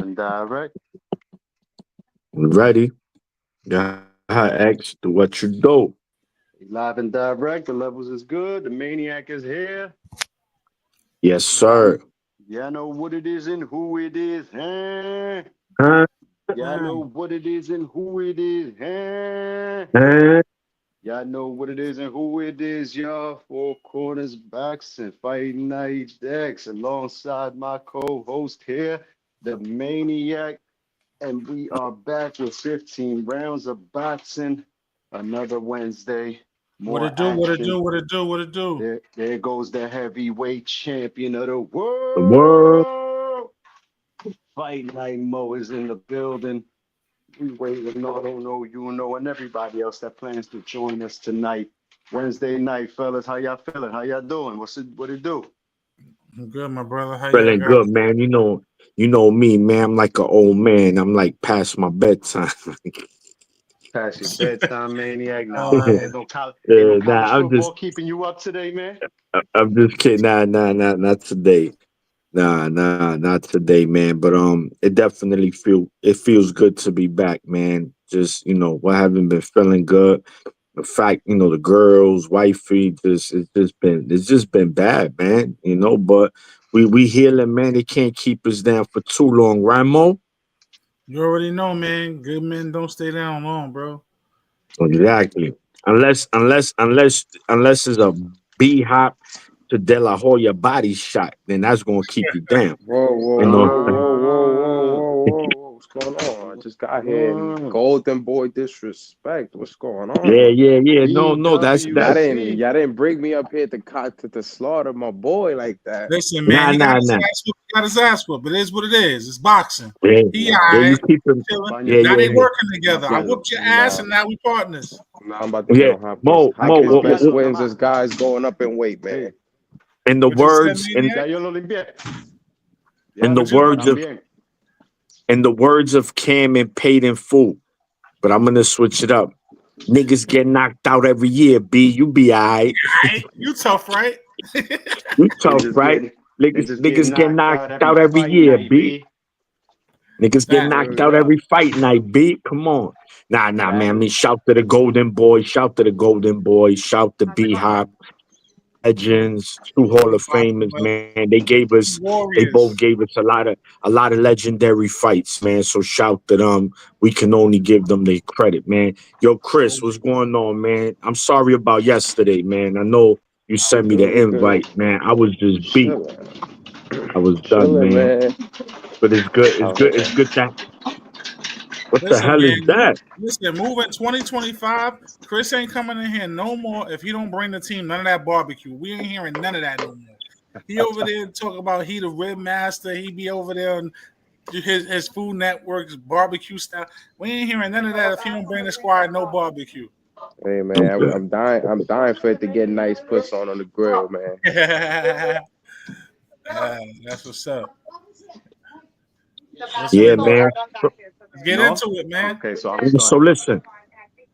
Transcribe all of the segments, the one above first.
and direct. Ready? Yeah, X, do what you do. Live and direct. The levels is good. The maniac is here. Yes, Y'all, sir. y'all know what it is and who it is, huh? Huh? Y'all know what it is and who it is, huh? Huh? Y'all know what it is and who it is, y'all. Four corners, backs, and fighting night decks alongside my co-host here, the maniac. And we are back with 15 rounds of boxing. Another Wednesday. What More it do? What it action. do? What it do? What it do? There goes the heavyweight champion of the The world. world. Fight Night Mo is in the building. We waiting on no, you know, and everybody else that plans to join us tonight. Wednesday night, fellas. How y'all feeling? How y'all doing? What it do? I'm good, my brother. How y'all Feeling got good, it? man. You know me, man. I'm like an old man. I'm like past my bedtime. Past your bedtime, maniac. Nah, Uh, ain't no Nah, college football keeping you up today, man. I'm just kidding. Nah, not today. Nah, not today, man. But it definitely feels good to be back, man. Just what haven't been feeling good. The fact, the girls, wifey, it's just been bad, man. But we healing, man. They can't keep us down for too long, right, Mo? you already know, man. Good men don't stay down long, bro. Exactly. Unless it's a B hop to De La Hoya body shot, then that's gonna keep you down. Whoa, whoa, You know. whoa, whoa, whoa, whoa, Uh, whoa, whoa, whoa. What's going on? I just got here and uh, Golden Boy disrespect. What's going Yeah, on? yeah, yeah. No, Y'all that's didn't BWC. y'all didn't bring me up here to slaughter my boy like that. Listen, man. nah, He got nah, his nah. ass whooped. He got his ass whooped. But it is what it is. It's boxing. Yeah, He yeah. all You right, keep him. chilling. Banya, Yeah, Now yeah, they yeah. working together. I Banya. whooped your ass, Nah, and now we partners. nah, I'm about to get Yeah, on Hopkins. Mo, Mo. Hopkins' Aqui, best What, wins Panamá. is guys going up in weight, man. Hey, in the What you said, words, maniac? ya yo lo limpié. in Ya, the What you? words of también. in the words of Cam and Paid in Full, but I'm gonna switch it up. Niggas get knocked out every year. B, you be alright. Right? You tough, right? You tough, right? They just get Niggas get knocked knocked out every out every fight year. night, B, B. niggas get Fact. knocked Word out up. every fight night. B, come on. Nah, man. I Exactly. mean, shout to the Golden Boys. Shout to the Golden Boys. Shout to B Hop. Legends, two Hall of Famers, man. They both gave Warriors. us a lot of legendary fights, man. So shout to them. We can only give them the credit, man. Yo, Chris, what's going on, man? I'm sorry about yesterday, man. I know you We sent me good, the we good. invite, man. I was just beat. Chilling, I was done, chilling, man. man. But it's good. It's Out good. here. It's good that. What the Listen, hell is man. that? Listen, moving 2025. Chris ain't coming in here no more if he don't bring the team none of that barbecue. We ain't hearing none of that no more. He over there talk about he the rib master. He be over there and do his Food Network's barbecue style. We ain't hearing none of that if he don't bring the squad no barbecue. Hey man, Okay. I'm dying for it to get nice puss on the grill, man. That's what's up. Let's Yeah, get right. man. So, Let's get No? into it, man. Okay, so I'm so starting. listen.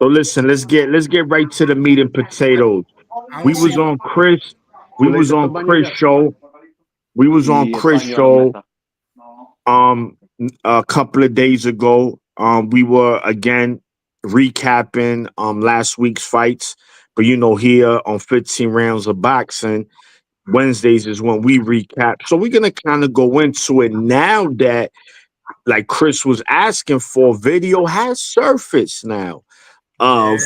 So listen. Let's get right to the meat and potatoes. I We don't see was him. on Chris. We ¿Tú le was diste tu on baño Chris ya? show. We was on Y el Chris paño a la show mesa. um a couple of days ago. We were again recapping last week's fights. But here on 15 rounds of boxing, Wednesdays is when we recap. So we're gonna kind of go into it now that like Chris was asking for, video has surfaced now Yeah.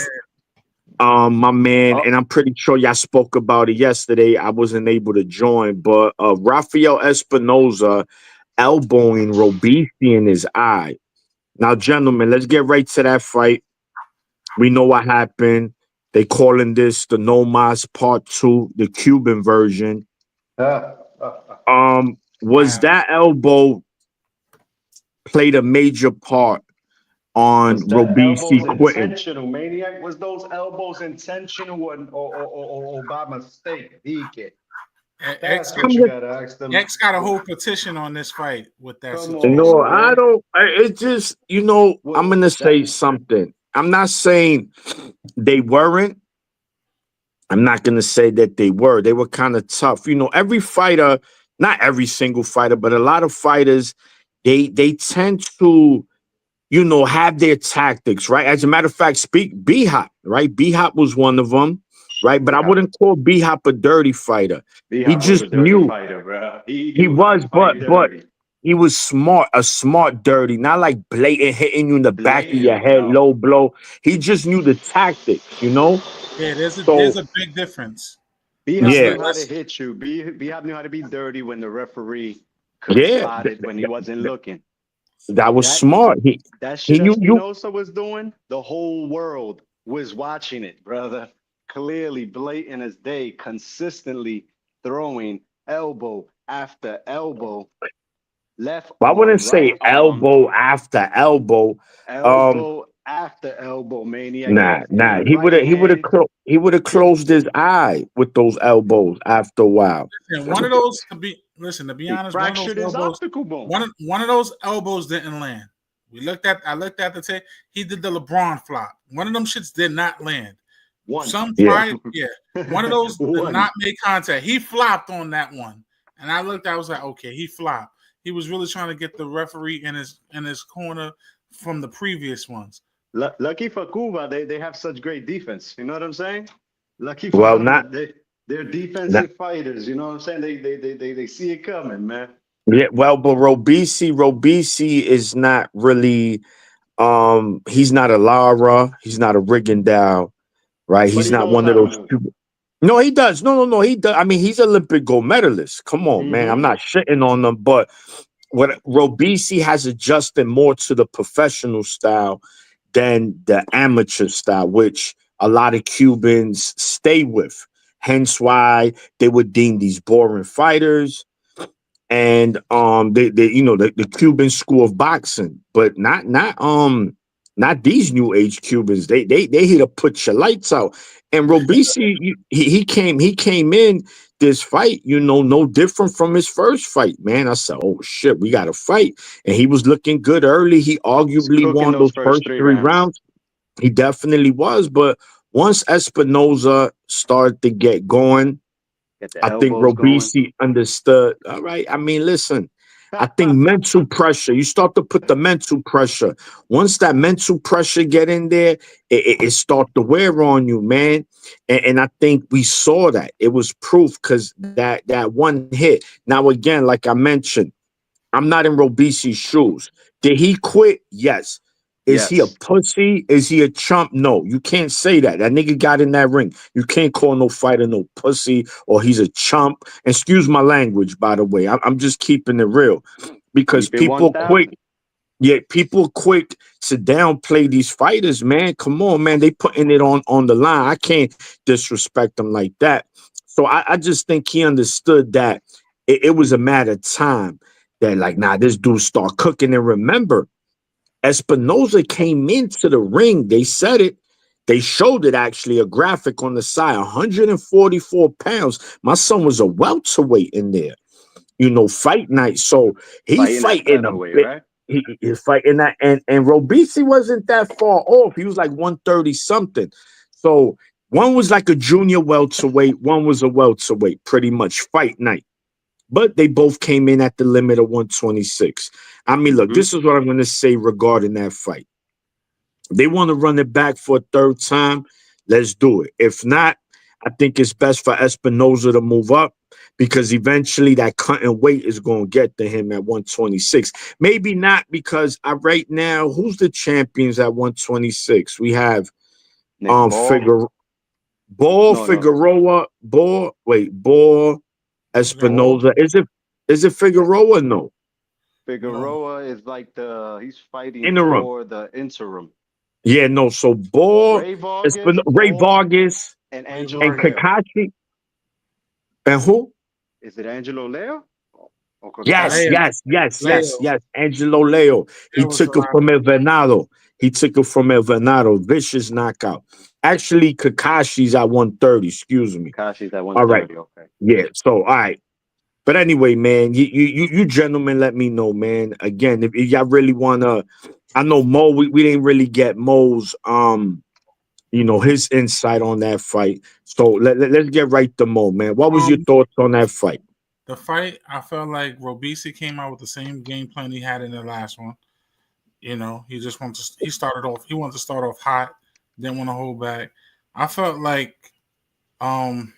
of my man, Oh, and I'm pretty sure y'all spoke about it yesterday. I wasn't able to join, but Rafael Espinoza elbowing Robeisy in his eye. Now, gentlemen, let's get right to that fight. We know what happened. They calling this the No Mas Part 2, the Cuban version. Was Wow. that elbow played a major part on was that Robeisy elbows quitting? intentional, maniac? Was those elbows intentional or by mistake? Dike. X That's got what I'm you just, gotta ask them. X got a whole petition on this fight with that Come situation. on, I man. don't, it just, I'm What going to say that? something. I'm not saying they weren't. I'm not going to say that they were. They were kind of tough. Every fighter, not every single fighter, but a lot of fighters they tend to, you know, have their tactics, right? As a matter of fact, speak B-Hop, right? B-Hop was one of them, right? But I B-Hop, wouldn't call B-Hop a dirty fighter. He B-Hop was just a dirty knew fighter, bro. He he knew how to was, fight but dirty. he was smart, a smart dirty, not like blatant hitting you in the back of your Blatant, head, no. low blow. He just knew the tactics, you know? Yeah, So there's a big difference. B-Hop Let's yeah, knew how to let's hit you. B-Hop knew how to be dirty when the referee couldn't yeah, spot it when he wasn't looking. that was That smart. that He shit knew you. Espinosa was doing, the whole world was watching it, brother. Clearly, blatant as day, consistently throwing elbow after elbow, left I arm, wouldn't right say arm, elbow after elbow. Um, elbow after elbow, maniac. nah. And He would right have hand. he would have closed his eye with those elbows after a while. listen, one of those to be listen, to be He honest, fractured his optical bone. one of those elbows didn't land. I looked at the tape. He did the LeBron flop. One of them shits did not land. One. Some Yeah. fight, yeah. One of those did One. not make contact. He flopped on that one. And I looked, I was like, okay, he flopped. He was really trying to get the referee in his corner from the previous ones. Lucky for Cuba, they have such great defense. You know what I'm saying? Lucky for Well, them, not, they're not defensive fighters. You know what I'm saying? They see it coming, man. yeah. Well, but Robisi is not really. He's not a Lara. He's not a Rigondeaux, right? But He's he not knows one of how to those. move. No, he does. No, he does. I mean, he's Olympic gold medalist. Come on, man. I'm Mm-hmm. not shitting on them, but what Robisi has adjusted more to the professional style than the amateur style, which a lot of Cubans stay with. Hence why they would deem these boring fighters. And they you know the Cuban school of boxing, but not these new age Cubans. They here to put your lights out. And Robisi, he came in this fight, you know, no different from his first fight, man. I said, oh shit, we got to fight. And he was looking good early. He He's arguably cooking won those those first first three three rounds. rounds. He definitely was. But once Espinoza started to get going, Get the I think elbows going. Robisi understood. All right. I mean, listen, I think mental pressure, you start to put the mental pressure. Once that mental pressure get in there, it start to wear on you, man. And I think we saw that. It was proof because that one hit. Now, again, like I mentioned, I'm not in Robisi's shoes. Did he quit? Yes. Is he a Yes. pussy? Is he a chump? No, you can't say that. That nigga got in that ring. You can't call no fighter no pussy or he's a chump. Excuse my language, by the way. I'm just keeping it real because Keep it 1,000. people quick to downplay these fighters, man. Come on, man. They putting it on the line. I can't disrespect them like that. So I just think he understood that it was a matter of time that like, nah, this dude start cooking. And remember, Espinoza came into the ring. They said it. They showed it actually, a graphic on the side, 144 pounds. My son was a welterweight in there, you know, fight night. So he Fighting at fighting a featherweight, bit. right? He's fighting that, and Robisi wasn't that far off. He was like 130 something. So one was like a junior welterweight, one was a welterweight, pretty much fight night. But they both came in at the limit of 126. I mean, look, Mm-hmm. this is what I'm going to say regarding that fight. They want to run it back for a third time. Let's do it. If not, I think it's best for Espinoza to move up because eventually that cutting weight is going to get to him at 126. Maybe not because right now, who's the champions at 126? We have Nick Ball. Ball, No. Figueroa, Ball, Espinoza. Is it Figueroa? No. Figueroa is like he's fighting Interim. for the interim. Yeah, no. So Ball, Ray Vargas, Ray Ball, Vargas, and Angelo and Leo. Kakashi. And who? Is it Angelo Leo? Or Yes, Kakashi? Leo. Angelo Leo. He It was took it from El Venado. Vicious knockout. Actually, Kakashi's at 130. Excuse me. Kakashi's at All right. 130. Okay. Yeah. So, all right. But anyway, man, you gentlemen, let me know, man. Again, if y'all really wanna, I know Mo. We didn't really get Mo's you know, his insight on that fight. So let's get right to Mo, man. What was your thoughts on that fight? the fight, I felt like Robeisy came out with the same game plan he had in the last one. You know, he just wanted to. He wanted to start off hot, didn't want to hold back. I felt like um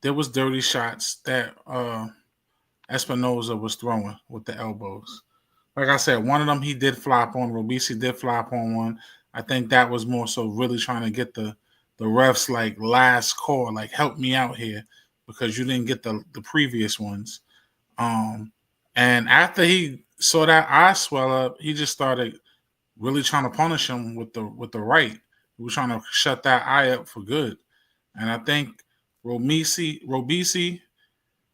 there was dirty shots that Espinoza was throwing with the elbows. Like I said, one of them he did flop on. Robeisy did flop on one. I think that was more so really trying to get the refs like last call, like help me out here because you didn't get the previous ones. And after he saw that eye swell up, he just started really trying to punish him with the right. He was trying to shut that eye up for good. And I think Robeisy,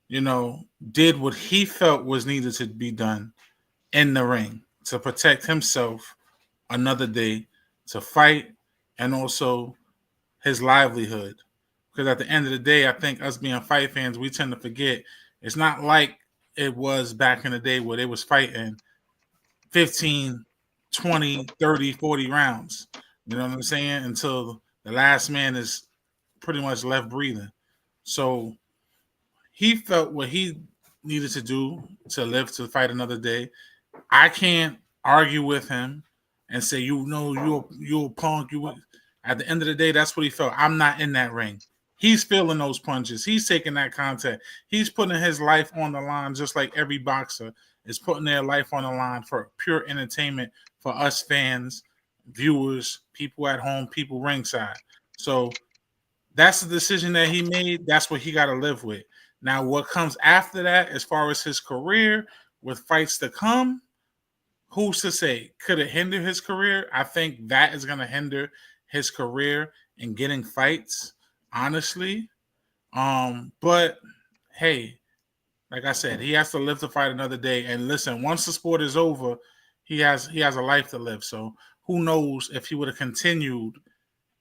you know, did what he felt was needed to be done in the ring to protect himself another day, to fight, and also his livelihood. Because at the end of the day, I think us being fight fans, we tend to forget it's not like it was back in the day where they was fighting 15, 20, 30, 40 rounds. You know what I'm saying? Until the last man is pretty much left breathing. So he felt what he needed to do to live to fight another day. I can't argue with him and say, you know, you're a punk. At the end of the day, that's what he felt. I'm not in that ring. He's feeling those punches. He's taking that contact. He's putting his life on the line just like every boxer is putting their life on the line for pure entertainment for us fans, viewers, people at home, people ringside. So that's the decision that he made. That's what he got to live with. Now, what comes after that, as far as his career, with fights to come, who's to say? Could it hinder his career? I think that is going to hinder his career in getting fights, honestly. But hey, like I said, he has to live to fight another day. And listen, once the sport is over, he has a life to live. So who knows if he would have continued,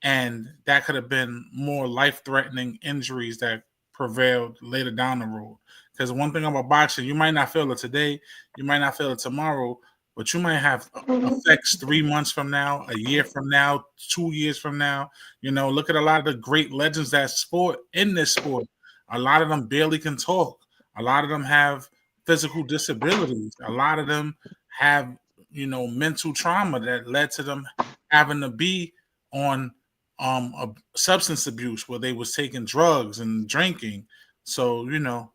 and that could have been more life-threatening injuries that prevailed later down the road. Because one thing about boxing, you might not feel it today, you might not feel it tomorrow, but you might have effects 3 months from now, a year from now, 2 years from now. You know, look at a lot of the great legends that sport in this sport. A lot of them barely can talk. A lot of them have physical disabilities. A lot of them have, you know, mental trauma that led to them having to be on a substance abuse where they was taking drugs and drinking. So, you know,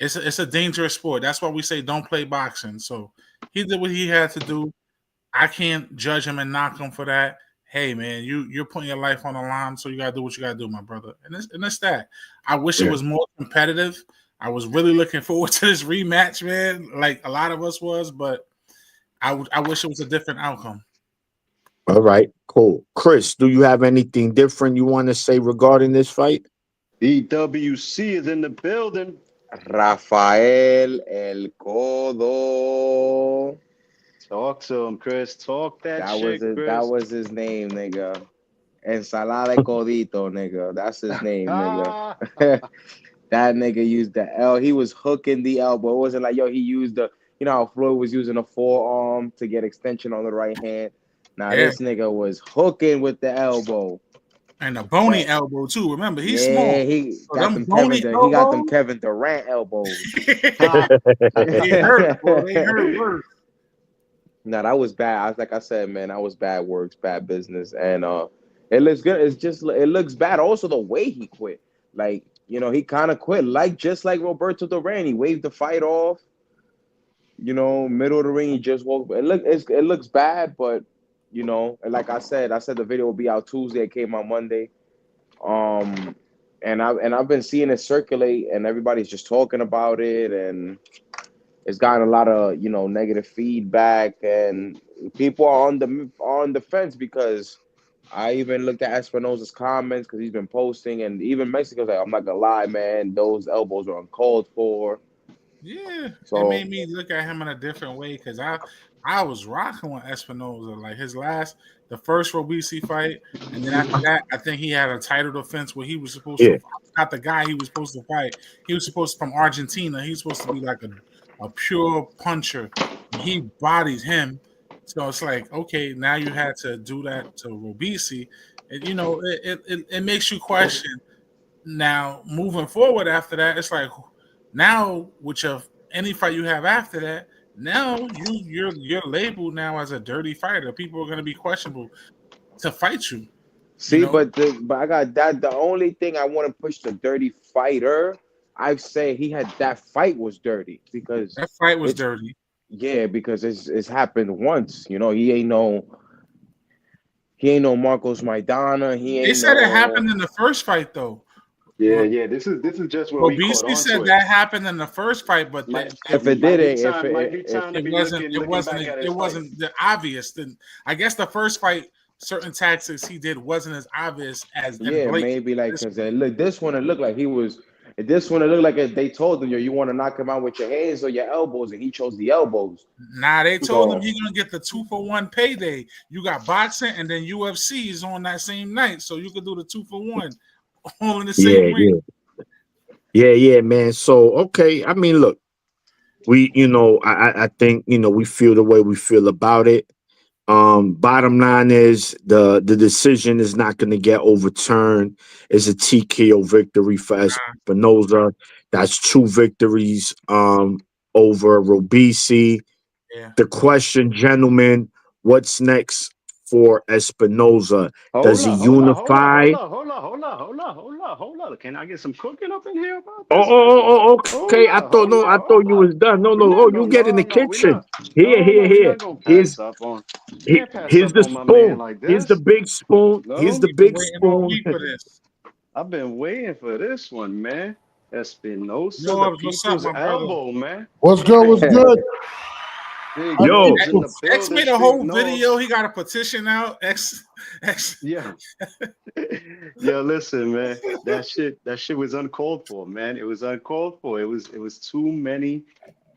it's a dangerous sport. That's why we say don't play boxing. So he did what he had to do. I can't judge him and knock him for that. Hey man, you're putting your life on the line, so you gotta do what you gotta do, my brother. And it's that. I wish it was more competitive. I was really looking forward to this rematch, man, like a lot of us was, but I wish it was a different outcome. All right, cool. Chris, do you have anything different you want to say regarding this fight? BWC is in the building. Rafael El Codo. Talk to him, Chris. Talk that shit, Chris. That was his name, nigga. Ensalada de Codito, nigga. That's his name, nigga. That nigga used the L. He was hooking the elbow. It wasn't like, yo, he used the, you know how Floyd was using a forearm to get extension on the right hand. Now this nigga was hooking with the elbow. And a bony elbow too. Remember, he's small. He got them Kevin Durant elbows. They hurt, bro. They hurt worse. No, that was bad. Like I said, man, that was bad works, bad business. And it looks good. It's just it looks bad. Also, the way he quit. Like, you know, he kind of quit. Just like Roberto Duran. He waved the fight off. You know, middle of the ring, he just walked. It looks bad, but you know, and like I said the video will be out Tuesday. It came out Monday. And I've been seeing it circulate, and everybody's just talking about it, and it's gotten a lot of, you know, negative feedback, and people are on the fence because I even looked at Espinoza's comments because he's been posting, and even Mexico's like, I'm not gonna lie, man, those elbows are uncalled for. Yeah, so it made me look at him in a different way because I was rocking with Espinoza. Like the first Robeisy fight, and then after that, I think he had a title defense where he was supposed to not the guy he was supposed to fight. He was supposed to from Argentina. He was supposed to be like a pure puncher. And he bodied him. So it's like, okay, now you had to do that to Robeisy. And, you know, it makes you question. Now, moving forward after that, it's like, Now, with any fight you have after that, now you're labeled now as a dirty fighter. People are going to be questionable to fight you. You See, know, but I got that. The only thing I want to push the dirty fighter, I've said that fight was dirty because that fight was it's dirty. yeah because it's happened once. You know, he ain't no Marcos Maidana. He They ain't said it no. happened in the first fight, though. Yeah, yeah. This is just where Well, we caught BC on to said it. that happened in the first fight, but Might If it might be didn't, if time. Might it be if time to it be wasn't looking back at his fights. the obvious. Then I guess the first fight, certain tactics he did wasn't as obvious as and yeah, blatant. maybe like This because this one it looked like he was. This one it looked like they told him, you want to knock him out with your hands or your elbows, and he chose the elbows. Nah, they told him So he's gonna get the 2-for-1 payday. You got boxing and then UFC is on that same night, so you could do the 2-for-1 all in the Yeah, same ring. yeah, man. So okay, I mean, look, I think we feel the way we feel about it. Bottom line is the decision is not going to get overturned. It's a TKO victory for Espinoza. That's 2 victories over Robisi. Yeah. The question, gentlemen, what's next for Espinoza? Does he unify? Hold on. Can I get some cooking up in here about Oh, this, man? okay. I thought you was done. No, no. Oh, you get in the kitchen. We're Here. not gonna Here's pass up on. You can't pass here's up the on my man spoon. like Here's the this. big spoon. Here's No, the We've been big waiting all spoon. week for this. I've been waiting for this one, man. Espinosa, Yo, the what's up, people's my brother? elbow, man. What's good? What's good? Big Yo. Dubs in the X building. made a Street whole North. video. He got a petition out. X. Yeah. Yo, listen, man. That shit was uncalled for, man. It was uncalled for. It was too many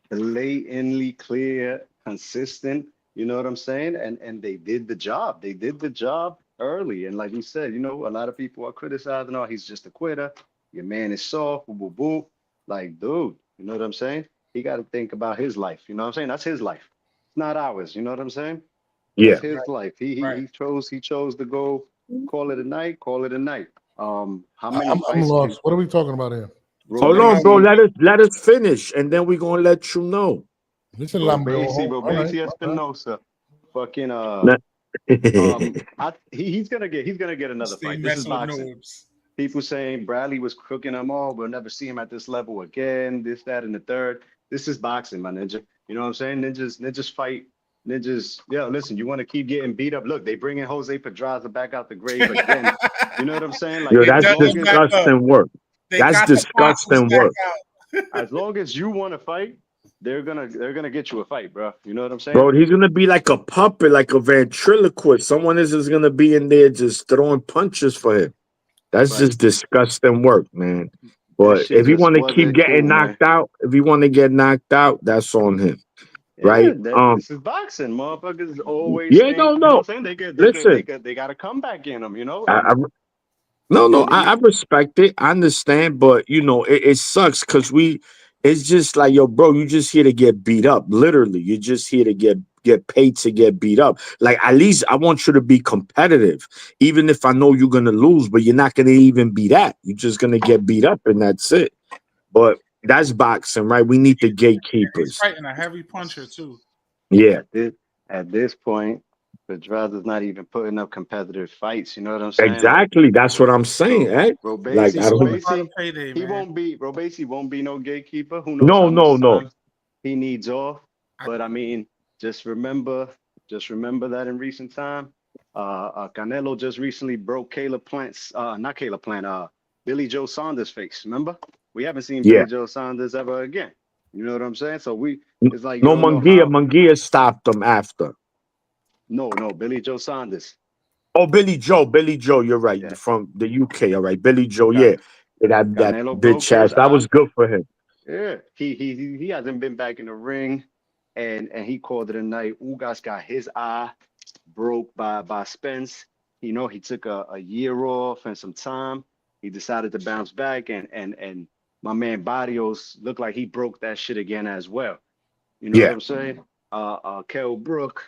blatantly clear, consistent. You know what I'm saying? And they did the job. They did the job early. And like you said, a lot of people are criticizing, oh, he's just a quitter. Your man is soft, boo, boo, boo. Like, dude, you know what I'm saying? He got to think about his life. You know what I'm saying? That's his life. It's not ours. You know what I'm saying? Yeah. That's his life. He Right. he chose to go call it a night. Call it a night. How many I'm fights lost. What are we talking about here? Hold on, bro. Robesi, Let us finish, and then we're gonna let you know. It's a lambe. All right. Robesi Espinosa, fucking he's gonna get another Stay fight. This is messing with boxing. noobs. People saying Bradley was cooking them all. We'll never see him at this level again. This, that, and the third. This is boxing, my ninja. You know what I'm saying? Ninjas fight. Ninjas. Yeah, listen. You want to keep getting beat up? Look, they bringing Jose Pedraza back out the grave again. You know what I'm saying? Like Yo, They that's dug him back up. disgusting work. They That's got the fossils disgusting back work. out. as long as you want to fight, they're gonna get you a fight, bro. You know what I'm saying? Bro, he's gonna be like a puppet, like a ventriloquist. Someone is just gonna be in there just throwing punches for him. That's Right. just disgusting work, man. That But shit if he just want to keep wasn't getting cool, man. knocked out, if he want to get knocked out, that's on him, right? This is boxing. Motherfuckers always Yeah, think, you know what no. I'm saying? Listen, They got a comeback in them, I, and no, and I respect it. I understand, but it sucks because it's just like, yo, bro, you just here to get beat up. Literally, you're just here to get paid to get beat up. Like, at least I want you to be competitive, even if I know you're gonna lose, but you're not gonna even be that. You're just gonna get beat up, and that's it. But that's boxing, right? We need the He's gatekeepers. fighting a heavy puncher too. Yeah, at this point, Pedraza's not even putting up competitive fights. You know what I'm saying? exactly. That's what I'm saying, So eh? Like, Robesi, I don't. Payday, he man. won't be Robesi won't be no gatekeeper. Who knows No, how much no. time he needs off? But I mean, just remember that in recent time, Canelo just recently broke Caleb Plant's, not Caleb Plant, Billy Joe Saunders' face. Remember? We haven't seen Yeah. Billy Joe Saunders ever again. You know what I'm saying? So it's like you No, don't know how. Munguia stopped them after. No, Billy Joe Saunders. Oh, Billy Joe, you're right. Yeah. From the UK, all right. Billy Joe, Ca- yeah. That Canelo broke bitch ass. his That was eye. good for him. Yeah, he hasn't been back in the ring, and he called it a night. Ugas got his eye broke by Spence. He took a year off and some time. He decided to bounce back, and my man Barrios looked like he broke that shit again as well. You know what Yeah. I'm saying? Kell Brook,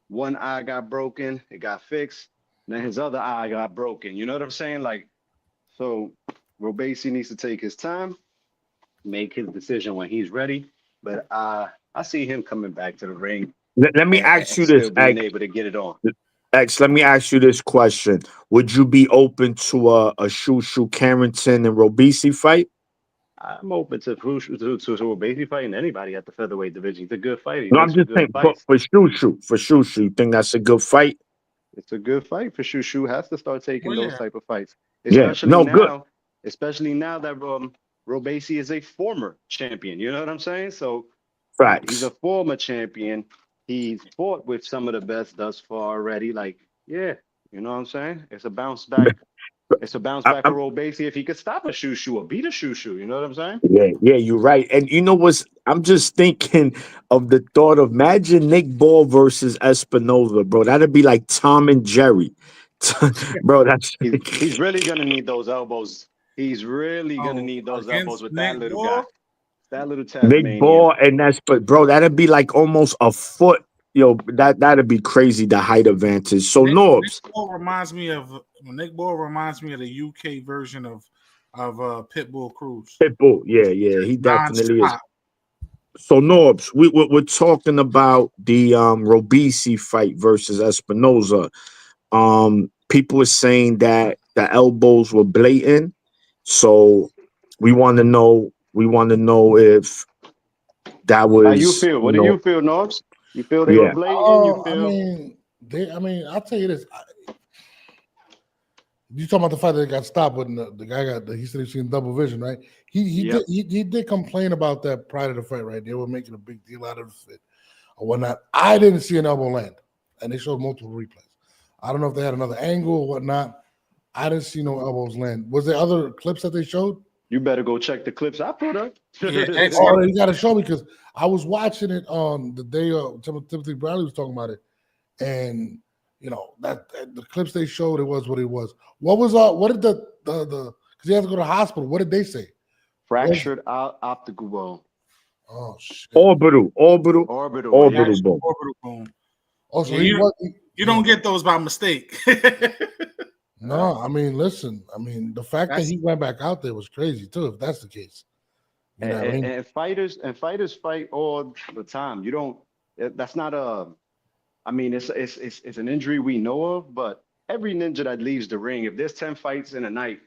one eye got broken, it got fixed. Then his other eye got broken. You know what I'm saying? Like, so Robesi needs to take his time. make his decision when he's ready. But I see him coming back to the ring Let me and, ask and you this, still being able to get it on. X. Let me ask you this question: would you be open to a Shushu Carrington and Robisi fight? I'm open to a basically fighting anybody at the featherweight division. He's a good fighter. He No, makes I'm some just good saying fights. for Shushu, you think that's a good fight? It's a good fight for Shushu. Has to start taking Well, those yeah. type of fights, Yeah, no, good. especially now that Robesi is a former champion. You know what I'm saying? So he's Facts. a former champion. He's fought with some of the best thus far already. Like, yeah, you know what I'm saying? It's a bounce back. It's a bounce back for Robesi if he could stop a Shushu or beat a Shushu. You know what I'm saying? Yeah, you're right. And you know what's? I'm just thinking of the thought of imagine Nick Ball versus Espinoza, bro. That'd be like Tom and Jerry, bro. That's He's really gonna need those elbows. He's really gonna Oh, need those elbows against with that Nick little Ball? guy, that little Nick Tasmanian. Ball and that's but bro, that'd be like almost a foot. Yo, that'd be crazy. The height advantage. So Nick Norbs, Ball reminds me of the UK version of Pitbull Cruz. Pitbull. Yeah, he definitely is. Non-stop. So Norbs, we're talking about the Robisi fight versus Espinoza. People are saying that the elbows were blatant. So we want to know. We want to know if that was. How you feel? What do you feel, Norbs? You feel they were Yeah. blatant? You I feel? mean, I'll tell you this. You talking about the fight that got stopped when the guy he said he seen double vision, right? He did complain about that prior to the fight, right? They were making a big deal out of it or whatnot. I didn't see an elbow land, and they showed multiple replays. I don't know if they had another angle or whatnot. I didn't see no elbows land. Was there other clips that they showed? You better go check the clips I put up. Yeah, Oh, you got to show me because I was watching it on the day Timothy Bradley was talking about it, and you know that the clips they showed, it was what it was. What was what did the because he had to go to the hospital? What did they say? Fractured optical bone. Oh shit! Orbital bone. orbital bone. Also, Yeah, you don't get those by mistake. No, I mean, listen. I mean, the fact that he went back out there was crazy too. If that's the case, you know what I mean? And fighters fight all the time. You don't. That's not a. I mean, it's an injury we know of, but every ninja that leaves the ring, if there's 10 fights in a night,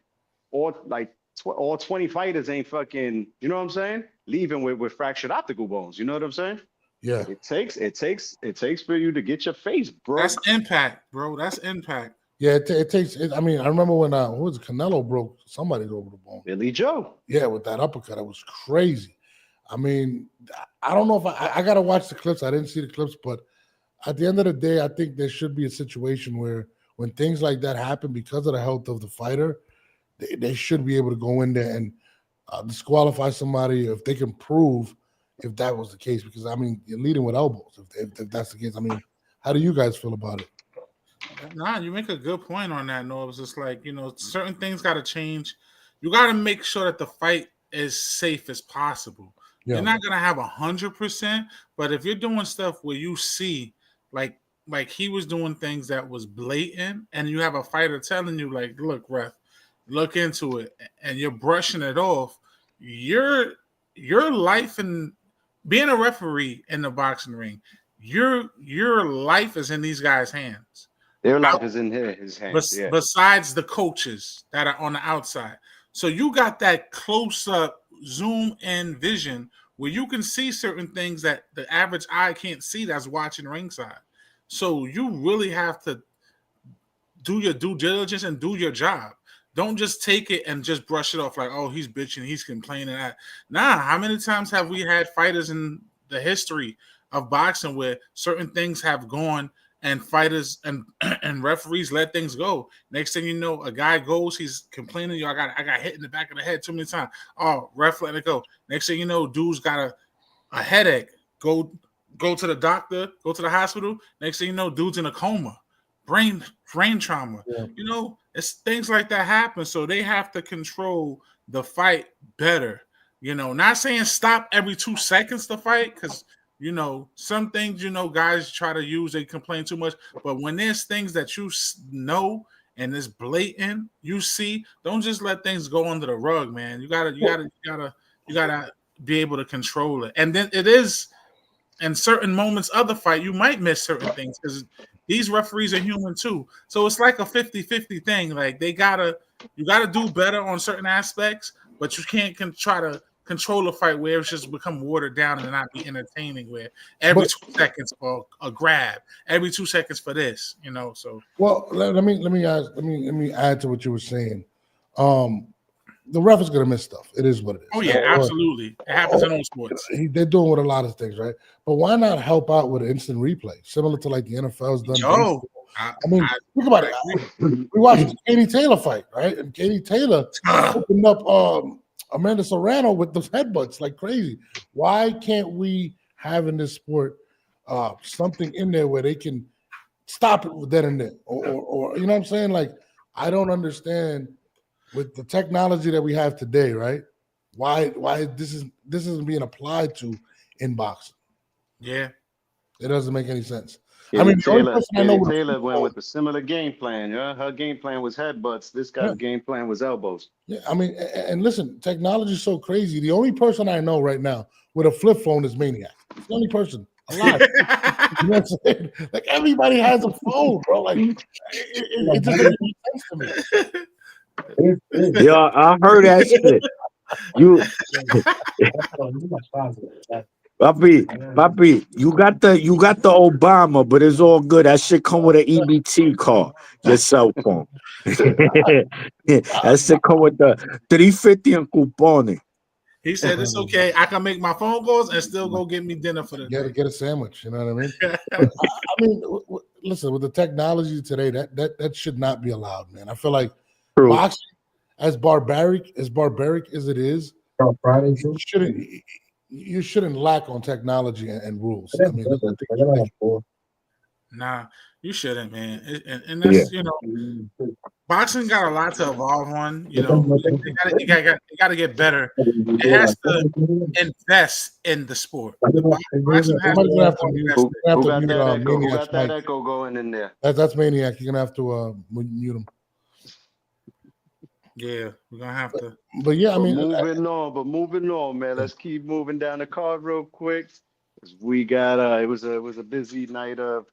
or like all 20 fighters ain't fucking. You know what I'm saying? Leaving with fractured optical bones. You know what I'm saying? Yeah. It takes for you to get your face broke. That's impact, bro. That's impact. Yeah, it takes. I mean, I remember when who was it? Canelo broke somebody's over the bone. Billy Joe. Yeah, with that uppercut, it was crazy. I mean, I don't know if I got to watch the clips. I didn't see the clips, but at the end of the day, I think there should be a situation where when things like that happen because of the health of the fighter, they should be able to go in there and disqualify somebody if they can prove if that was the case. Because I mean, you're leading with elbows if that's the case. I mean, how do you guys feel about it? Nah, you make a good point on that, Noah. It's just like, certain things got to change. You got to make sure that the fight is safe as possible. Yeah. You're not going to have 100%, but if you're doing stuff where you see, like he was doing things that was blatant, and you have a fighter telling you, like, look, ref, look into it, and you're brushing it off, your life and being a referee in the boxing ring, your life is in these guys' hands. Their life is in his hands. Besides the coaches that are on the outside. So you got that close-up, zoom-in vision where you can see certain things that the average eye can't see that's watching ringside. So you really have to do your due diligence and do your job. Don't just take it and just brush it off like, oh, he's bitching, he's complaining. Nah, how many times have we had fighters in the history of boxing where certain things have gone and fighters and referees let things go? Next thing you know, a guy goes, he's complaining, I got hit in the back of the head too many times. Oh, ref let it go. Next thing you know, dude's got a headache. Go to the doctor, go to the hospital. Next thing you know, dude's in a coma. Brain trauma. Yeah. It's things like that happen. So they have to control the fight better. Not saying stop every 2 seconds to fight, because some things, guys try to use, they complain too much. But when there's things that you know and it's blatant, you see, don't just let things go under the rug, man. You gotta you gotta be able to control it. And then it is in certain moments of the fight, you might miss certain things because these referees are human too. So it's like a 50-50 thing. Like you gotta do better on certain aspects, but you can't try to control a fight where it's just become watered down and not be entertaining. Where every 2 seconds for a grab, every 2 seconds for this, So well, let me add to what you were saying. The ref is gonna miss stuff. It is what it is. Oh yeah, absolutely. It happens in all sports. They're doing with a lot of things, right? But why not help out with an instant replay, similar to like the NFL's done? I mean, think about it. We watched the Katie Taylor fight, right? And Katie Taylor opened up Amanda Serrano with those headbutts like crazy. Why can't we have in this sport something in there where they can stop it dead and there, or you know what I'm saying? Like, I don't understand. With the technology that we have today, right? Why this isn't being applied to in boxing? Yeah, it doesn't make any sense. Taylor went with a similar game plan. Yeah, her game plan was headbutts. This guy's game plan was elbows. Yeah, I mean, and listen, technology is so crazy. The only person I know right now with a flip phone is Maniac. It's the only person alive. You know what I'm saying? Like everybody has a phone, bro. Like it just doesn't make sense to me. Yeah, I heard that shit. Papi, you got the Obama, but it's all good. That shit come with an EBT card, your cell phone. That shit come with the 350 and coupon. He said it's okay. I can make my phone calls and still go get me dinner for the day. Get a sandwich. You know what I mean? I mean, listen, with the technology today, that should not be allowed, man. I feel like boxing, as barbaric as it is, you shouldn't lack on technology and rules. I mean, nah, you shouldn't, man. And that's boxing got a lot to evolve on. You got to get better. It has to invest in the sport. Boxing has who got that echo going in there? That's Maniac. You're gonna have to mute him. Yeah, we're gonna have to. But yeah, I mean, moving on, man. Let's keep moving down the card real quick. We got it was a busy night of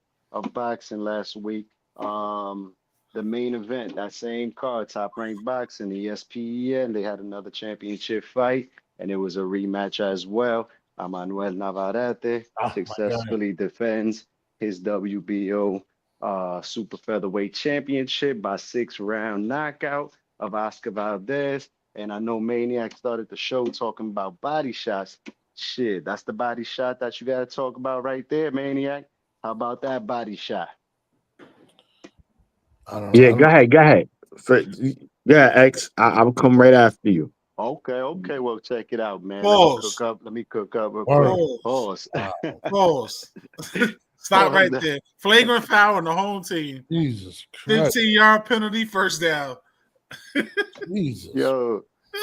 boxing last week. The main event, that same card, Top Ranked Boxing, ESPN, they had another championship fight, and it was a rematch as well. Manuel Navarrete successfully defends his WBO super featherweight championship by 6-round knockout of Oscar Valdez. And I know Maniac started the show talking about body shots. Shit, that's the body shot that you got to talk about right there, Maniac. How about that body shot? I don't know. Yeah, go ahead. Yeah, X, I'll come right after you. Okay. Well, check it out, man. Pause. Let me cook up real quick. Pause. Stop right there. Flagrant foul on the home team. Jesus Christ. 15-yard penalty, first down. Jesus. Yo,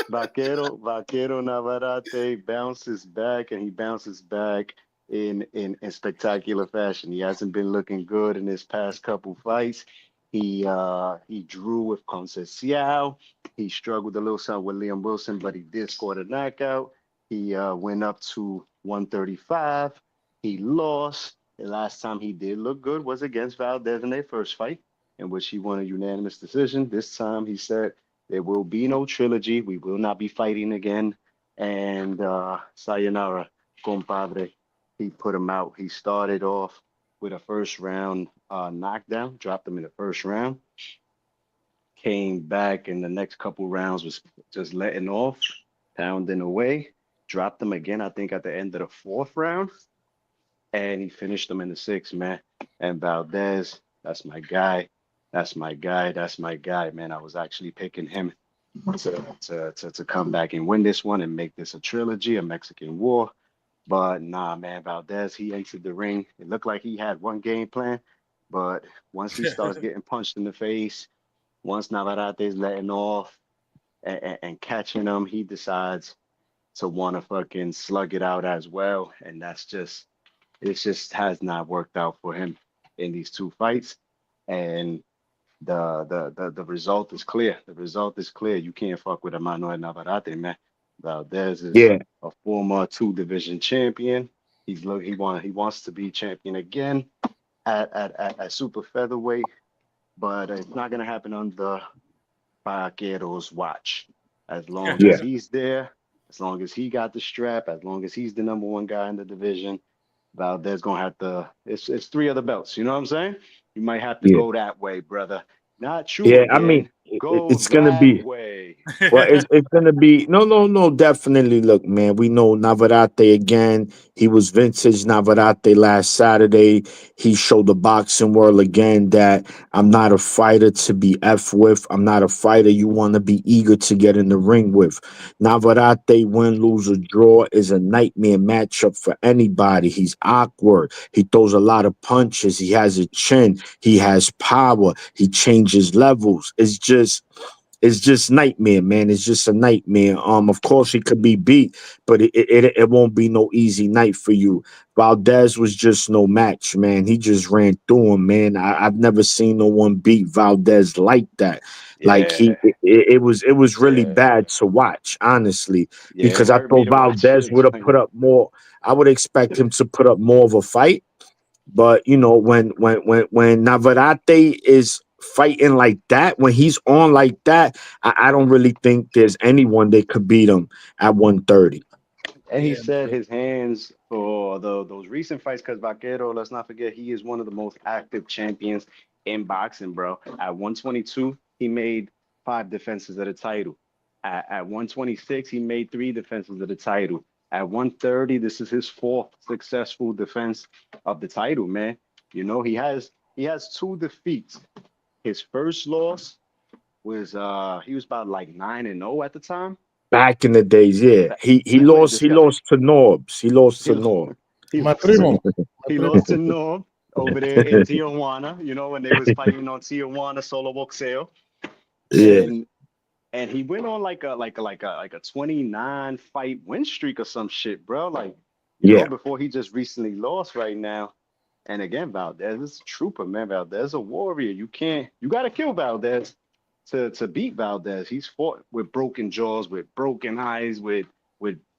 Vaquero Navarrete bounces back, and he bounces back in spectacular fashion. He hasn't been looking good in his past couple fights. He drew with Conceição. He struggled a little something with Liam Wilson, but he did score the knockout. He went up to 135. He lost. The last time he did look good was against Valdez in their first fight, in which he won a unanimous decision. This time he said there will be no trilogy. We will not be fighting again. And sayonara, compadre. He put him out. He started off with a first round knockdown, dropped him in the first round. Came back in the next couple rounds, was just letting off, pounding away. Dropped him again, I think, at the end of the fourth round. And he finished him in the sixth, man. And Valdez, that's my guy. That's my guy, man. I was actually picking him to come back and win this one and make this a trilogy, a Mexican War. But nah, man, Valdez, he entered the ring. It looked like he had one game plan, but once he starts getting punched in the face, once Navarrete's letting off and catching him, he decides to want to fucking slug it out as well. And it just has not worked out for him in these two fights. And the result is clear. The result is clear. You can't fuck with Manuel Navarrete, man. Valdez is Yeah, a former 2 division champion. He wants to be champion again at super featherweight, but it's not gonna happen under Vaquero's watch. As long yeah. as he's there, as long as he got the strap, as long as he's the #1 guy in the division, Valdez gonna have to. It's 3 other belts. You know what I'm saying? You might have to Yeah. go that way, brother. Not you Yeah, I mean, again. Go it's gonna that be. way. Well, it's gonna be no, definitely. Look, man, we know Navarrete again. He was vintage Navarrete last Saturday. He showed the boxing world again that I'm not a fighter to be F with. I'm not a fighter you want to be eager to get in the ring with. Navarrete, win, lose, or draw, is a nightmare matchup for anybody. He's awkward. He throws a lot of punches. He has a chin. He has power. He changes levels. It's just nightmare, man. It's just a nightmare. Of course he could be beat, but it won't be no easy night for you. Valdez was just no match, man. He just ran through him, man. I've never seen no one beat Valdez like that. Like Yeah, it was really Yeah. bad to watch, honestly, yeah. It because I hurt me thought to watch Valdez it. would have put up more. I would expect him to put up more of a fight. But you know, when Navarrete is fighting like that, when he's on like that, I don't really think there's anyone that could beat him at 130. And he Yeah, said his hands for those recent fights, because Vaquero, let's not forget, he is one of the most active champions in boxing, bro. At 122, he made 5 defenses of the title. At 126, he made 3 defenses of the title. At 130, this is his 4th successful defense of the title, man. You know, he has 2 defeats. His first loss was he was about like 9-0 at the time. Back in the days, yeah, That, he wait, lost. this He guy. lost to Norbs. He lost He to Norb. he My lost to primo. My he primo. lost to Norm over there in Tijuana. You know when they was fighting on Tijuana solo boxeo, Yeah, and he went on like a 29 fight win streak or some shit, bro. Like yeah, before he just recently lost right now. And again, Valdez is a trooper, man. Valdez is a warrior. You gotta kill Valdez to beat Valdez. He's fought with broken jaws, with broken eyes, with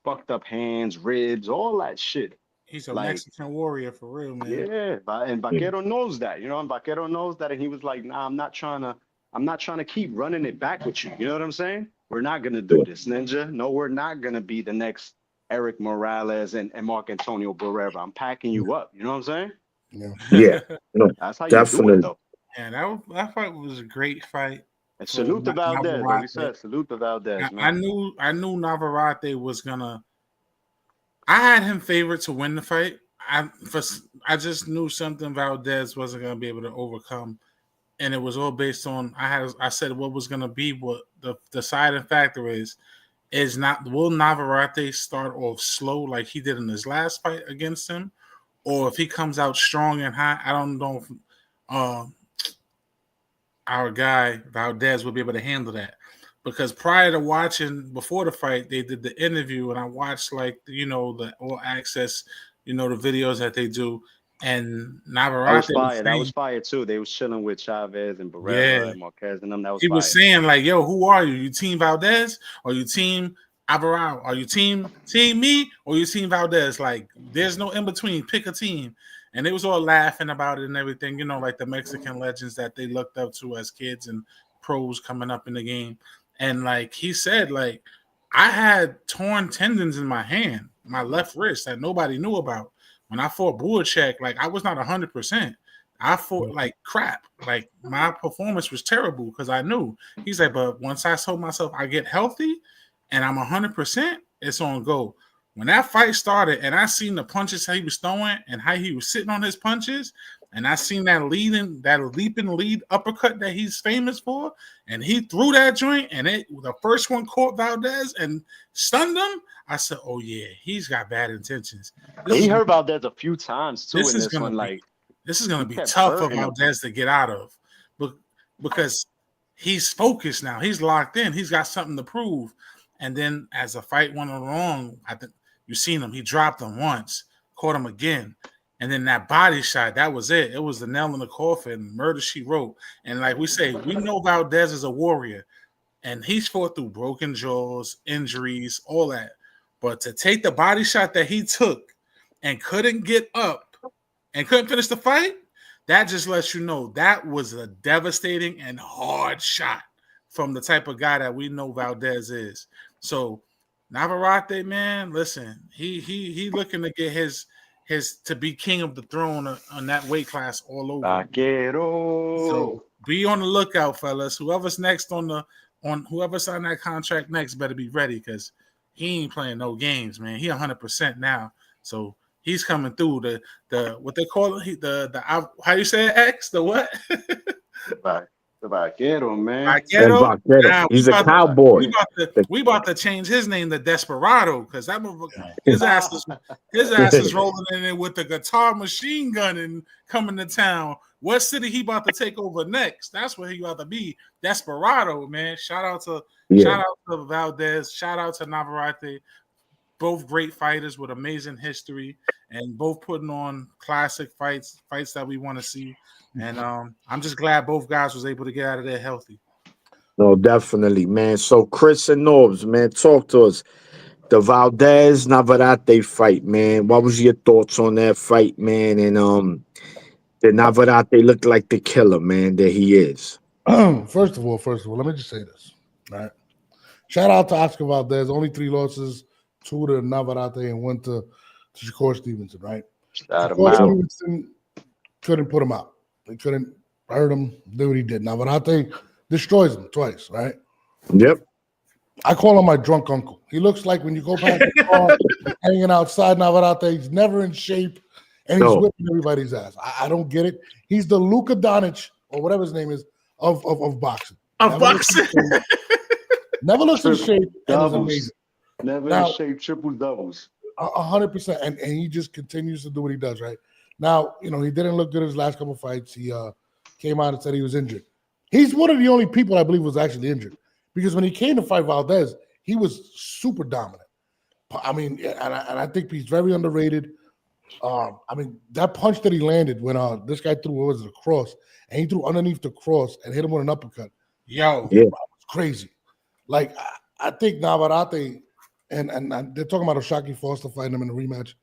fucked up hands, ribs, all that shit. he's a Like, Mexican warrior for real, man. yeah, and yeah, Vaquero knows that, and Vaquero knows that, and he was like, "Nah, I'm not trying to keep running it back with you." You know what I'm saying? We're not gonna do yeah. this, Ninja. No, we're not gonna be the next Eric Morales and Mark Antonio Barrera. I'm packing you up. You know what I'm saying? Yeah. Yeah. No, That's how you do it, definitely. though. And that fight was a great fight And for salute to Valdez, like we Navarrete. said, salute to Valdez, I man. knew Navarrete was gonna. I had him favored to win the fight. I just knew something Valdez wasn't gonna be able to overcome, and it was all based on I said what was gonna be. What the deciding factor is not, will Navarrete start off slow like he did in his last fight against him, or if he comes out strong and high. I don't know if our guy Valdez will be able to handle that. Because prior to watching, before the fight, they did the interview, and I watched the all access, the videos that they do, and That was Navarrete was fire. That was saying, fire too. They was chilling with Chavez and yeah, Barrera and Marquez and them. That was he was fire. saying like, "Yo, who are you? You team Valdez or you team Alvarado? Are you team me or you team Valdez? Like, there's no in between. Pick a team." And they was all laughing about it and everything, like the Mexican legends that they looked up to as kids and pros coming up in the game. And like he said, like, I had torn tendons in my hand, my left wrist that nobody knew about. When I fought Bullcheck, like I was not 100%. I fought like crap. Like my performance was terrible because I knew. He's like, but once I told myself I get healthy and I'm 100%, it's on go. When that fight started and I seen the punches he was throwing and how he was sitting on his punches, and I seen that leaping lead uppercut that he's famous for, and he threw that joint, and the first one caught Valdez and stunned him. I said, "Oh yeah, he's got bad intentions." He hurt Valdez a few times too This in is this gonna one. be Like this is gonna he be kept tough for hurting him. Valdez to get out of, because he's focused now. He's locked in. He's got something to prove. And then as the fight went along, I think you seen him. He dropped him once, caught him again. And then that body shot, that was it. It was the nail in the coffin, murder she wrote. And like we say, we know Valdez is a warrior. and he's fought through broken jaws, injuries, all that. But to take the body shot that he took and couldn't get up and couldn't finish the fight, that just lets you know that was a devastating and hard shot from the type of guy that we know Valdez is. So Navarrete, man, listen, he looking to get his to be king of the throne on that weight class all over. Vaquero. So be on the lookout, fellas. Whoever's next on whoever signed that contract next better be ready, because he ain't playing no games, man. He 100% now. So he's coming through the what they call it, the how you say it, X, the what? The Vaquero, man. Vaquero? Nah, he's a cowboy. We about to change his name to Desperado, because that motherfucker, his ass is rolling in there with the guitar machine gun and coming to town. What city he about to take over next? That's where he about to be. Desperado, man. Shout out to Valdez. Shout out to Navarrete. Both great fighters with amazing history, and both putting on classic fights that we want to see. And I'm just glad both guys was able to get out of there healthy. No, definitely, man. So Chris and Norbs, man, talk to us. The Valdez Navarrete fight, man. What was your thoughts on that fight, man? And did Navarrete look like the killer, man, that he is? First of all, let me just say this. All right. Shout out to Oscar Valdez. Only 3 losses, 2 to Navarrete and 1 to Shakur Stevenson, right? Shakur Stevenson couldn't put him out. They couldn't hurt him, do what he did. Navarrete destroys him twice, right? Yep. I call him my drunk uncle. He looks like when you go past the car, hanging outside Navarrete, he's never in shape, and he's whipping everybody's ass. I don't get it. He's the Luka Doncic, or whatever his name is, of boxing. Never looks in shape, and is amazing. Never in shape, triple doubles. 100%, and he just continues to do what he does, right? Now, he didn't look good in his last couple of fights. He came out and said he was injured. He's one of the only people I believe was actually injured, because when he came to fight Valdez, he was super dominant. I mean, and I think he's very underrated. I mean, that punch that he landed when this guy threw, a cross, and he threw underneath the cross and hit him with an uppercut. Yo, it was crazy. Like, I think Navarrete, and they're talking about O'Shaquie Foster fighting him in a rematch.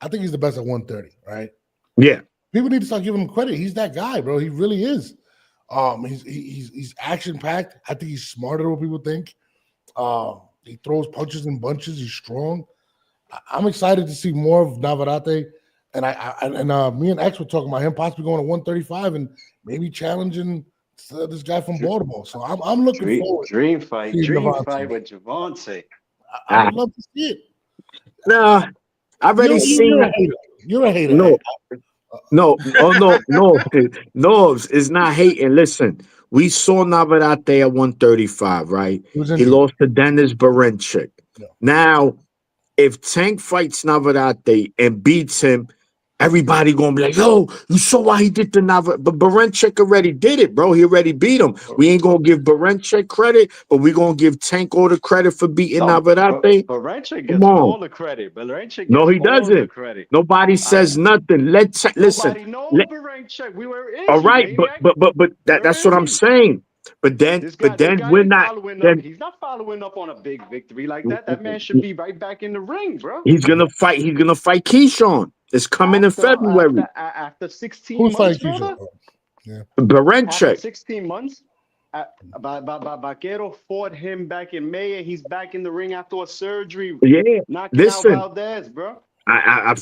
I think he's the best at 130, right? Yeah. People need to start giving him credit. He's that guy, bro. He really is. He's action-packed. I think he's smarter than what people think. He throws punches in bunches. He's strong. I'm excited to see more of Navarrete. And me and X were talking about him possibly going to 135 and maybe challenging this guy from Baltimore. So I'm looking forward. Dream fight with Gervonta. I would love to see it. Nah, I've already seen. You're a hater. No. No, it's not hating. Listen, we saw Navarrete at 135, right? He lost to Dennis Berinchik. Yeah. Now, if Tank fights Navarrete and beats him, everybody gonna be like, yo, you saw why he did the Navarrete. But Berinchik already did it, bro. He already beat him. We ain't gonna give Berinchik credit, but we gonna give Tank all the credit for beating Navarrete. Berinchik gets all the credit. Berinchik no, he doesn't. Nobody says nothing. Listen. Nobody knows Berinchik. We were in. All right, but that's what I'm saying. But then we're not. He's not following up on a big victory like that. That man should be right back in the ring, bro. He's gonna fight Keyshawn. It's coming in February. After 16 months, brother? Yeah. Berinchik. After 16 months, Vaquero fought him back in May, and he's back in the ring after a surgery. Yeah, knocking out Valdez, bro. I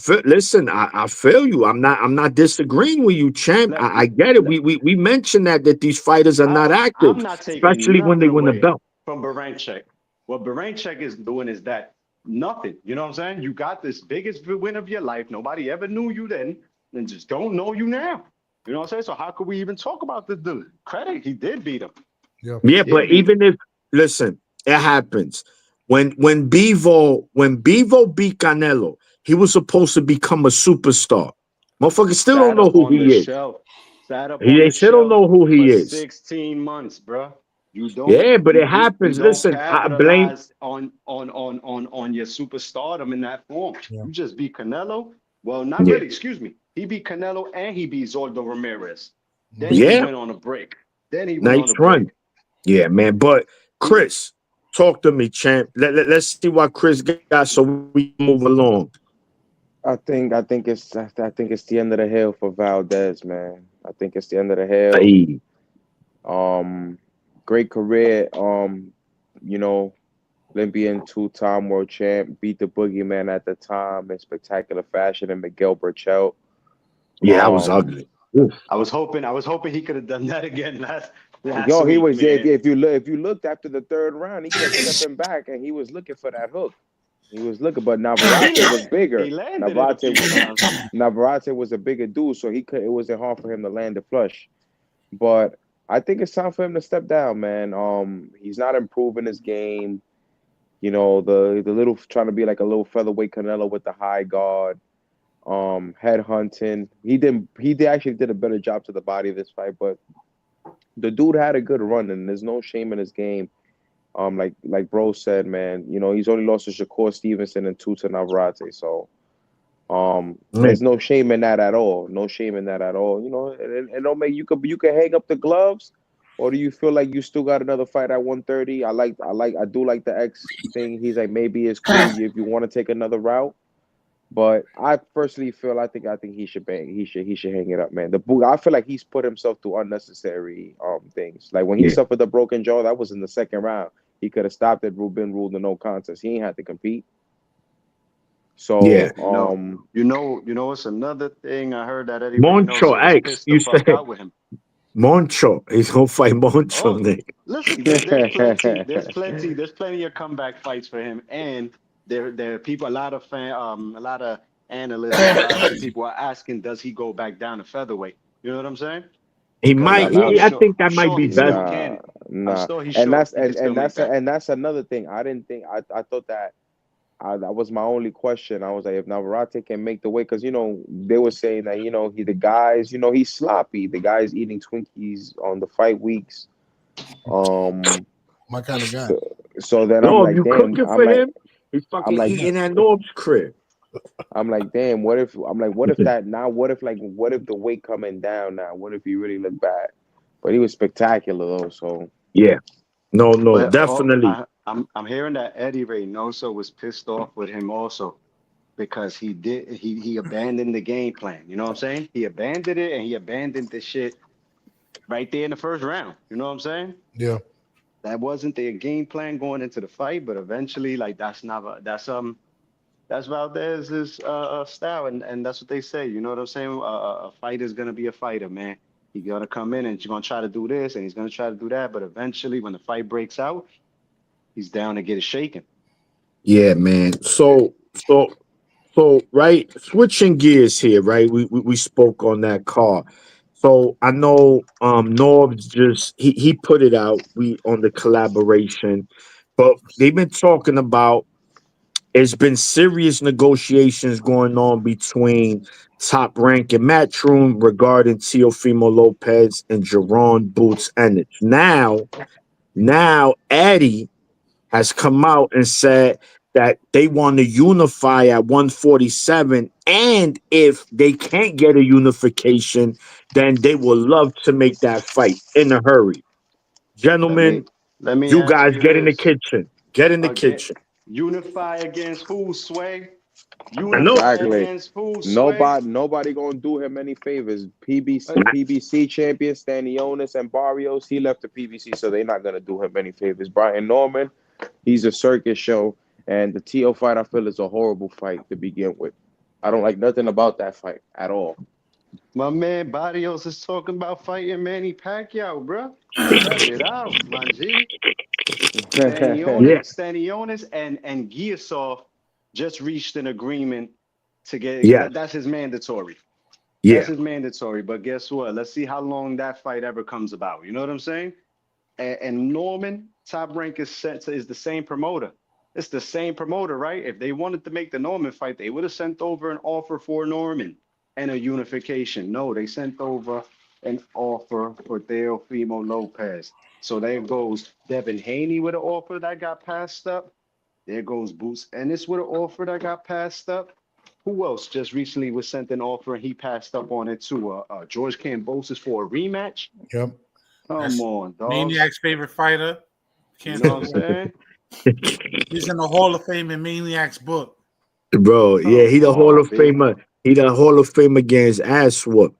feel you. I'm not disagreeing with you, champ. I get it. We mentioned that these fighters are not active, especially when they win the belt. From Berinchik, what Berinchik is doing is that nothing. You know what I'm saying? You got this biggest win of your life. Nobody ever knew you then, and just don't know you now. You know what I'm saying? So how could we even talk about the credit? He did beat him. Yeah, but even if listen, it happens. When Bivol beat Canelo, he was supposed to become a superstar. Motherfuckers still don't know who he is. They still don't know who he is. 16 months, bro. You don't. Yeah, but it happens. Listen, I blame on your superstardom in that form. Yeah. You just beat Canelo. Well, not really. Excuse me. He beat Canelo and he beat Zoldo Ramirez. Then he went on a break. Then he went on a break. Yeah, man. But Chris, talk to me, champ. Let's see what Chris got so we move along. I think it's the end of the hill for Valdez, man. I think it's the end of the hill. Hey, Great career. You know, Olympian, two-time world champ, beat the boogeyman at the time in spectacular fashion, and Miguel Burchell. yeah, that was Um, ugly. Oof. I was hoping he could have done that again last Yo, he week, was man. if you looked after the third round, he kept stepping back and he was looking for that hook. He was looking, but Navarrete was bigger. He landed it a few times. Navarrete was a bigger dude, so it wasn't hard for him to land the flush. But I think it's time for him to step down, man. He's not improving his game. You know, the little trying to be like a little featherweight Canelo with the high guard. Head hunting. He actually did a better job to the body of this fight, but the dude had a good run, and there's no shame in his game. Like bro said, man, you know, he's only lost to Shakur Stevenson and 2 to Navarrete. So there's no shame in that at all. No shame in that at all. You know, it don't make you can hang up the gloves, or do you feel like you still got another fight at 130? I do like the X thing. He's like, maybe it's cool if you want to take another route. But I personally feel I think he should hang it up, man. I feel like he's put himself through unnecessary things. Like when he suffered the broken jaw, that was in the second round. He could have stopped it, been ruled a no contest. He ain't had to compete. So you know it's another thing I heard that Eddie Moncho Reynoso was X, pissed you the fuck said out with him. Moncho. He's gonna fight Moncho, Oh, Nick. listen, there's plenty of comeback fights for him, and there are people, a lot of analysts, a lot of people are asking, does he go back down to featherweight? You know what I'm saying? He Because might. I think that might be he's best. still can. I'm Nah. sure he's And sure that's he can still make that. and that's another thing. I didn't think I thought that that was my only question. I was like, if Navarrete can make the weight, because you know they were saying that the guys, he's sloppy. The guy's eating Twinkies on the fight weeks. My kind of guy. So then No, I'm like, you damn. cooking for him? He's I'm fucking like, eating at Norb's crib. I'm like, damn. What if that now? What if the weight coming down now? What if he really looked bad? But he was spectacular though. So Yeah. No, But definitely. I'm hearing that Eddie Reynoso was pissed off with him also because he abandoned the game plan. You know what I'm saying? He abandoned it, and he abandoned the shit right there in the first round. You know what I'm saying? Yeah. That wasn't their game plan going into the fight, but eventually, like that's Valdez's style, and that's what they say. You know what I'm saying? A fighter's gonna be a fighter, man. He's gonna come in and he's gonna try to do this and he's gonna try to do that, but eventually, when the fight breaks out, he's down to get it shaken. Yeah, man. So right, switching gears here, right? We spoke on that car. So I know Norb's just he put it out, we on the collaboration, but they've been talking about it's been serious negotiations going on between Top Rank and Matchroom regarding Teofimo Lopez and Jerron Boots Ennis. Now Addy has come out and said that they want to unify at 147, and if they can't get a unification, then they will love to make that fight in a hurry. Gentlemen, Let me you ask guys you get in the this. kitchen. Get in the kitchen. Unify against who, Sway? I know. Unify Exactly. against who, Sway? Nobody gonna do him any favors. PBC champion Stanionis and Barrios, he left the PBC, so they're not gonna do him any favors. Brian Norman, he's a circus show, and the TO fight I feel is a horrible fight to begin with. I don't like nothing about that fight at all. My man Barrios is talking about fighting Manny Pacquiao, bro. Cut it out, my G. Yeah. Stanionis and Giasov just reached an agreement to get Yeah. that's his mandatory. Yeah. That's his mandatory. But guess what? Let's see how long that fight ever comes about. You know what I'm saying? And Norman, Top Rank is the same promoter. It's the same promoter, right? If they wanted to make the Norman fight, they would have sent over an offer for Norman and a unification. No, they sent over an offer for Teofimo Lopez. So there goes Devin Haney with an offer that got passed up. There goes Boots Ennis with an offer that got passed up. Who else just recently was sent an offer and he passed up on it too? George Kambosos for a rematch. Yep. Come That's on, dog. Maniac's favorite fighter. Can't You know take what I'm away. saying? He's in the Hall of Fame in Maniac's book. Bro, yeah, he the Come Hall on, of B. Famer. He the Hall of Famer against ass whoop.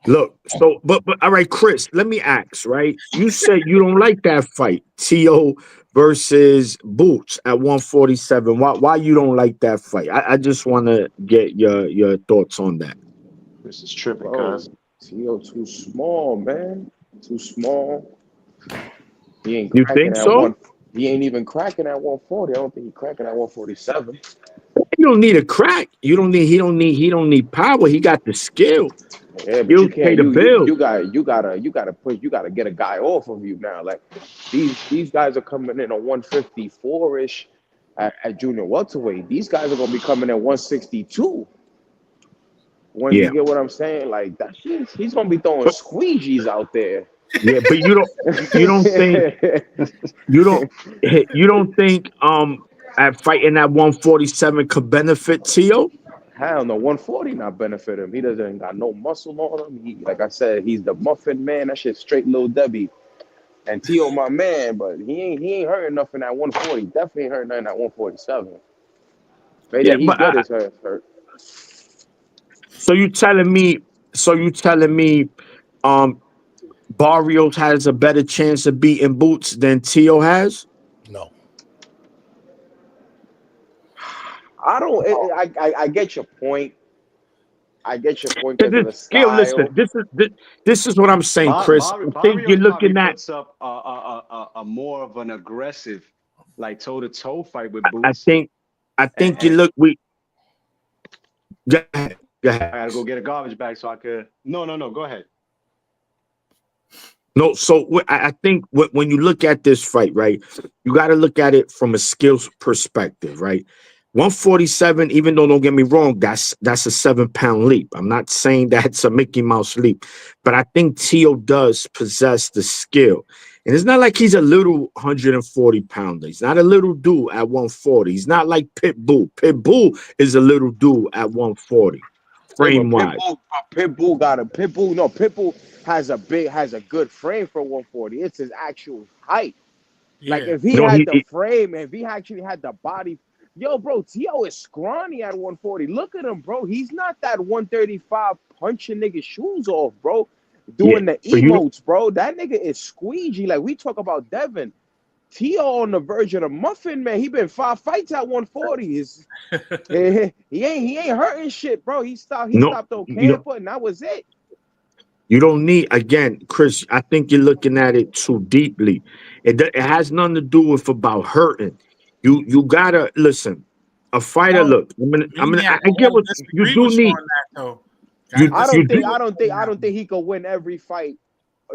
Look, so but all right, Chris, let me ask, right? You said you don't like that fight, T.O. versus Boots at 147. Why you don't like that fight? I just want to get your thoughts on that. This is tripping, Bro, cuz. T.O. too small, man. Too small. He ain't You cracking think at so? one. He ain't even cracking at 140. I don't think he cracking at 147. You don't need a crack. You don't need he don't need power. He got the skill. Yeah, but He'll you pay can't. the You you bill. you got you gotta push. You gotta get a guy off of you now. Like these guys are coming in on 154 ish at junior welterweight. These guys are gonna be coming in 162. When you Yeah. get what I'm saying, like that shit, he's gonna be throwing But squeegees out there. yeah, but you don't think you don't you don't think at fighting at 147 could benefit T.O.? Hell no, 140 not benefit him. He doesn't got no muscle on him. He, like I said, he's the muffin man. That shit straight Lil Debbie. And T.O. my man, but he ain't hurting nothing at 140. Definitely ain't hurting nothing at 147. If Yeah, anything, he but get his hurt. so you telling me um Barrios has a better chance of beating Boots than T.O. has? No. I don't. I get your point. I get your point Because because of the it's skill. Listen, style. this is what I'm saying, Chris. I think you're Barrios probably looking at. puts up a more of an aggressive, like toe to toe fight with I Boots. think you And look. We go ahead. Go I ahead. gotta go get a garbage bag so I could. No. Go ahead. No, so I think when you look at this fight, right, you got to look at it from a skills perspective, right? 147, even though don't get me wrong, that's a 7-pound leap. I'm not saying that's a Mickey Mouse leap, but I think T.O. does possess the skill. And it's not like he's a little 140 pounder. He's not a little dude at 140. He's not like Pitbull. Pitbull is a little dude at 140, Yeah, but frame wise. Pitbull has a good frame for 140. It's his actual height. Like Yeah. if he No, had the frame, if he actually had the body, yo, bro, T.O. is scrawny at 140. Look at him, bro. He's not that 135 punching nigga shoes off, bro. yeah, Doing the but you don't. emotes, bro. That nigga is squeegee. Like we talk about Devin. T.O. on the verge of the muffin, man. He been 5 fights at 140. He ain't hurting shit, bro. He No, stopped on you know. camper, and that was it. You don't need, again, Chris. I think you're looking at it too deeply. It has nothing to do with about hurting. You gotta listen. A fighter, No, look. Maniac, I I get gotta what you disagree do with you need. on that though. You Gotta you disagree do. with you I on don't that think one. he could win every fight,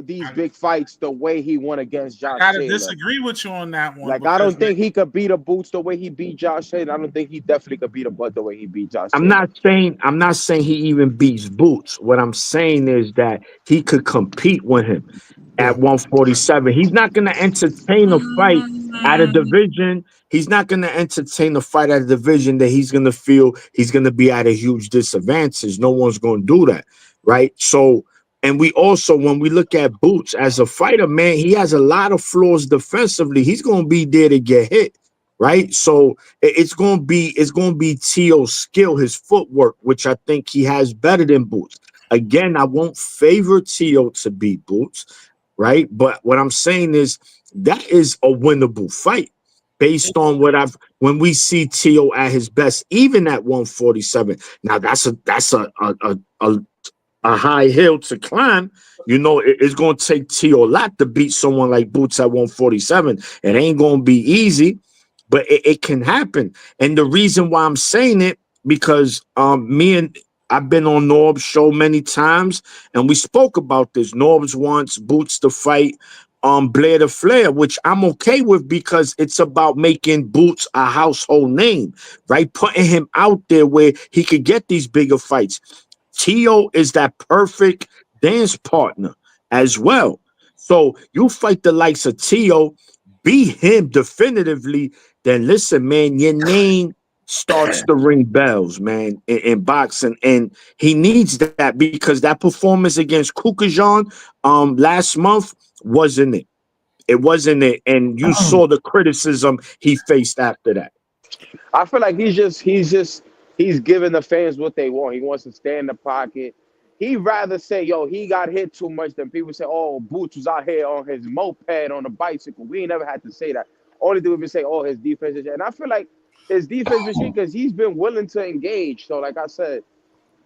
these I, big fights, the way he won against I Josh gotta Taylor. disagree with you on that one Like I because don't think he could beat a Boots the way he beat Josh Taylor. I don't think he definitely could beat a Bud the way he beat Josh Taylor. I'm not saying he even beats Boots. What I'm saying is that he could compete with him Yeah. at 147. He's not going to entertain a fight at a division. He's not going to entertain a fight at a division that he's going to feel he's going to be at a huge disadvantage. No one's going to do that, right? So, and we also, when we look at Boots as a fighter, man, he has a lot of flaws defensively. He's going to be there to get hit, right? So it's going to be T.O.'s skill, his footwork, which I think he has better than Boots. Again, I won't favor T.O. to beat Boots, right? But what I'm saying is that is a winnable fight based on when we see T.O. at his best, even at 147. Now that's a high hill to climb. You know, it's going to take T.O. a lot to beat someone like Boots at 147. It ain't going to be easy, but it can happen. And the reason why I'm saying it, because I've been on Norb's show many times, and we spoke about this. Norbs wants Boots to fight Blair the Flair, which I'm okay with because it's about making Boots a household name, right? Putting him out there where he could get these bigger fights. T.O. is that perfect dance partner as well. So you fight the likes of T.O., beat him definitively, then listen, man, your name starts to ring bells, man, in boxing. And he needs that because that performance against Kukajan last month wasn't it. It wasn't it, and you saw the criticism he faced after that. I feel like he's giving the fans what they want. He wants to stay in the pocket. He'd rather say, yo, he got hit too much than people say, oh, Boots was out here on his moped on a bicycle. We ain't never had to say that. Only thing we say, oh, his defense is, and I feel like his defense is because he's been willing to engage. So, like I said,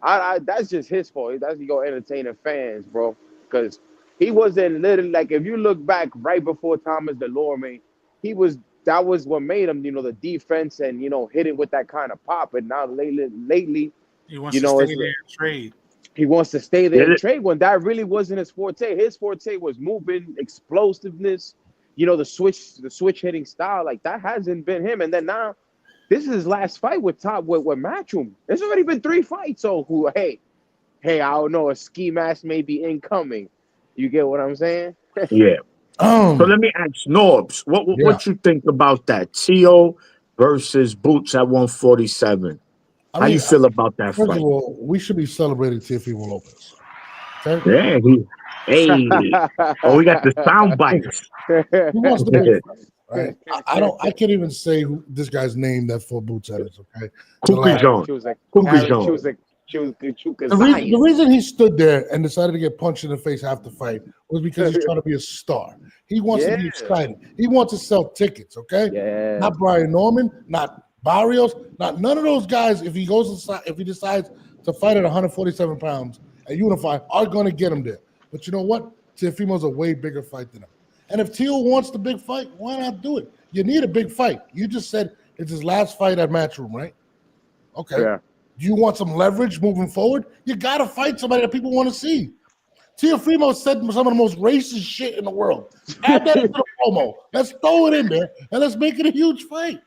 I that's just his fault. That's go entertaining fans, bro. Because he wasn't literally like if you look back right before Thomas Delorme, that was what made him, the defense and hit it with that kind of pop. And now lately, he wants to stay there and trade. He wants to stay there and trade when that really wasn't his forte. His forte was moving, explosiveness, the switch hitting style. Like that hasn't been him. And then now, this is his last fight with Matchroom. There's already been 3 fights. So hey, I don't know, a ski mask may be incoming. You get what I'm saying? Yeah. So let me ask Norbs, what you think about that? Tio versus Boots at 147. How you feel about that first fight? Of all, we should be celebrating Teofimo Lopez. Okay? Yeah, we got the sound bites. He wants to be right. I can't even say who this guy's name that fought Boots at is, okay? The reason he stood there and decided to get punched in the face half the fight was because he's trying to be a star. He wants to be excited. He wants to sell tickets, okay? Yeah. Not Brian Norman, not Barrios, not none of those guys. If he decides to fight at 147 pounds and unify, are going to get him there. But you know what? Teofimo's a way bigger fight than him. And if Tio wants the big fight, why not do it? You need a big fight. You just said it's his last fight at Matchroom, right? Okay. Yeah. Do you want some leverage moving forward? You got to fight somebody that people want to see. Teofimo said some of the most racist shit in the world. Add that into the promo. Let's throw it in there and let's make it a huge fight.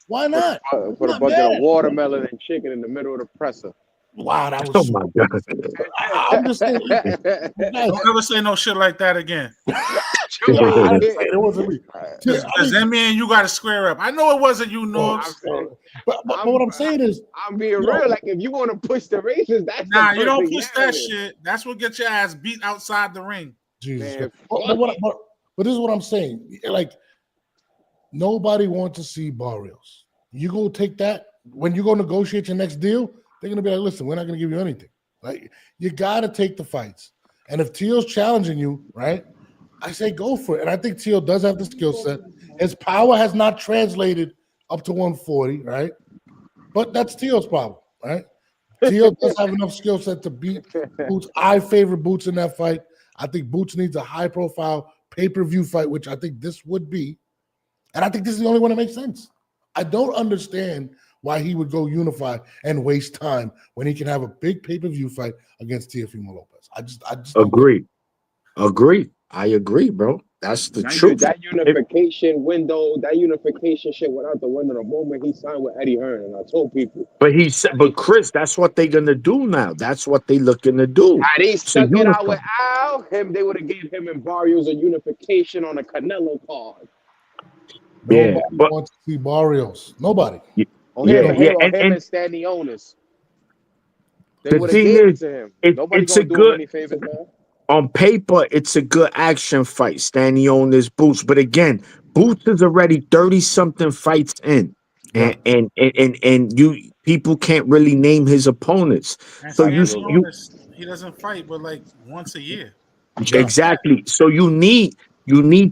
Why not? Put a bucket of watermelon and chicken in the middle of the presser. Wow, that was. Oh my God! I'm just saying. Don't ever say no shit like that again. It wasn't me. Because then me and you got to square up. I know it wasn't you, Norbs. But what I'm saying is, I'm being real. Like if you want to push the races, that's you don't push that shit. That's what gets your ass beat outside the ring. Jesus. But this is what I'm saying. Like nobody wants to see Barrios. You go take that when you go negotiate your next deal. They're gonna be like, listen, we're not gonna give you anything. Like you gotta take the fights. And if Tio's challenging you, right? I say go for it. And I think Tio does have the skill set. His power has not translated up to 140, right? But that's Tio's problem, right? Tio does have enough skill set to beat Boots. I favor Boots in that fight. I think Boots needs a high-profile pay-per-view fight, which I think this would be. And I think this is the only one that makes sense. I don't understand why he would go unify and waste time when he can have a big pay-per-view fight against Teofimo Lopez. I just agree. I agree, bro. That's the truth. That unification window, that unification shit went out the window the moment he signed with Eddie Hearn. And I told people. But Chris, that's what they're gonna do now. That's what they looking to do. Had he stuck it out with Al, they would have gave him and Barrios a unification on a Canelo card. Nobody wants to see Barrios. Nobody. Him and Stanionis. They would have gave it to him. It's a good. On paper, it's a good action fight. Stanionis, Boots, but again, Boots is already 30-something fights in, and you people can't really name his opponents. So he doesn't fight, but like once a year. Exactly. So you need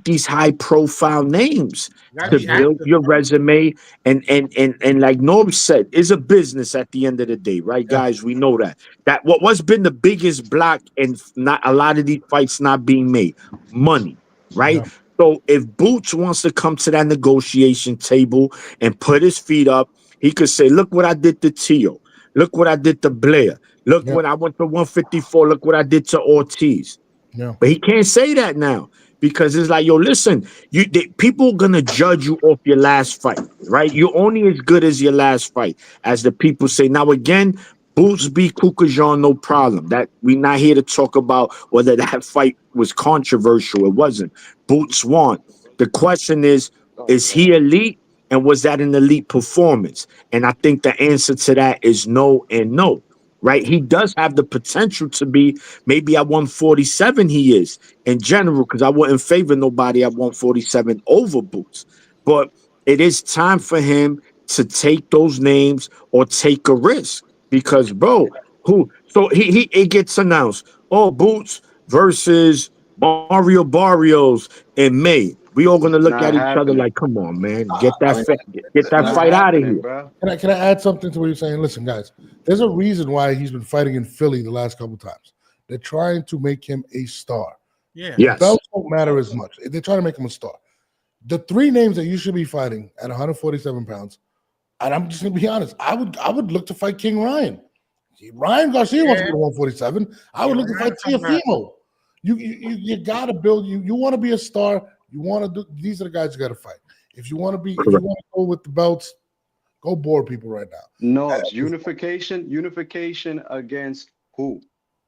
these high-profile names to build your resume, and like Norm said, it's a business at the end of the day, right, guys? We know that. What's been the biggest block and not a lot of these fights not being made? Money, right? Yeah. So if Boots wants to come to that negotiation table and put his feet up, he could say, "Look what I did to Tio. Look what I did to Blair. Look when I went to 154. Look what I did to Ortiz." Yeah. But he can't say that now. Because it's like, yo, listen, people are going to judge you off your last fight, right? You're only as good as your last fight, as the people say. Now, again, Boots beat Kukajan, no problem. That we're not here to talk about whether that fight was controversial. It wasn't. Boots won. The question is he elite? And was that an elite performance? And I think the answer to that is no and no. right? He does have the potential to be maybe at 147. He is in general because I wouldn't favor nobody at 147 over Boots, but it is time for him to take those names or take a risk because, bro, who? So he it gets announced. Oh, Boots versus Mario Barrios in May. We all gonna It's look not at each other happening. like, come on, man, I- get It's that not fight out of happening, here. bro. Can I add something to what you're saying? Listen, guys, there's a reason why he's been fighting in Philly the last couple times. They're trying to make him a star. Yeah. Yes. Belts don't matter as much. They're trying to make him a star. The three names that you should be fighting at 147 pounds, and I'm just gonna be honest, I would look to fight King Ryan. Ryan Garcia wants to go to 147. I would look to fight Teofimo. You gotta build. You want to be a star. You want to do. These are the guys you got to fight. If you want to be, if you want to go with the belts, go bore people right now. No, it's unification against who?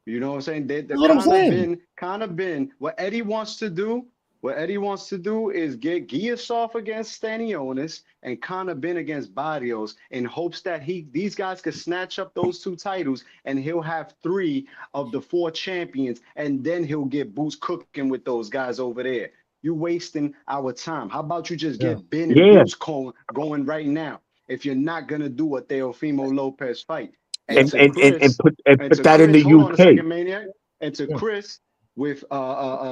You know what I'm saying? They're That's what I'm saying. kind of been what Eddie wants to do. What Eddie wants to do is get Giasov against Stanionis and kind of been against Barrios in hopes that these guys could snatch up those two titles and he'll have 3 of the 4 champions and then he'll get Boots cooking with those guys over there. You're wasting our time. How about you just get Ben and Boots going right now if you're not gonna do a Teofimo Lopez fight? And put that in the Hold on a UK. second, Maniac. And to Chris, with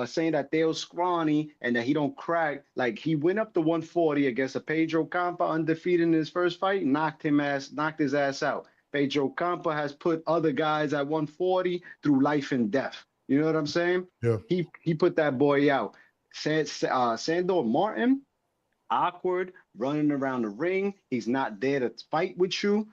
saying that Dale's scrawny and that he don't crack, like he went up to 140 against a Pedro Campa undefeated in his first fight, knocked his ass out. Pedro Campa has put other guys at 140 through life and death. You know what I'm saying? Yeah. He put that boy out. Sandor Martin, awkward, running around the ring. He's not there to fight with you.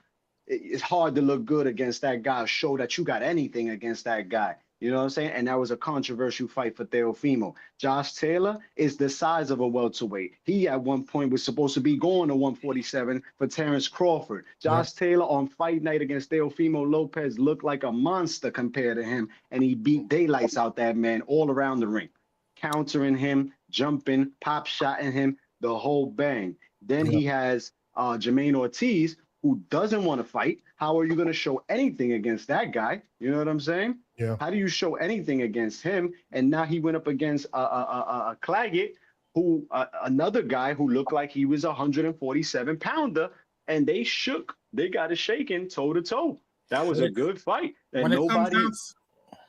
It's hard to look good against that guy, show that you got anything against that guy. You know what I'm saying? And that was a controversial fight for Teofimo. Josh Taylor is the size of a welterweight. He at one point was supposed to be going to 147 for Terrence Crawford. Josh Taylor on fight night against Teofimo Lopez looked like a monster compared to him, and he beat daylights out that man all around the ring, countering him, jumping, pop shotting him, the whole bang. Then he has Jermaine Ortiz, who doesn't want to fight. How are you going to show anything against that guy? You know what I'm saying? Yeah. How do you show anything against him? And now he went up against Claggett, who another guy who looked like he was a 147-pounder, and they shook. They got it shaken toe to toe. That was a good fight. And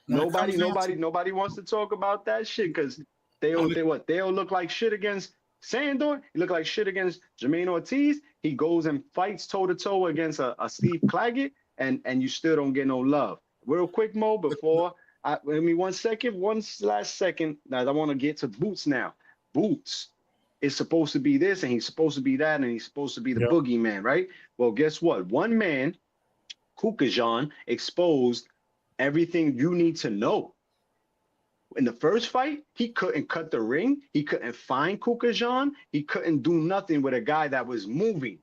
nobody wants to talk about that shit because they'll look like shit against Sandor. He looked like shit against Jermaine Ortiz. He goes and fights toe to toe against a Steve Claggett, and you still don't get no love. Real quick, Mo, before one last second. Now I want to get to Boots now. Boots is supposed to be this, and he's supposed to be that, and he's supposed to be the boogeyman, right? Well, guess what? One man, Kukajan, exposed everything you need to know. In the first fight, he couldn't cut the ring. He couldn't find Kukajan. He couldn't do nothing with a guy that was moving.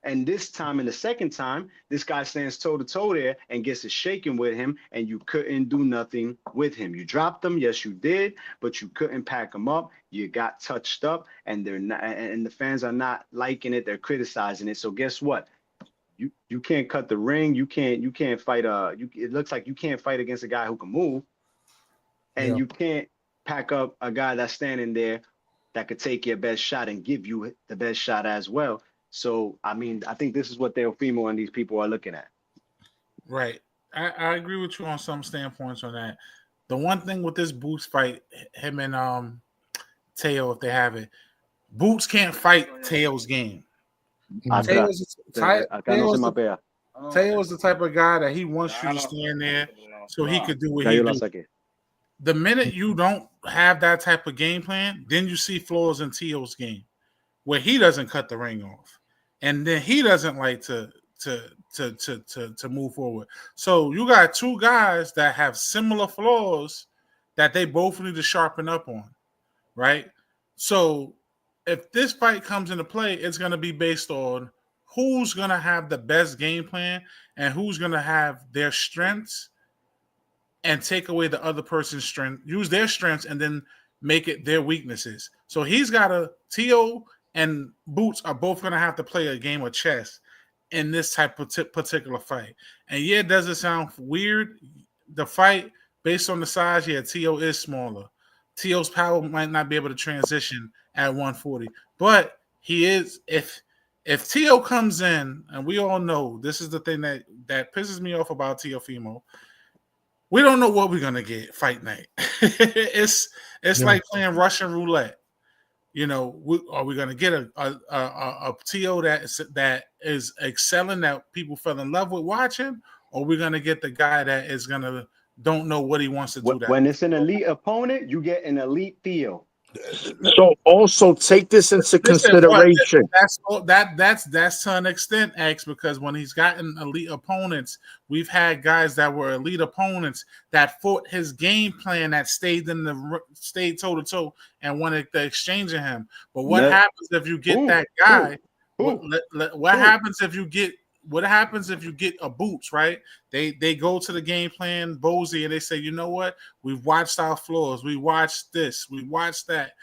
And this time, in the second time, this guy stands toe-to-toe there and gets a shaking with him, and you couldn't do nothing with him. You dropped him, yes, you did, but you couldn't pack him up. You got touched up, and they're not, and the fans are not liking it. They're criticizing it. So guess what? You can't cut the ring. You can't fight. It looks like you can't fight against a guy who can move, and you can't pack up a guy that's standing there that could take your best shot and give you the best shot as well. So, I mean, I think this is what Teofimo and these people are looking at. Right. I agree with you on some standpoints on that. The one thing with this Boots fight, him and Teo, if they have it, Boots can't fight Teo's game. Teo is the type of guy that he wants you to stand there so he could do what he do. The minute you don't have that type of game plan, then you see flaws in Teo's game where he doesn't cut the ring off, and then he doesn't like to move forward. So you got two guys that have similar flaws that they both need to sharpen up on, right? So if this fight comes into play, it's going to be based on who's going to have the best game plan and who's going to have their strengths and take away the other person's strength, use their strengths and then make it their weaknesses. So he's got Teo and Boots are both going to have to play a game of chess. in this type of particular fight. And yeah, does it sound weird? The fight, based on the size, yeah, T.O. is smaller. T.O.'s power might not be able to transition at 140, but he is. If T.O. comes in, and we all know this is the thing that pisses me off about Teofimo, we don't know what we're gonna get fight night. it's like playing Russian roulette. You know, are we going to get a TO that is excelling, that people fell in love with watching, or are we going to get the guy that is going to don't know what he wants to do? When it's an elite opponent, you get an elite Theo. So also take this into consideration. That's to an extent, X, because when he's gotten elite opponents, we've had guys that were elite opponents that fought his game plan, that stayed toe to toe and wanted to exchange him. But what happens if you get that guy? What happens if you get? What happens if you get a Boots, right? They go to the game plan, Bozy, and they say, you know what? We've watched our flaws. We watched this. We watched that.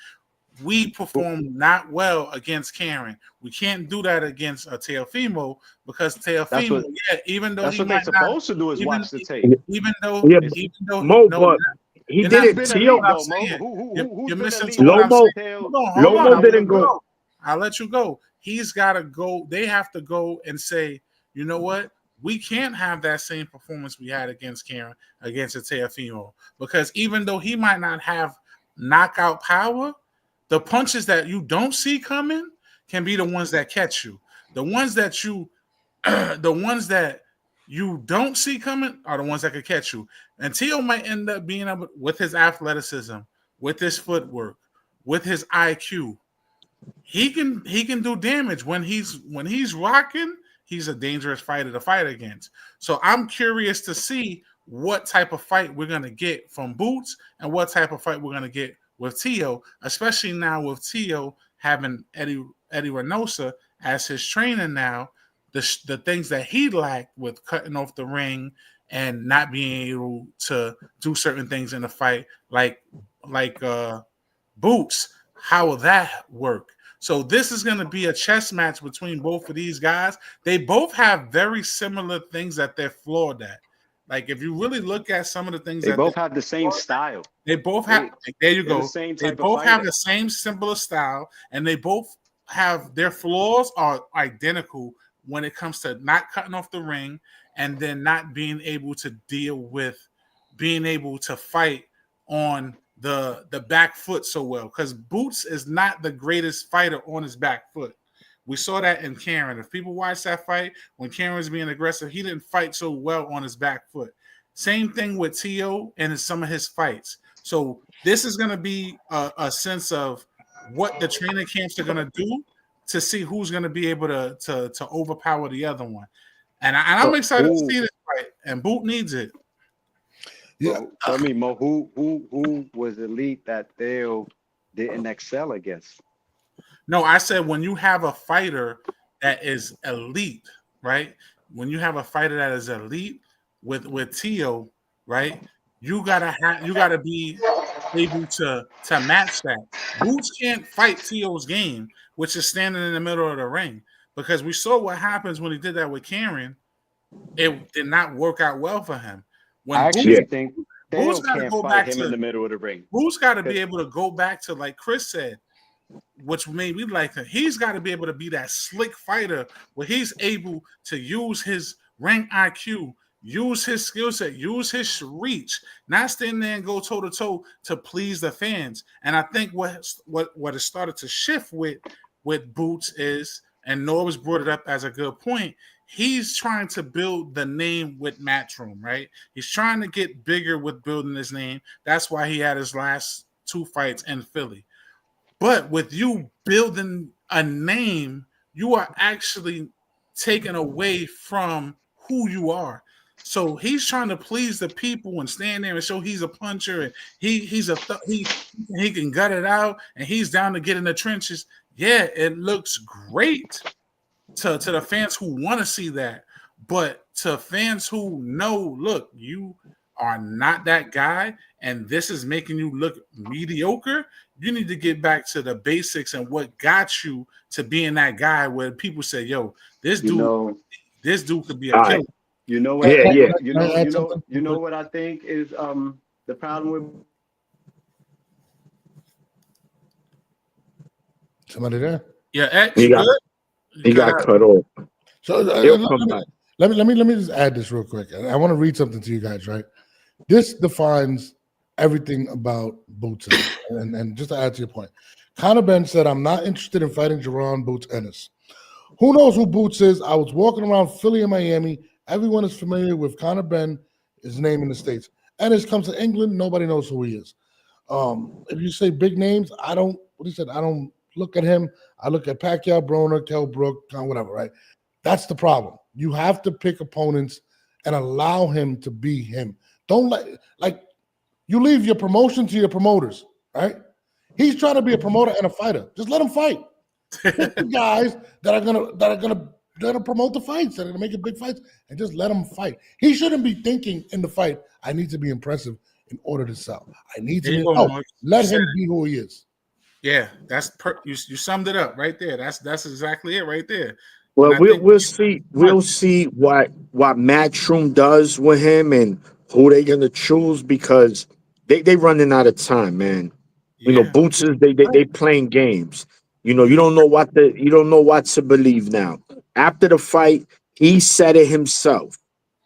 We performed not well against Karen. We can't do that against Teofimo because Teofimo, even though that's what they're supposed to do is watch the tape. Even though Mo, but he did it. You're missing Lomo didn't go. I'll let you go. He's got to go. They have to go and say, you know what? We can't have that same performance we had against Karen, against Teofimo, because even though he might not have knockout power, the punches that you don't see coming can be the ones that catch you. The ones that you don't see coming are the ones that could catch you. And Teo might end up being able, with his athleticism, with his footwork, with his IQ, he can do damage. When he's rocking, he's a dangerous fighter to fight against. So I'm curious to see what type of fight we're gonna get from Boots and what type of fight we're gonna get with Teo, especially now with Teo having Eddie Reynoso as his trainer now. The things that he lacked with cutting off the ring and not being able to do certain things in the fight, like Boots, how will that work? So this is going to be a chess match between both of these guys. They both have very similar things that they're flawed at. Like if you really look at some of the things, they both have the same style. They both have. There you go. They both have the same similar style, and they both have their flaws are identical when it comes to not cutting off the ring and then not being able to deal with being able to fight on the back foot so well, because Boots is not the greatest fighter on his back foot. We saw that in Karen. If people watch that fight, when Karen was being aggressive, he didn't fight so well on his back foot. Same thing with Teo and in some of his fights. So this is going to be a sense of what the training camps are going to do to see who's going to be able to overpower the other one. And I'm excited to see this fight, and Boot needs it. Yeah, I mean, Mo, who was elite that Theo didn't excel against? No, I said when you have a fighter that is elite, right? When you have a fighter that is elite with Teo, right? You gotta be able to match that. Boots can't fight Teo's game, which is standing in the middle of the ring, because we saw what happens when he did that with Karen. It did not work out well for him. When I actually think Boots Theo can't fight him in the middle of the ring. Boots got to be able to go back to, like Chris said, which made me like him. He's got to be able to be that slick fighter where he's able to use his rank IQ, use his skill set, use his reach, not stand there and go toe to toe to please the fans. And I think what has started to shift with Boots is, and Norb's brought it up as a good point, he's trying to build the name with Matchroom, right? He's trying to get bigger with building his name. That's why he had his last 2 fights in Philly. But with you building a name, you are actually taken away from who you are. So he's trying to please the people and stand there and show he's a puncher and he can gut it out and he's down to get in the trenches. Yeah, it looks great to the fans who want to see that, but to fans who know, look, you are not that guy, and this is making you look mediocre, you need to get back to the basics and what got you to being that guy where people say, yo, this You dude know, could be a All right. killer. you know what Yeah, I think, yeah. you know what I think is the problem with Somebody there? Yeah, X, He you got good? he got cut off. So He'll come back. let me just add this real quick. I want to read something to you guys, right? This defines everything about Boots. And just to add to your point, Conor Ben said, I'm not interested in fighting Jerron Boots Ennis. Who knows who Boots is? I was walking around Philly and Miami. Everyone is familiar with Conor Ben, his name in the States. Ennis comes to England, nobody knows who he is. If you say big names, I don't look at him. I look at Pacquiao, Broner, Kell Brook, whatever, right? That's the problem. You have to pick opponents and allow him to be him. Don't like you leave your promotion to your promoters, right? He's trying to be a promoter and a fighter. Just let him fight. Pick the guys that are gonna promote the fights, that are gonna make it big fights, and just let him fight. He shouldn't be thinking in the fight, I need to be impressive in order to sell. I need to There be you go, let him be who he is. Yeah, that's you summed it up right there. That's exactly it right there. Well, And I think we'll see what Matchroom does with him and who they're gonna choose because they running out of time, man. You know, yeah. Boots is they playing games. You know, you don't know what to believe now. After the fight, he said it himself.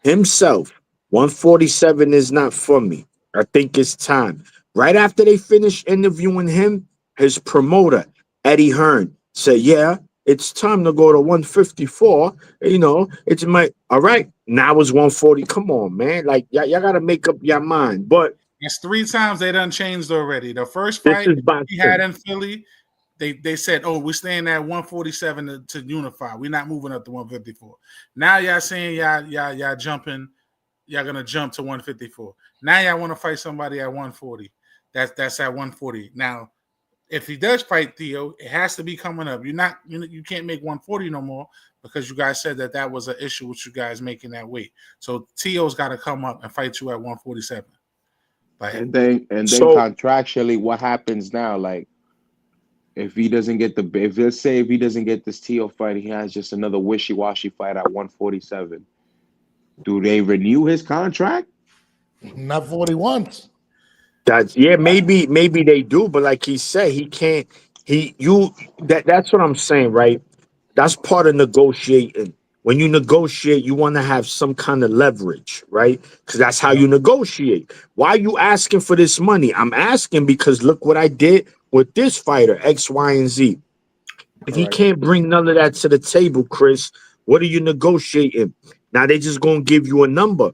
147 is not for me. I think it's time. Right after they finished interviewing him, his promoter, Eddie Hearn, said, yeah, it's time to go to 154. You know, it's all right. Now it's 140. Come on, man. Like, y'all got to make up your mind. But It's 3 times they done changed already. The first this fight is boxing. he had in Philly, they said, oh, we're staying at 147 to unify. We're not moving up to 154. Now y'all saying y'all jumping, y'all gonna jump to 154. Now y'all want to fight somebody at 140. That's at 140. Now, if he does fight Theo, it has to be coming up. You can't make 140 no more because you guys said that was an issue with you guys making that weight. So Theo's got to come up and fight you at 147. Like, And then contractually, what happens now? Like, if let's say if he doesn't get this Teo fight, he has just another wishy-washy fight at 147. Do they renew his contract? Not for what he wants. Maybe they do, but like he said, he can't. That's what I'm saying, right? That's part of negotiating. When you negotiate, you want to have some kind of leverage, right? Because that's how you negotiate. Why are you asking for this money? I'm asking because look what I did with this fighter, X, Y, and Z. If he can't bring none of that to the table, Chris, what are you negotiating? Now they just gonna give you a number,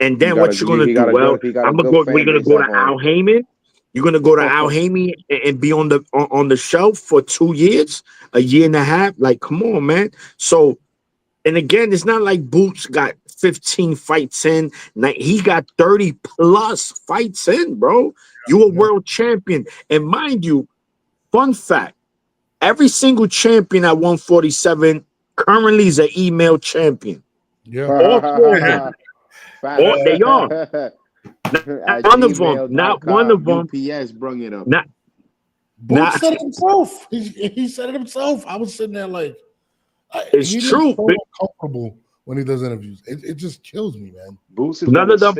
and then what you're gonna do? Well, we're gonna go to Al Heyman. You're gonna go to Al Heyman and be on the shelf for 2 years, a year and a half. Like, come on, man. So, and again, it's not like Boots got 15 fights in. He got 30 plus fights in, bro. You a world champion, and mind you, fun fact. Every single champion at 147 currently is an email champion. Yeah. All four of them. They are. Not one of them. UPS brung it up. Boots said it himself. He said it himself. I was sitting there like, it's true. So uncomfortable when he does interviews. It just kills me, man. Boots is none of them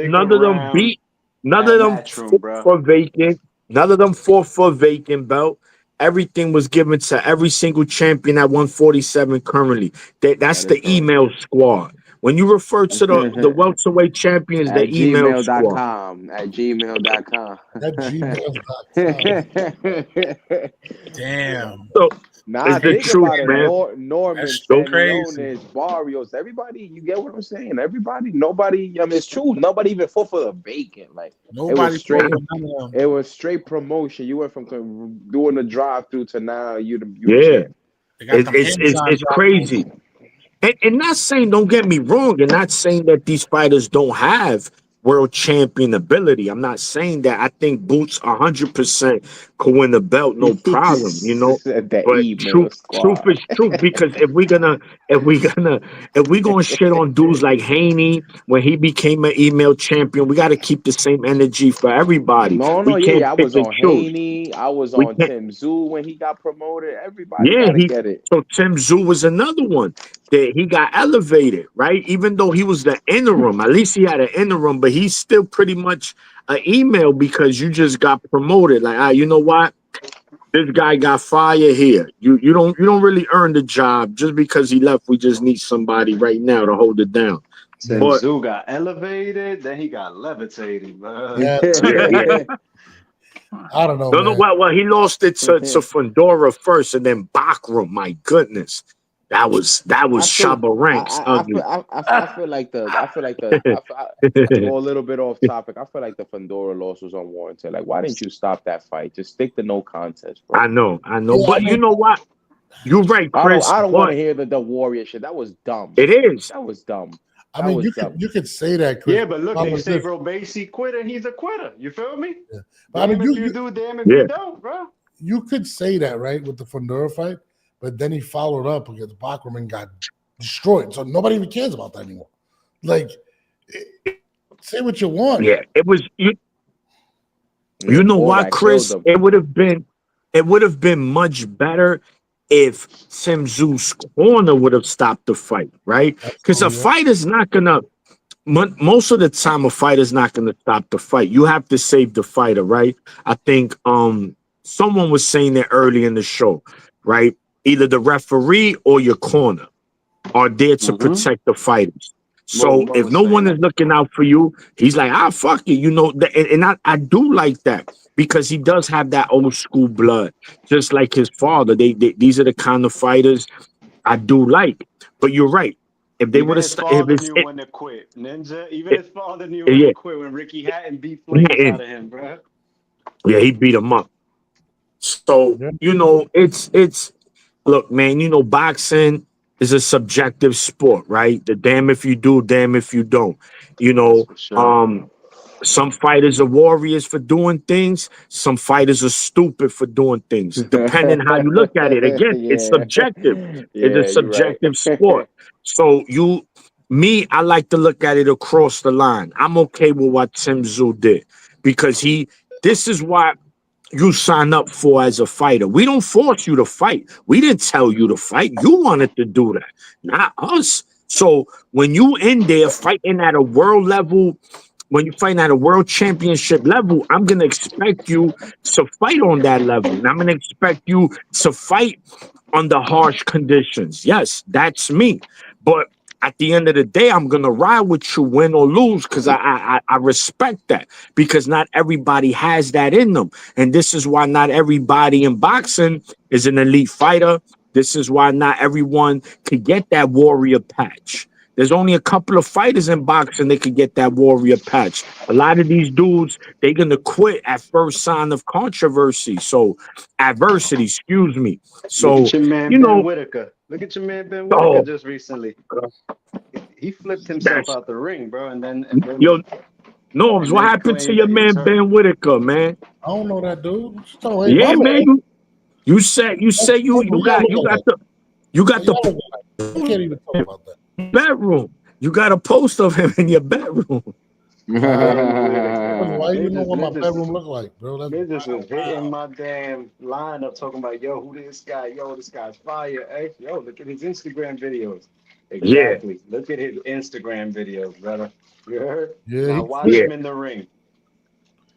fought for vacant. None of them fought for a vacant belt. Everything was given to every single champion at 147 currently. That's the email squad. When you refer to the welterweight champions, the email squad. At gmail.com. damn. So, nah, think the truth, about it, man. Norman, That's so crazy. Stanionis, Barrios, everybody. You get what I'm saying? Everybody, nobody. I mean, it's true. Nobody even fought for the vacant. Like, Nobody it was straight promotion. You went from doing the drive-through to now it's crazy. And not saying, don't get me wrong, and not saying that these fighters don't have world champion ability. I'm not saying that. I think Boots 100% could win the belt, no problem. You know, The but email truth squad. is truth. Because if we gonna shit on dudes like Haney when he became an email champion, we got to keep the same energy for everybody. No, We can't yeah. I pick was and on choose. Haney. I was We on can't. Tim Zoo when he got promoted. Everybody Yeah, got to get it. so Tim Zoo was another one that he got elevated, right? Even though he was the interim, at least he had an interim, but he's still pretty much an email because you just got promoted. Like, you know what? This guy got fired here. You don't really earn the job just because he left. We just need somebody right now to hold it down. Tim But Zoo got elevated, then he got levitated, bro. Yeah, yeah. I don't know, No, man. well, he lost it to Fandora first, and then Bakram. My goodness, that was Shabba Ranks ugly. I feel like to go a little bit off topic. I feel like the Fandora loss was unwarranted. Like, why didn't you stop that fight? Just stick to no contest, bro. I know, Yeah, but I mean, you know what? You're right, Chris. I don't want but to hear the Warrior shit. That was dumb. it is. That was dumb. I mean, you could say that, Chris. Yeah, but look, they Problem say is this. Robacy quit and he's a quitter. You feel me? Yeah. But I mean, Damn if you you do, damn if Yeah. you don't, bro. you could say that, right, with the Fandora fight, but then he followed up against Bakram and got destroyed. So nobody even cares about that anymore. Like, say what you want. Yeah, it was. You know Or what, that Chris? killed him. It would have been much better if Tim Zoo's corner would have stopped the fight, right? Because a fighter's not gonna. Most of the time, a fighter's not gonna stop the fight. You have to save the fighter, right? I think someone was saying that early in the show, right? Either the referee or your corner are there to protect the fighters. So Mo if was no one saying is looking out for you, he's like, fuck it, you know. And I do like that because he does have that old school blood, just like his father. These are the kind of fighters I do like. But you're right. If they Even would have, his if father it's knew when to quit. Ninja, even his father knew when yeah, to quit when Ricky Hatton beat flames out of him, bro. yeah, he beat him up. So you know, it's look, man. You know, boxing is a subjective sport, right? The damn if you do, damn if you don't. You know, For sure. some fighters are warriors for doing things. Some fighters are stupid for doing things. Depending how you look at it. Again, it's subjective. It's a Yeah, you're right. subjective sport. So I like to look at it across the line. I'm okay with what Tim Zoo did because this is what you sign up for as a fighter. We don't force you to fight. We didn't tell you to fight. You wanted to do that, not us. So when you in there fighting at a world level, when you're fighting at a world championship level, I'm going to expect you to fight on that level. And I'm going to expect you to fight under harsh conditions. Yes, that's me. But at the end of the day, I'm going to ride with you, win or lose, because I respect that, because not everybody has that in them. And this is why not everybody in boxing is an elite fighter. This is why not everyone could get that warrior patch. There's only a couple of fighters in boxing that could get that warrior patch. A lot of these dudes, they're going to quit at first sign of controversy. So, adversity, excuse me. So, Look at your man you Ben know, Whitaker. Look at your man Ben Whitaker just recently. He flipped himself out the ring, bro, and then yo, Norms, what then happened to claimed your that he was man hurt. Ben Whitaker, man? I don't know that dude. So, hey, Yeah, my man. You said you got the I can't even talk about that. bedroom. You got a post of him in your bedroom. Why you know what my Niggas- bedroom look like, bro? Niggas was hitting my damn line up talking about, yo, who this guy? Yo, this guy's fire. Hey, yo, look at his Instagram videos. Exactly. Look at his Instagram videos, brother. You heard? Yeah, Now he- watch him in the ring.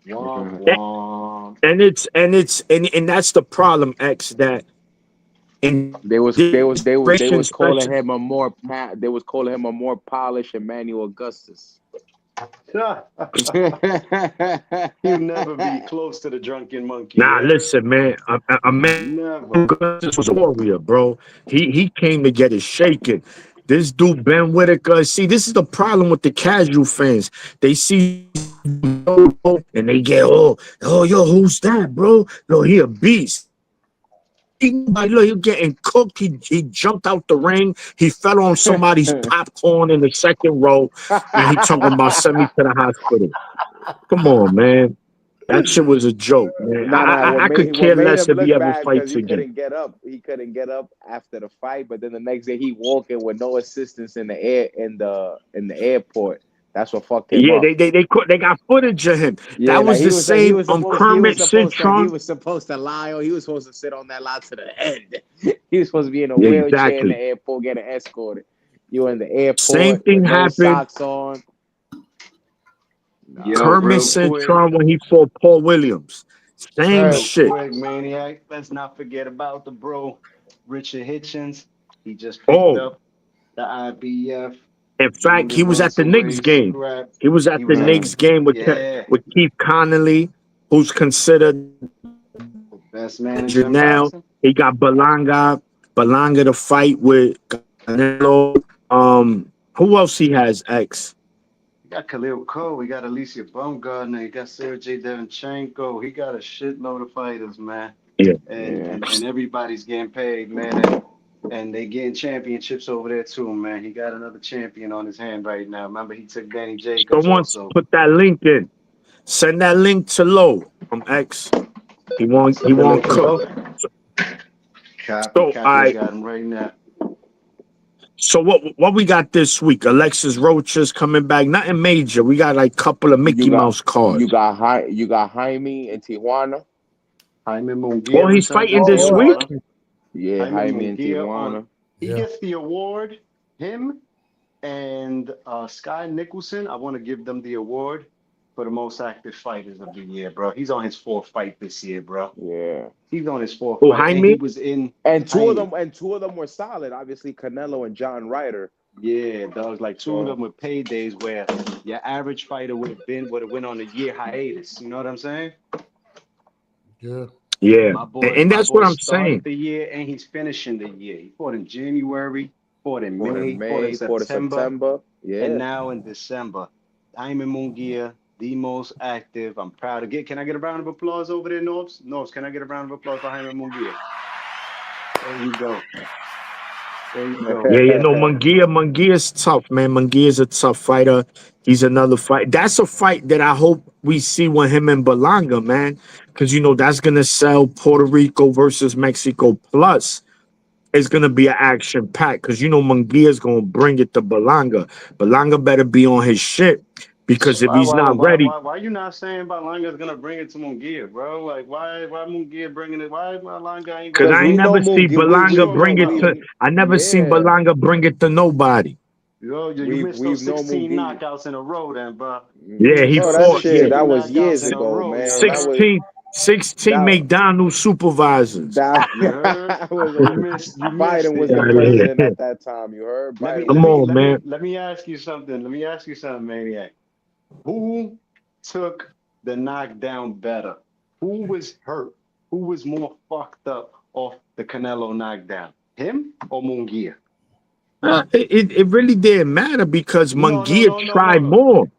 Womp, womp. And that's the problem, X, that in They was calling special- him a more polished Emmanuel Augustus. He'll never be close to the drunken monkey. Nah, man. listen, man. A man Never. was a warrior, bro. He came to get it shaken. This dude, Ben Whitaker, see, this is the problem with the casual fans. They see and they get, yo, who's that, bro? Yo, he a beast. Like, look, he getting cooked. He jumped out the ring. He fell on somebody's popcorn in the second row, and he talking about send me to the hospital. Come on, man. That shit was a joke, man. I could care less if he ever fights again. Couldn't get up. He couldn't get up after the fight, but then the next day he walking with no assistance in the air in the airport. That's what fucked him up. They got footage of him. Yeah, that was the same Kermit Cintron. He was supposed to lie, or he was supposed to sit on that lot to the end. He was supposed to be in a wheelchair in the airport getting escorted. You in the airport. Same thing with happened. No socks on. Kermit Cintron when he fought Paul Williams. Same shit. Quick, Maniac. Let's not forget about the bro, Richard Hitchens. He just picked up the IBF. In fact, he was at the Knicks game. He was at the Knicks game with Keith Connolly, who's considered best manager now. He got Berlanga to fight with Canelo. Who else he has? X. He got Khalil Cole. We got Alicia Baumgartner. He got Sergey Devinchenko. He got a shitload of fighters, man. Yeah. And everybody's getting paid, man. And they getting championships over there too, man. He got another champion on his hand right now. Remember, he took Danny Jacobs. Someone put that link in. Send that link to Low from X. He won't cook. Copy, got him right now. So what we got this week? Alexis Rocha's coming back. Nothing major. We got like a couple of Mickey Mouse cards. You got Jaime in Tijuana. Jaime Munguia. Oh, he's fighting this week? Yeah, Jaime in Tijuana. He gets the award. Him and Sky Nicholson. I want to give them the award for the most active fighters of the year, bro. He's on his fourth fight this year, bro. Yeah, he's on his fourth. Oh, fight. Jaime. He was in, and two of them were solid. Obviously, Canelo and John Ryder. Yeah, dogs. Like two of them were paydays where your average fighter would have went on a year hiatus. You know what I'm saying? Yeah. Yeah, Boy, and that's what I'm saying. The year and he's finishing the year. He fought in January, fought in May, fought in September, yeah, and now in December. Jaime Munguia, the most active. I'm proud to get. Can I get a round of applause over there, Norbs? Norbs, can I get a round of applause for Jaime Munguia? There you go. There you go. Yeah, Munguia's tough, man. Munguia's a tough fighter. He's another fight. That's a fight that I hope we see with him and Berlanga, man. Because, that's going to sell Puerto Rico versus Mexico. Plus, it's going to be an action pack. Because, Munguia's going to bring it to Berlanga. Berlanga better be on his shit. Because if he's not ready. Why are you not saying Berlanga's going to bring it to Munguia, bro? Like, why Munguia bringing it? Why Berlanga ain't? Because I ain't never see Berlanga bring it to. I never seen Berlanga bring it to nobody. Yo, you missed those 16 knockouts in a row, then, bro. Yeah, he fought. That was years ago, man. 16 McDonald's supervisors. Biden was the president at that time. You heard? Come on, man. Let me ask you something. Maniac. Who took the knockdown better? Who was hurt? Who was more fucked up off the Canelo knockdown? Him or Munguia? It really didn't matter because Munguia tried more.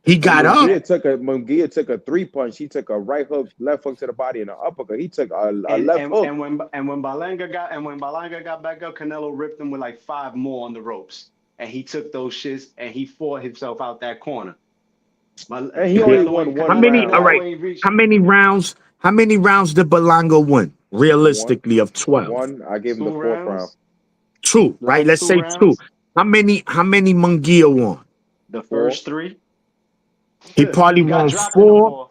He got up. Munguia took a 3-punch. He took a right hook, left hook to the body, and an uppercut. He took a left hook. And when Berlanga got back up, Canelo ripped him with like 5 more on the ropes, and he took those shits and he fought himself out that corner. And he only won one. How many? All right. How many rounds? How many rounds did Berlanga win? Realistically, of 12. One. I gave him the 4th round. 2, right? Let's say 2. How many Munguia won? The first 3. He probably won 4.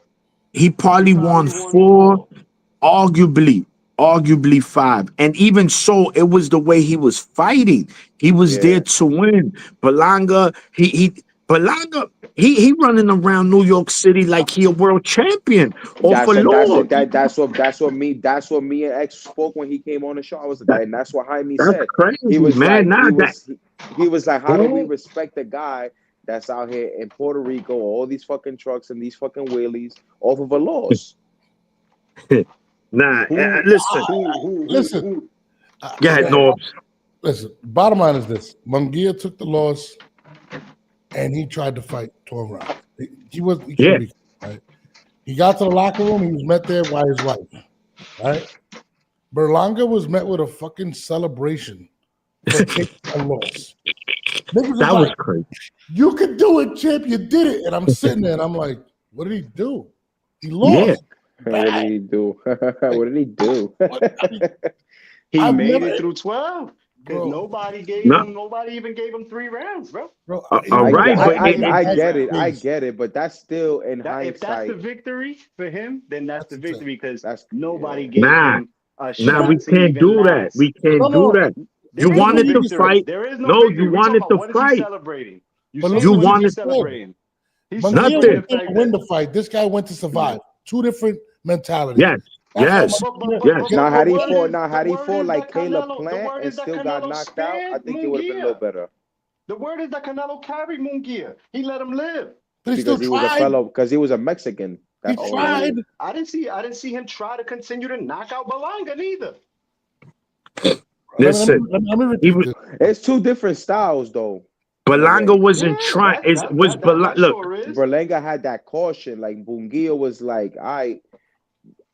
He probably won 4, arguably 5. And even so, it was the way he was fighting. He was there to win. Berlanga, he running around New York City like he a world champion. That's what me and X spoke when he came on the show. I was like, and that's what Jaime said. Crazy, he was man. He was like, how do we respect the guy that's out here in Puerto Rico, all these fucking trucks and these fucking wheelies off of a loss? Listen. Go ahead, Norbs. Listen, bottom line is this. Munguia took the loss and he tried to fight 12 rounds. He couldn't be, right? He got to the locker room. He was met there by his wife, right? Berlanga was met with a fucking celebration for taking a loss. Niggas was That was like, crazy. you could do it, champ. You did it. And I'm sitting there and I'm like, what did he do? He Yeah. lost. What did Bad. he do? What did he do? I mean, He I've made never- it through 12 because Bro. nobody even gave him 3 rounds, bro. bro, All right, but I it- get it. I Crazy. get it. But that's still in If that's the hindsight. victory for him, then that's the That's victory because That's nobody yeah. gave Nah. him a shot Nah, we to can't even do that. last. We can't No, do no. that. There You is no wanted to victory. fight. There is No, victory. you We wanted talking about to what is he fight. celebrating? You But say listen You what to is he wanted what you celebrating? He's Munguia Nothing. celebrating the went there fact to win that the fight. This guy went to survive. 2 different mentalities. Yes. That's why Yes. Munguia- Yes. Now, had he the word fought, is- now had the he word fought is like that Caleb Canelo- the Plant word and is that still got Canelo knocked out, I spared think it would have been a little Munguia. better The word is that Canelo carried Munguia. He let him live. But he still because he was a tried. fellow, because he was a Mexican. He That's the only tried. reason. I didn't see him try to continue to knock out Berlanga neither. Listen, Let me he repeat was- this. It's 2 different styles, though. Berlanga wasn't Yeah, trying. that- Is that- was that- that- Berlanga? that Look, sure is. Berlanga had that caution. Like Bungia was like,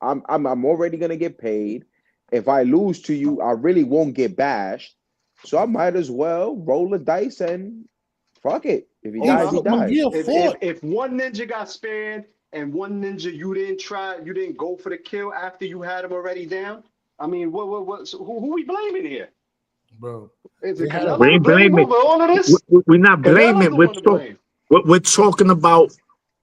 I'm already gonna get paid. If I lose to you, I really won't get bashed. So I might as well roll the dice and fuck it. If he Oh, dies, he no. dies. Munguia fought. If one ninja got spared and one ninja you didn't go for the kill after you had him already down. I mean, what so who we blaming here? Bro. Is They it had a- Canelo We ain't blaming blaming. for all of this? we're not Canelo's blaming. the We're one to blame. We're talking about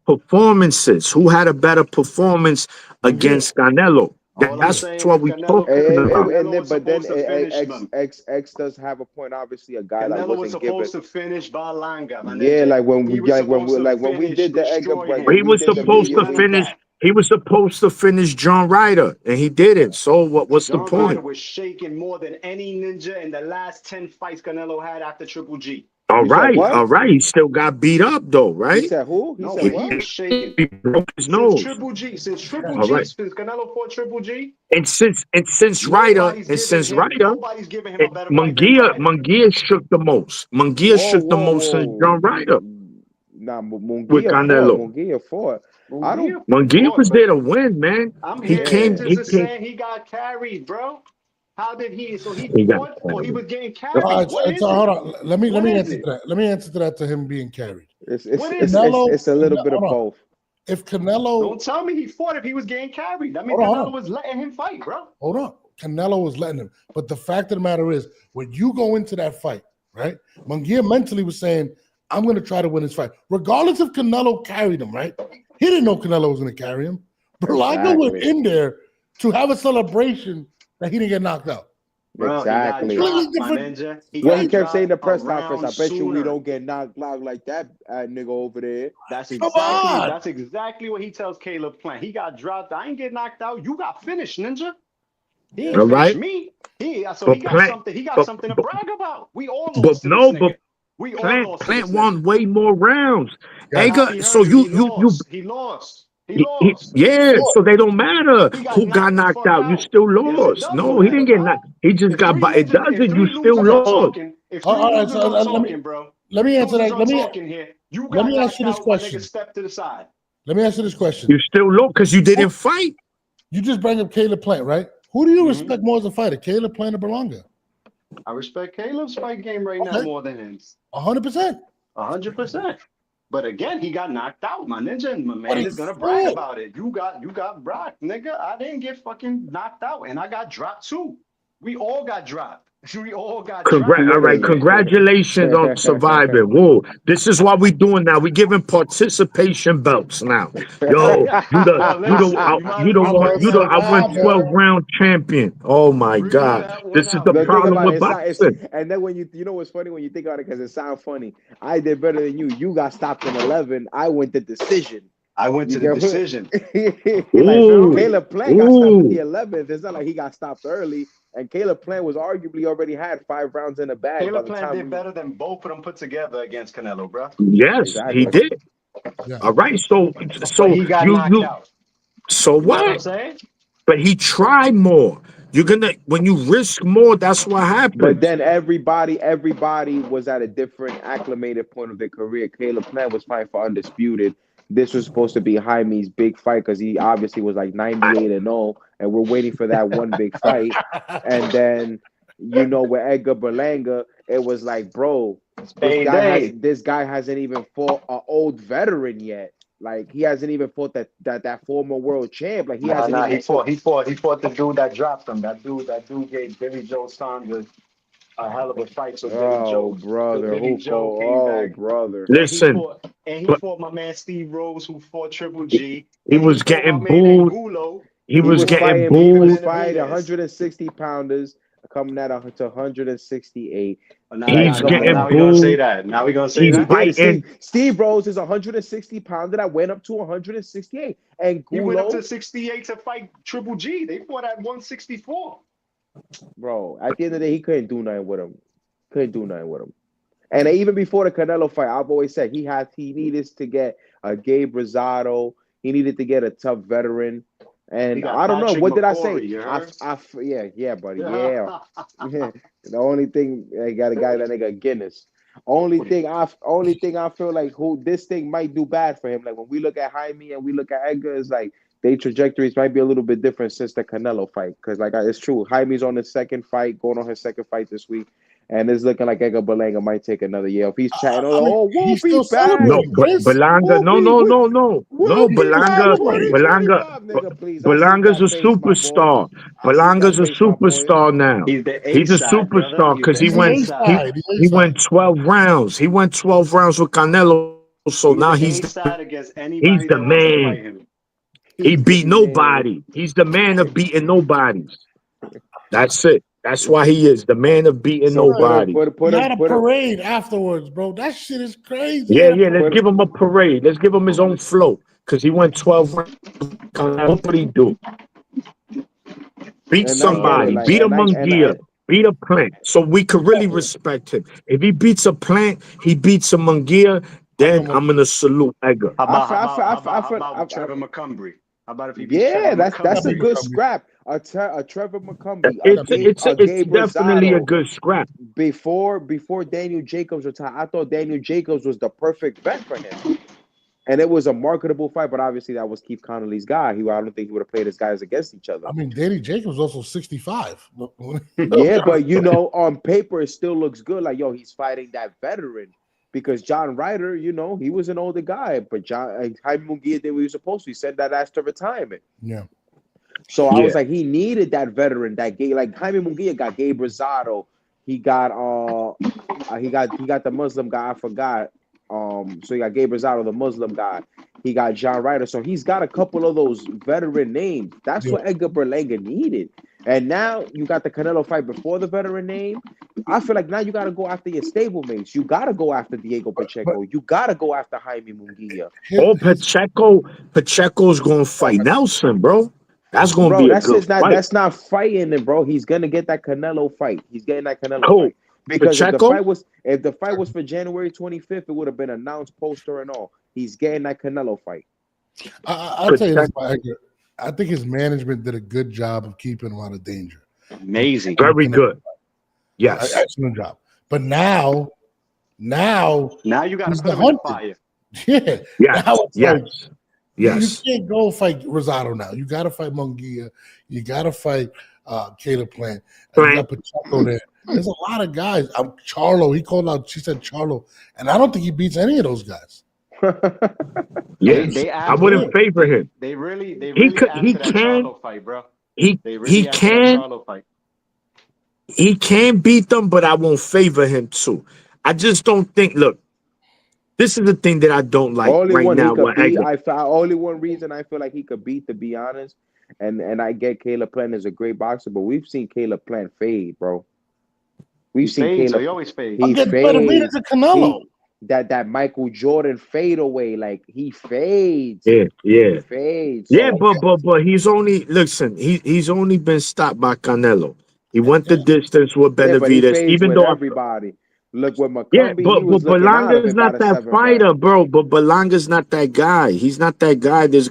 performances. Who had a better performance against Canelo? All I'm That's saying what is we Canelo- talking about. Canelo was But then supposed to finish him. X does have a point. Obviously, a guy that Canelo was wasn't given. supposed to finish Berlanga. my Yeah, nigga. like when He we was supposed to when we finish, did the Edgar, destroy like him. when He we was did the supposed to media finish. that. He was supposed to finish John Ryder, and he didn't. So what's the John point? Ryder was shaking more than any ninja in the last 10 fights Canelo had after Triple G. All You said right, what? all right. He still got beat up though, He right? said who? He No, said but what? he was shaking. He broke his Since nose, Triple G, since All right. Canelo fought Triple G, and since Ryder, nobody's giving him a better fight than Munguia Ryder. shook the most. Munguia shook the most since John Ryder Nah, with Munguia Canelo. fought. Munguia fought. I don't- Munguia was fought, there to win, man. I'm He hearing came. ninjas He is came. saying he got carried, bro. How did he? So he He got fought, or he carried. was getting carried? All right, What is so it? hold on. Let me What is answer it? to that. Let me answer to that to him being carried. It's What it's, is it's, Canelo- it's a little bit of hold on. both. If Canelo, Don't tell me he fought if he was getting carried. I mean, Hold on, Canelo hold on. was letting him fight, bro. hold on, Canelo was letting him. But the fact of the matter is, when you go into that fight, right? Munguia mentally was saying, "I'm going to try to win this fight, regardless if Canelo carried him." Right? He didn't know Canelo was going to carry him. Berlanga went Exactly. in there to have a celebration that he didn't get knocked out. Bro, Exactly. He got dropped, Completely my ninja. He Well, got he kept saying in the dropped press a conference, "I round bet you we sooner. don't get knocked out like that nigga over there." That's Come on. exactly what he tells Caleb Plant. He got dropped. I ain't get knocked out. You got finished, ninja. He ain't All finished right. me. He But got Plant- something. He got but- something to but- brag about. We all But lost to no, this but nigga. We all Plant lost to Plant this won nigga. way more rounds. Yeah. Edgar, Happy so heard you he lost. He lost. He lost. yeah, so they don't matter He got who got knocked the knocked fuck out. You out. still Yes, it lost. does No, he matter, didn't get bro. knocked. He just If got three by. It ninjas- doesn't. if You three still losers are lost. talking, if three All right, losers so are let talking, me- bro. Let me answer Losers that. are Let me talking here. You let got me knocked ask you this out. My question. nigga, step to the side. answer this question. You still lost because you didn't fight. You just bring up Caleb Plant, right? Who do you Mhm. respect more as a fighter, Caleb Plant or Berlanga? I respect Caleb's fight game right now Okay. more than his. 100%. 100%. But again, he got knocked out, my ninja, and my But man he is gonna brag fought. about it. You got rocked, nigga. I didn't get fucking knocked out, and I got dropped too. We all got dropped. We all got dropped. All right, congratulations on surviving. Whoa, this is what we doing now. We giving participation belts now. Yo, I won 12-round champion. Oh my Breathe God, that one this is out. the The thing problem about with it, boxing. and then when you know what's funny when you think about it, because it sounds funny. I did better than you. You got stopped in 11. I went the decision. I went to You the get what- decision. Ooh. Caleb Plant got stopped in the Ooh. 11th. It's not like he got stopped early. And Caleb Plant was arguably already had 5 rounds in the bag. Caleb by the Plant time did better than both of them put together against Canelo, bro. Yes, Exactly. he did. Yeah. All right, so But he got knocked out. so You know what I'm what? saying? But he tried more. You're gonna when you risk more, that's what happens. But then everybody was at a different acclimated point of their career. Caleb Plant was fighting for undisputed. This was supposed to be Jaime's big fight because he obviously was like 98-0 and we're waiting for that one big fight. And then, with Edgar Berlanga, it was like, bro, this guy hasn't even fought an old veteran yet. Like, he hasn't even fought that former world champ. Like, he fought the dude that dropped him. That dude gave Billy Joe Saunders a hell of a fight. So Billy Joe came back. Brother. Listen, he fought my man Steve Rose, who fought Triple G. He was getting booed. He was getting booed. He was fighting 160 pounders, coming at to 168. He's getting now booed. We're gonna say that. Now we're gonna say He's that. fighting. Steve Rose is 160 pounder that went up to 168, and He went up Gulo, to 68 to fight Triple G. They fought at 164. bro. At the end of the day, he couldn't do nothing with him. And even before the Canelo fight, I've always said he needed to get a Gabe Rosado. He needed to get a tough veteran. And I don't know. What did I say? Yeah, buddy. Yeah. The only thing I got a guy that nigga Guinness. Only thing I feel like who this thing might do bad for him. Like when we look at Jaime and we look at Edgar, is like their trajectories might be a little bit different since the Canelo fight. Because it's true, Jaime's on his second fight, going on his second fight this week. And it's looking like Edgar Berlanga might take another year. If he's chatting, we'll be back. No, Berlanga, no. Berlanga's a superstar. Berlanga's a superstar now. He's a superstar because he went 12 rounds. He went 12 rounds with Canelo. So now he's the man. He beat nobody. He's the man of beating nobodies. That's it. That's why he is the man of beating nobody. He had a parade afterwards, bro. That shit is crazy. Yeah. Let's give him a parade. Let's give him his own flow because he went 12 rounds. What did he do? Beat somebody. Beat a Munguia. Beat a Plant. So we could really respect him. If he beats a Plant, he beats a Munguia, then I'm gonna salute Edgar. How about Trevor McCumbry? How about if he beats that's a good scrap. A Trevor McCumbry. It's definitely a good scrap. Before Daniel Jacobs retired, I thought Daniel Jacobs was the perfect bet for him. And it was a marketable fight, but obviously that was Keith Connolly's guy. I don't think he would have played his guys against each other. I mean, Danny Jacobs was also 65. Yeah, but on paper, it still looks good. Like, he's fighting that veteran. Because John Ryder, he was an older guy, but Jaime Munguia did what he was supposed to. He said that after retirement. Yeah. So I was like, he needed that veteran, that Gabe. Like Jaime Munguia got Gabe Rosado. He got the Muslim guy. I forgot. So he got Gabe Rosado, the Muslim guy. He got John Ryder. So he's got a couple of those veteran names. That's what Edgar Berlanga needed. And now you got the Canelo fight before the veteran name. I feel like now you got to go after your stablemates. You got to go after Diego Pacheco. You got to go after Jaime Munguia. Pacheco's going to fight Nelson, bro. That's going to be a good fight. That's not fighting him, bro. He's going to get that Canelo fight. He's getting that Canelo fight. Because if the fight was for January 25th, it would have been announced, poster and all. He's getting that Canelo fight. I'll tell you this, Edgar. I think his management did a good job of keeping him out of danger. Amazing. Very good. Yes. Excellent job. But now you got to put him in the fire. Yeah. Yes. You can't go fight Rosado now. You got to fight Munguia. You got to fight Caleb Plant. You got Pacheco there. There's a lot of guys. Charlo. He called out. She said Charlo, and I don't think he beats any of those guys. Yes, I wouldn't favor him. They really he can Charlo fight, bro. He can beat them, but I won't favor him too. I just don't think. Look, this is the thing that I don't like only one reason I feel like he could beat, to be honest, and I get Caleb Plant is a great boxer, but we've seen Caleb Plant fade, bro. We've seen Caleb. So he always fades. He fades. Canelo. That Michael Jordan fade away, like he fades. Yeah. He fades. Yeah, but he's only he's only been stopped by Canelo. He went the distance with Benavidez, even though everybody. Look with McCumbee. Yeah, but Berlanga's not that fighter, bro. But Berlanga's not that guy. He's not that guy that's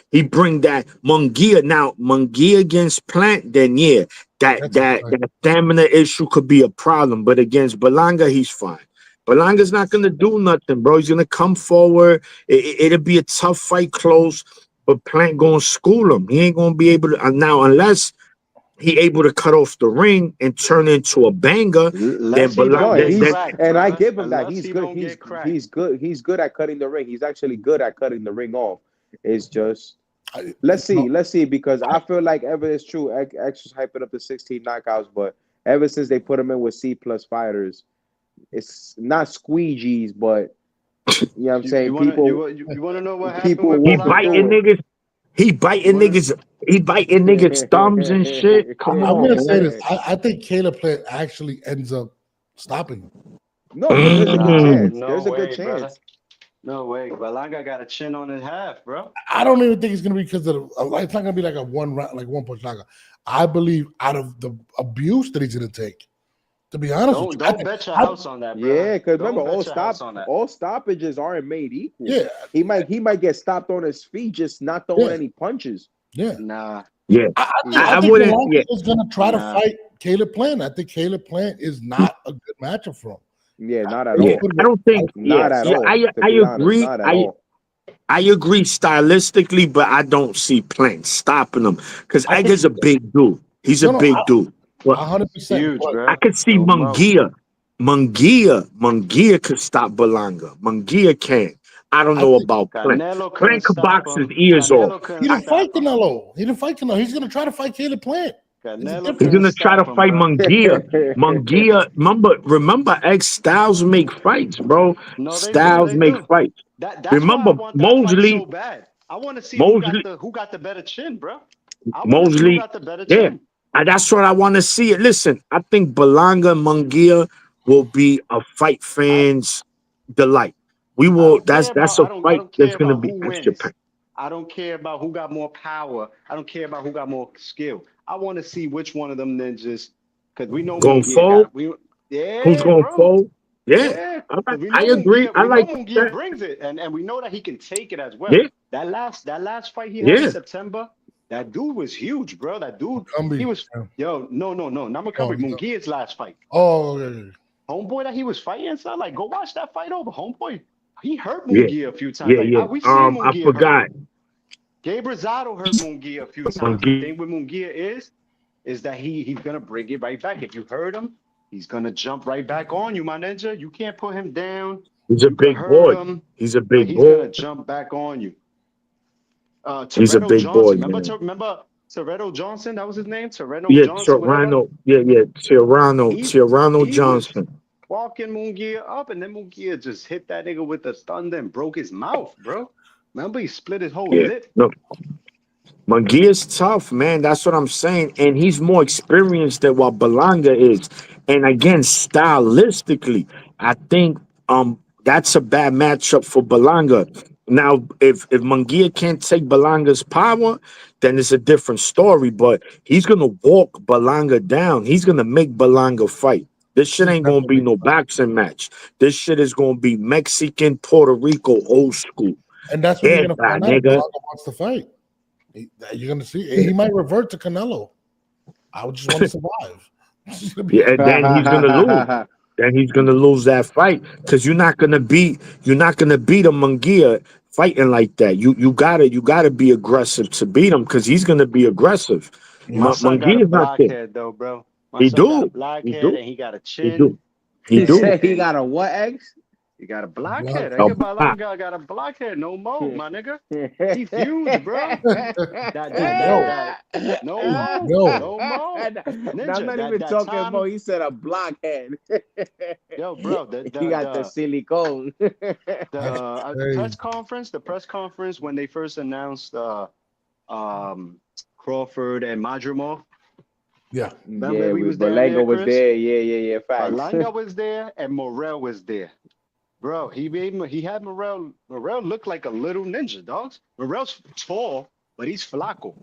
he bring that Munguia. Now, Munguia against Plant, then that stamina issue could be a problem. But against Berlanga, he's fine. Berlanga's not gonna do nothing, bro. He's gonna come forward. It'll be a tough fight, close. but Plant gonna school him. He ain't gonna be able to now unless he able to cut off the ring and turn into a banger. Unless he No, don't get he's cracked, and I bruh. give him that. Unless He's he good. don't get cracked. He's good. He's good at cutting the ring. He's actually good at cutting the ring off. It's just let's see because I feel like ever it's true. X was hyping up the 16 knockouts, but ever since they put him in with C+ fighters, it's not squeegees, but you know what I'm saying. You wanna, People, you wanna know what happened people with He walking Berlanga? biting through it. niggas. He biting What? niggas. He biting niggas thumbs and shit. Come I'm on, gonna say man. this. I think Caleb Plant actually ends up stopping him. No, there's a good Nah, chance. no There's a good way, brother. chance. No way. Berlanga got a chin on his half, bro. I don't even think it's gonna be because of it's not gonna be like a one round, like one punch knockout. I believe out of the abuse that he's gonna take. To be honest with you, Don't bet your house on that, bro. Yeah, because Don't remember, bet your house on that. all stoppages aren't made equal. Yeah, He might get stopped on his feet, just not throwing Yeah. any punches. yeah. Nah. Yeah, I I think wouldn't. Berlanga Yeah, is gonna try to Nah. fight Caleb Plant. I think Caleb Plant is not a good matchup for him. Yeah, not at yeah. all. I don't think. Not Yeah, at yeah. all. I To be honest, agree. not at all. I agree stylistically, but I don't see Plant stopping him because I think- Edgar's a big dude. He's a No, big dude. But 100%. Huge, but bro. I could see No mo. Munguia could stop Berlanga. Munguia can. I don't I know think about Plant. Canelo couldn't Plant could stop box him. his ears Canelo off. couldn't He didn't stop fight him. Canelo. He didn't fight Canelo. He's gonna try to fight Caleb Plant. Canelo He's couldn't gonna try to stop him, fight bro. Munguia. Munguia, remember, X Styles make fights, bro. No, they Styles do. They make do. fights. That's Remember, why I want that fight Mosley- so bad. I want to see Mosley- who got the better chin, bro. I want to see who Mosley, got the better yeah. chin. That's what I want to see. It. Listen, I think Berlanga and Munguia will be a fight fans' delight. We will. That's a fight that's gonna be extra packed. I don't care about who got more power. I don't care about who got more skill. I want to see which one of them ninjas, because we know Going Munguia fold? yeah, Who's going bro. fold? Yeah, Yeah, 'cause we know I agree. Munguia- I we know like Munguia that. brings it, and we know that he can take it as well. Yeah. That last fight he had Yeah. in September, that dude was huge, bro. That dude, Gumby. he was Yeah. no, not McCumby. no. Munguia's last fight. Oh, yeah. Homeboy that he was fighting, son. Like, go watch that fight over. Homeboy, he hurt Yeah. Munguia a few times. Yeah, Like, yeah. we seen I Munguia forgot. hurt. Gabe Rosado hurt Munguia a few times. The thing with Munguia is that he's gonna bring it right back. If you hurt him, he's gonna jump right back on you, my ninja. You can't put him down. He's a You can big hurt boy. him, He's a but big he's boy. gonna jump back on you. He's a Toretto big boy, Johnson. man. Remember Toretto Johnson? That was his name. Toretto Yeah, Johnson. whatever? Tirano. Yeah, Tirano. He- Tirano he Johnson. Walking Munguia up, and then Munguia just hit that nigga with the thunder and broke his mouth, bro. Remember, he split his whole Yeah. lip. No. Munguia's tough, man. That's what I'm saying. And he's more experienced than what Berlanga is. And again, stylistically, I think that's a bad matchup for Berlanga. Now, if Munguia can't take Berlanga's power, then it's a different story. But he's gonna walk Berlanga down. He's gonna make Berlanga fight. This shit ain't gonna be no boxing match. This shit is gonna be Mexican, Puerto Rico, old school. And that's what Yeah, you're gonna find out. nigga. Berlanga wants to fight. You're gonna see. He might revert to Canelo. I would just want to survive. Yeah, and then he's gonna lose. Then he's gonna lose that fight because you're not gonna beat a Munguia fighting like that. You gotta be aggressive to beat him because he's gonna be aggressive. My son got a Munguia's not there. blockhead though, bro. My He son got a do. He blockhead do. and he got a He chin. do. He He do. said he got a what, X? He got a blockhead. Block. Nigga, Berlanga got a blockhead. No more, my nigga. He's huge, bro. No more. No. No more. I'm not Ninja, even that talking time- about. He said a blockhead. Yo, bro, the He got the silicone. the press conference when they first announced Crawford and Madrimov. Yeah. Remember Yeah, we was but down Berlanga there, was Chris? there. Yeah. Facts. Berlanga was there and Morel was there. Bro, he had Morel. Morel looked like a little ninja, dogs. Morel's tall, but he's flaco.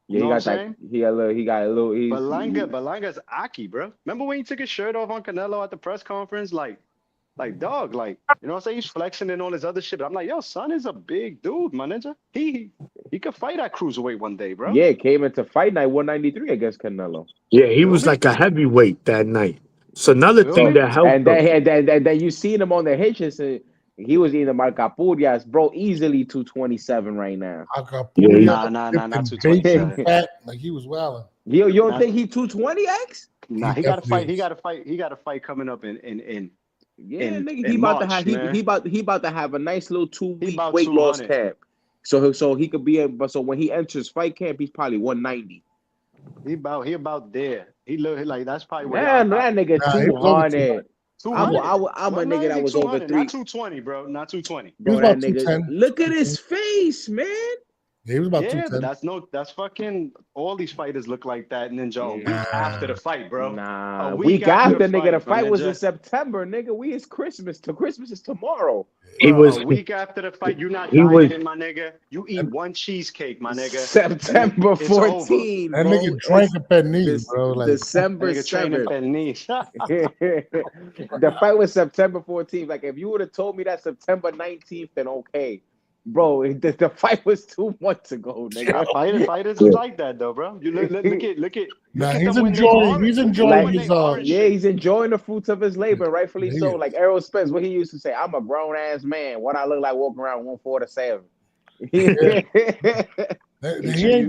Yeah, know he what got that. I'm He got a little. Berlanga's Aki, bro. Remember when he took his shirt off on Canelo at the press conference? Like dog, like, you know what I'm saying? He's flexing and all his other shit. But I'm like, yo, son is a big dude, my ninja. He could fight at cruiserweight one day, bro. Yeah, came into fight night 193 against Canelo. Yeah, he was like a heavyweight that night. It's another Feel thing me? that helped And him. then you seen him on the Hitchinson. He was eating the Marcapurias, bro, easily 227 right now. Acapulco, Nah, dipped not in 227. bacon fat, like he was wilding. You don't Nah, think he 220, X? nah, He he got to definitely fight. He is. got to fight. He got to fight coming up Yeah, nigga, he in about to March, have man. he about to have a nice little He 2 week about weight loss 200. camp. So he could be but so when he enters fight camp, he's probably 190. He about there. He look like that's probably where Man, that nigga Nah, he was over 200. 200. I'm a nigga that was over 200, three. not 220, bro. Not 220. He was Bro, that about nigga, 210. look at his face, man. Yeah, he was about Yeah, but 210. that's fucking all these fighters look like that, Ninja. A week Nah. after the fight, bro. Nah, A week week after after, the nigga, the fight, my fight was in ninja. September, nigga. We is Christmas. Christmas is tomorrow. He Bro, was a week after the fight, you not he was dieting, my nigga. You eat one cheesecake, my nigga. September It's over. 14, That bro. nigga drank a pennies, This bro. Like December Nigga training 7th. Benis. The fight was September 14th. Like, if you would have told me that September 19th, then okay. Bro, the fight was 2 months ago, nigga. Fighters is like that though, bro. You look at nah, at he's them when they enjoying. orange. He's Look at them enjoying when his they orange Yeah, shit. he's enjoying the fruits of his labor, rightfully He so. is. Like Errol Spence, what he used to say, I'm a grown ass man. What I look like walking around 147. He ain't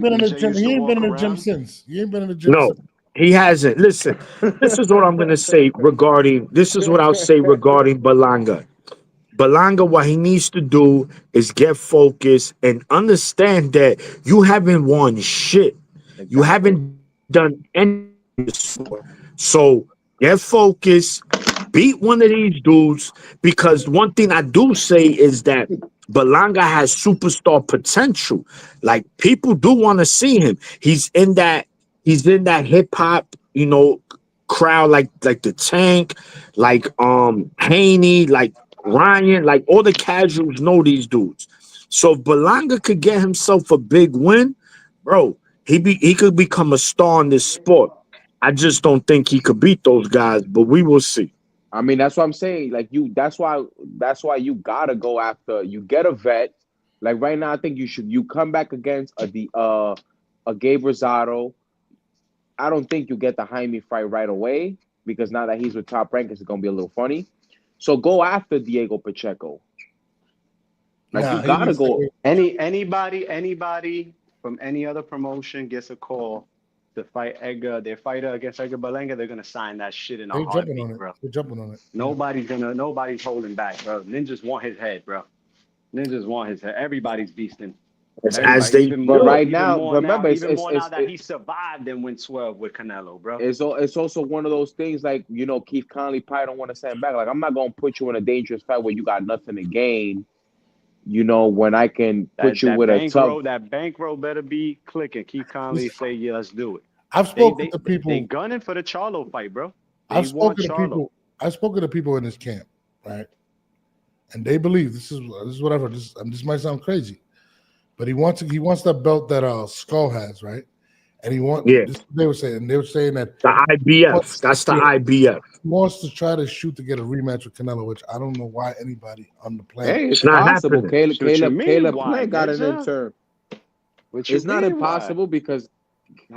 been in the EJ gym. used He to ain't been in walk the gym around. since. He ain't been in the gym no, since. he hasn't. Listen, this is what I'm gonna say regarding this is what I'll say regarding Balanga. Balanga, what he needs to do is get focused and understand that you haven't won shit. You haven't done anything. So get focused, beat one of these dudes, because one thing I do say is that Balanga has superstar potential. Like people do want to see him. He's in that hip hop, crowd like the Tank, like Haney, like Ryan, like all the casuals know these dudes. So if Balanga could get himself a big win, bro, he could become a star in this sport. I just don't think he could beat those guys, but we will see. I mean, that's what I'm saying. Like that's why you gotta go after. You get a vet. Like right now, I think you come back against a Gabe Rosado. I don't think you get the Jaime fight right away because now that he's with Top Rank, it's gonna be a little funny. So go after Diego Pacheco. Like Nah, you gotta he's- go. Anybody from any other promotion gets a call to fight Edgar, their fighter against Edgar Berlanga, they're gonna sign that shit in a They're jumping on heartbeat, it. bro. They're jumping on it. Nobody's holding back, bro. Ninjas want his head, bro. Ninjas want his head. Everybody's beasting. As they But right now, more remember, now that he survived and went 12 with Canelo, bro. It's also one of those things like, Keith Conley probably don't want to stand back. Like, I'm not going to put you in a dangerous fight where you got nothing to gain, when I can put you with a tough... That bankroll better be clicking. Keith Conley say, yeah, let's do it. I've spoken to people. They gunning for the Charlo fight, bro. I've spoken to people in this camp, right? And they believe this is whatever. This might sound crazy, but he wants that belt that Skull has, right? And they were saying that the IBF. That's the IBF. He wants to try to shoot to get a rematch with Canelo, which I don't know why anybody on the planet. Hey, it's not possible. happening. Caleb Plant got an intern. It's not impossible because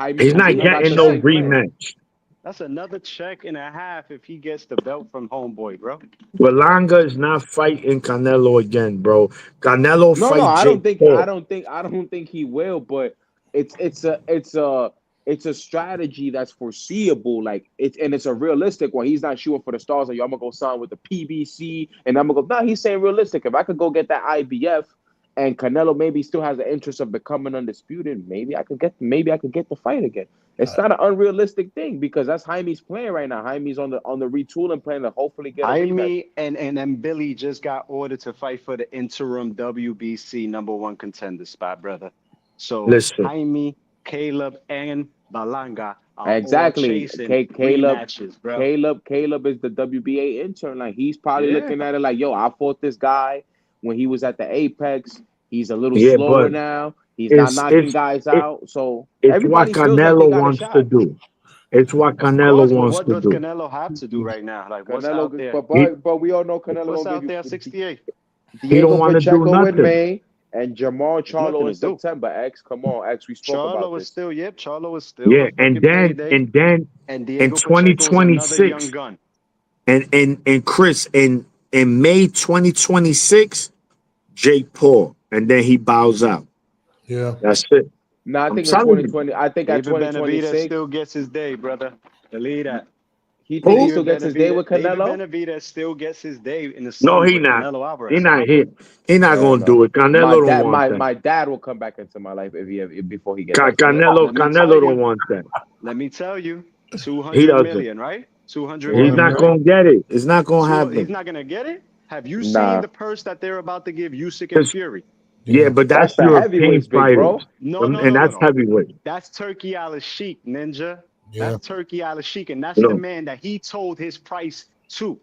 he's not getting no rematch. That's another check and a half if he gets the belt from Homeboy, bro. Berlanga is not fighting Canelo again, bro. Canelo fight. I don't Paul. think he will. But it's a strategy that's foreseeable. Like it's a realistic one. He's not shooting for the stars. Like, I'm gonna go sign with the PBC, and I'm gonna go. No, he's saying realistic. If I could go get that IBF, and Canelo maybe still has the interest of becoming undisputed, maybe I could get the fight again. It's not an unrealistic thing because that's Jaime's plan right now. Jaime's on the retooling plan to hopefully get a rematch. and then Billy just got ordered to fight for the interim WBC #1 contender spot, brother. So listen, Jaime, Caleb, and Berlanga are exactly. all chasing rematches, bro. Caleb is the WBA intern. Like he's probably looking at it like, yo, I fought this guy when he was at the Apex. He's a little slower now. He's not knocking guys out. So it's what Canelo wants to do. It's what Canelo wants to do. What does Canelo have to do right now? Like what's out there? But we all know Canelo. What's out there? 68. He don't want to do nothing. In May and Jamal Charlo in September. X, come on, X. We spoke about this. Charlo is still. Yeah, and then in 2026, and Chris, and in May 2026, Jake Paul, and then he bows out. Yeah. That's it. No, I I'm think in telling you. 2020. I think at David Benavidez 2026, still gets his day, brother. Believe that. he think he Who? still gets his day with David Canelo. Benavidez still gets his day in the No, sun he with not. Canelo He Alvarez. not here. He not Hell gonna do no. it. Canelo My don't dad, want that. my dad will come back into my life if before he gets that. Canelo Let me tell Canelo you. don't want that. Let me tell you, He 200 doesn't. million, right? 200 He's 200 million, not right? million. gonna get it. It's not gonna He's happen. not gonna get it. Have you seen Nah, the purse that they're about to give Usyk and 'Cause- Fury? Yeah, Yeah. but that's that's the European heavyweights, big bro. fighters, No, and that's heavyweight. That's Turkey Al Sheikh, Ninja. Yeah. That's Turkey Al Sheikh, and that's You the know, man that he told his price to.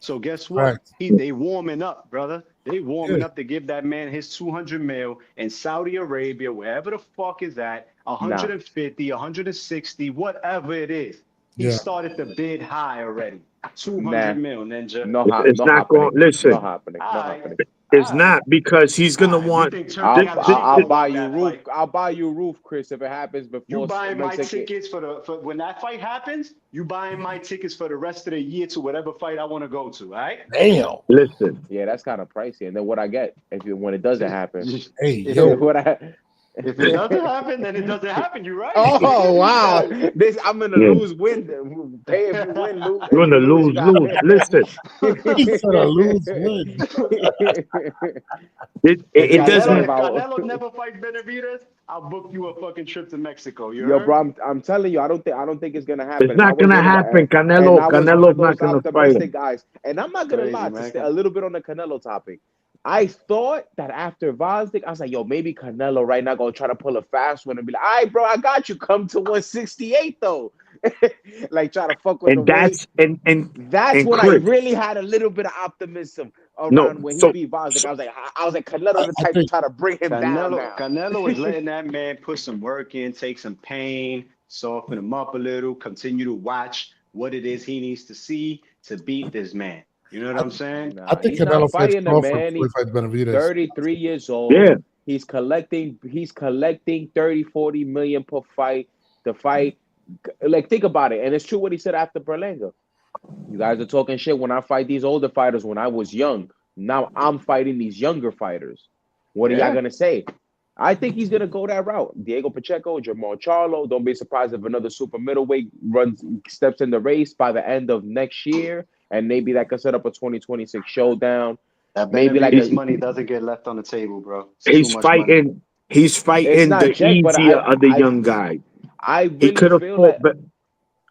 So guess what? Right. They warming up, brother. They warming Yeah. up to give that man his 200 mil in Saudi Arabia, wherever the fuck is at, 150, 160, whatever it is. He Yeah. started to bid high already. 200 Nah, mil, Ninja. it's no not happening. going. Listen, No happening. No All right. happening. it's All right. not because he's gonna All right. You want. think Turkey Al Sheikh I'll gonna buy want you that roof. fight? I'll buy you roof, Chris, if it happens You before buying my Mexico. tickets for when that fight happens. You buying my tickets for the rest of the year to whatever fight I want to go to. All right. Damn. Listen, Yeah, that's kind of pricey. And then what I get when it doesn't happen? Hey, If yo. What I- If it doesn't happen, then it doesn't happen. You're right. Oh wow! This I'm in a Yeah. lose-win. Pay if you win, lose. you're If in a you lose, lose-lose. Listen, He said a lose-win. it If If doesn't. Canelo never fights Benavidez, I'll book you a fucking trip to Mexico. You Yo, heard? bro, I'm telling you, I don't think it's gonna happen. It's And I not was gonna one of the- happen. and I was one Canelo's of not those gonna fight optimistic him. guys. And I'm not gonna Crazy, lie, to man. stay a little bit on the Canelo topic. I thought that after Vosdick, I was like, yo, maybe Canelo right now gonna try to pull a fast one and be like, all right, bro, I got you. Come to 168 though. Like try to fuck with And the weight. that's and That's when I Chris. really had a little bit of optimism No, around when he so beat Vosdick. I was like, Canelo the I type to think- try to bring him down now. Canelo is letting that man put some work in, take some pain, soften him up a little, continue to watch what it is he needs to see to beat this man. You know what I'm saying? Nah, I think he's not Canelo fights fighting the Crawford man. before He's he fights Benavidez. 33 years old. yeah, He's collecting 30, 40 million per fight to fight. Like, think about it. And it's true what he said after Berlanga. You guys are talking shit when I fight these older fighters when I was young. Now I'm fighting these younger fighters. What are y'all Yeah. gonna say? I think he's gonna go that route. Diego Pacheco, Jamal Charlo. Don't be surprised if another super middleweight steps in the race by the end of next year, and maybe that could set up a 2026 showdown. That Maybe like Benavidez a- money doesn't get left on the table, bro. It's he's too much money. fighting. He's It's fighting not the Jack, but easier of the young guy. I He really could have feel fought, like but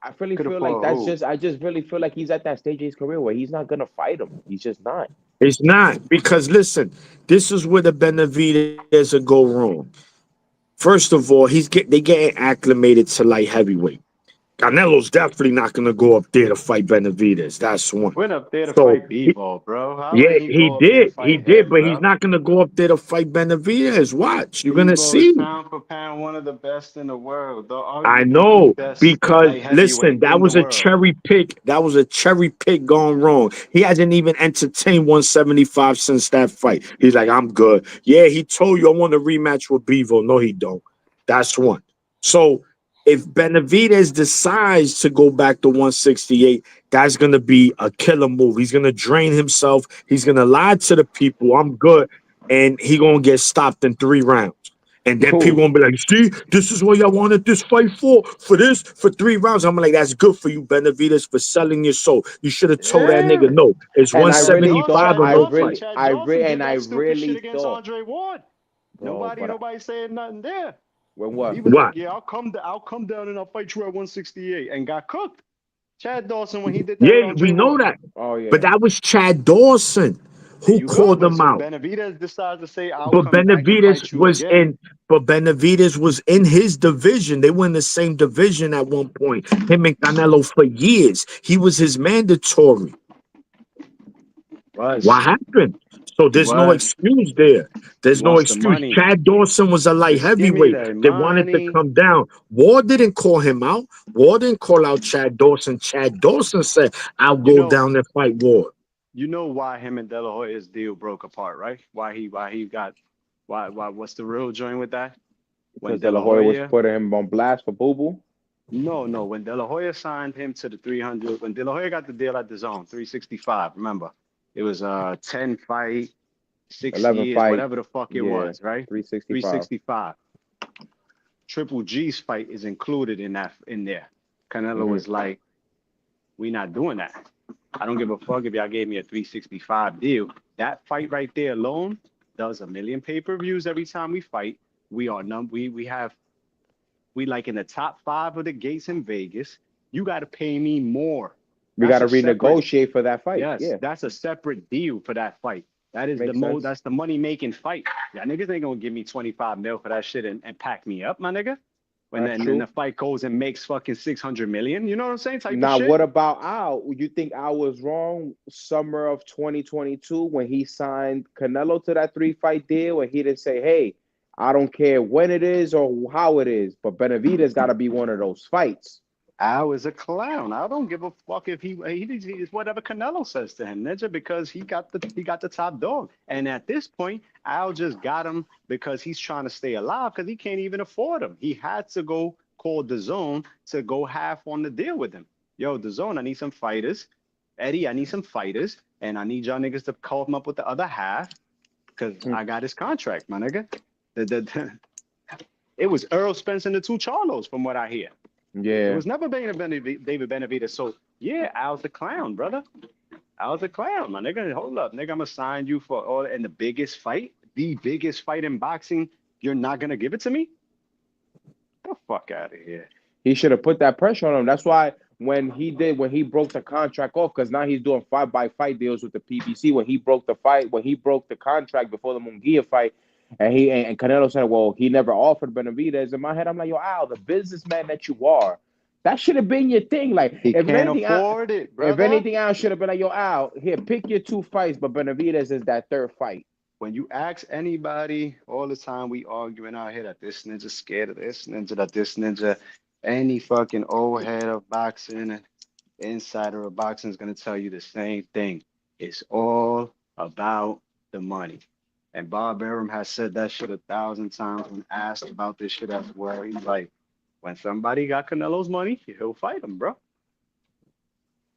I really Could've feel like fought that's who? just I just really feel like he's at that stage of his career where he's not gonna fight him. He's just not. it's not because listen, this is where the Benavidez will go wrong. First of all, they getting acclimated to light heavyweight. Canelo's definitely not gonna go up there to fight Benavidez. That's one. Went up there to So, fight Bivol, bro. How Yeah, would he go up there to did. fight He did, him, but bro? he's not gonna go up there to fight Benavidez. Watch, you're gonna Bivol see. is pound for pound one of the best in the world. I know because light listen, heavyweight that in was the a world. cherry pick. That was a cherry pick gone wrong. He hasn't even entertained 175 since that fight. He's like, I'm good. Yeah, he told you I want a rematch with Bevo. No, he don't. That's one. So if Benavidez decides to go back to 168, that's gonna be a killer move. He's gonna drain himself. He's gonna lie to the people. I'm good, and he gonna get stopped in 3 rounds. And then Cool. people gonna be like, see, this is what y'all wanted this fight for 3 rounds. I'm like, that's good for you, Benavidez, for selling your soul. You should have told that nigga, no, it's And I really 175 thought- or no fight. Chad I Johnson re- did and that I stupid really shit against thought- Andre Ward. Bro, but Nobody saying nothing there. when what? He was What? like, yeah, I'll come down and I'll fight you at 168 and got cooked. Chad Dawson when he did that. with Yeah, Andre we know Ward. that. Oh yeah. But that was Chad Dawson There who you go, called but him so out. Benavidez decides to say, I'll But come back and fight Benavidez you was again. Benavidez was in his division. They were in the same division at one point. Him and Canelo for years. He was his mandatory. What happened? So there's no What? excuse there. There's no Wants the excuse. money. Chad Dawson was a light Just give me heavyweight. that They wanted to money. come down. Ward didn't call him out. Ward didn't call out Chad Dawson. Chad Dawson said, I'll go know- down and fight Ward. You know why him and De La Hoya's deal broke apart, right? Why what's the real joint with that? Because De La Hoya was putting him on blast for Boo Boo. No, when De La Hoya signed him to the 300, when De La Hoya got the deal at the zone, 365, remember? It was 10 fight, 6 11 years, fight. whatever the fuck it Yeah. was, right? 365. 365. Triple G's fight is included in there. Canelo Mhm. was like, we not doing that. I don't give a fuck if y'all gave me a 365 deal. That fight right there alone does 1 million pay-per-views every time we fight. We are we like in the top 5 of the gates in Vegas. You got to pay me more. We That's got to a separate- renegotiate for that fight. Yes, Yeah. that's a separate deal for that fight. That is Makes sense. that's the money making fight. Y'all niggas ain't gonna give me 25 mil for that shit and pack me up, my nigga. When That's then true. the fight goes and makes fucking 600 million. You know what I'm saying? Type Now, of shit. what about Al? You think Al was wrong summer of 2022 when he signed Canelo to that 3-fight deal and he didn't say, hey, I don't care when it is or how it is, but Benavidez got to be one of those fights. Al is a clown. I don't give a fuck if he is whatever Canelo says to him, ninja, because he got the top dog. And at this point, Al just got him because he's trying to stay alive because he can't even afford him. He had to go call DAZN to go half on the deal with him. Yo, DAZN, I need some fighters. Eddie, I need some fighters, and I need y'all niggas to call him up with the other half because I got his contract, my nigga. It was Earl Spence and the two Charlos, from what I hear. Yeah. It was never David Benavidez. So, yeah, Al's the clown, brother. Al's the clown, my nigga. Hold up, nigga. I'm going to sign you for all in the biggest fight in boxing. You're not going to give it to me? Get the fuck out of here. He should have put that pressure on him. That's why when he broke the contract off, because now he's doing 5-by-5 deals with the PBC. When he broke the contract before the Munguia fight, and Canelo said, well, he never offered Benavidez. In my head, I'm like, yo, Al, the businessman that you are, that should have been your thing. Like, He can't afford it, brother. If anything, Al should have been like, yo, Al, here, pick your 2 fights, but Benavidez is that 3rd fight. When you ask anybody all the time, we arguing out here that this ninja scared of this ninja, that this ninja, any fucking old head of boxing and insider of boxing is going to tell you the same thing. It's all about the money. And Bob Arum has said that shit 1,000 times when asked about this shit as well. He's like, when somebody got Canelo's money, he'll fight him, bro.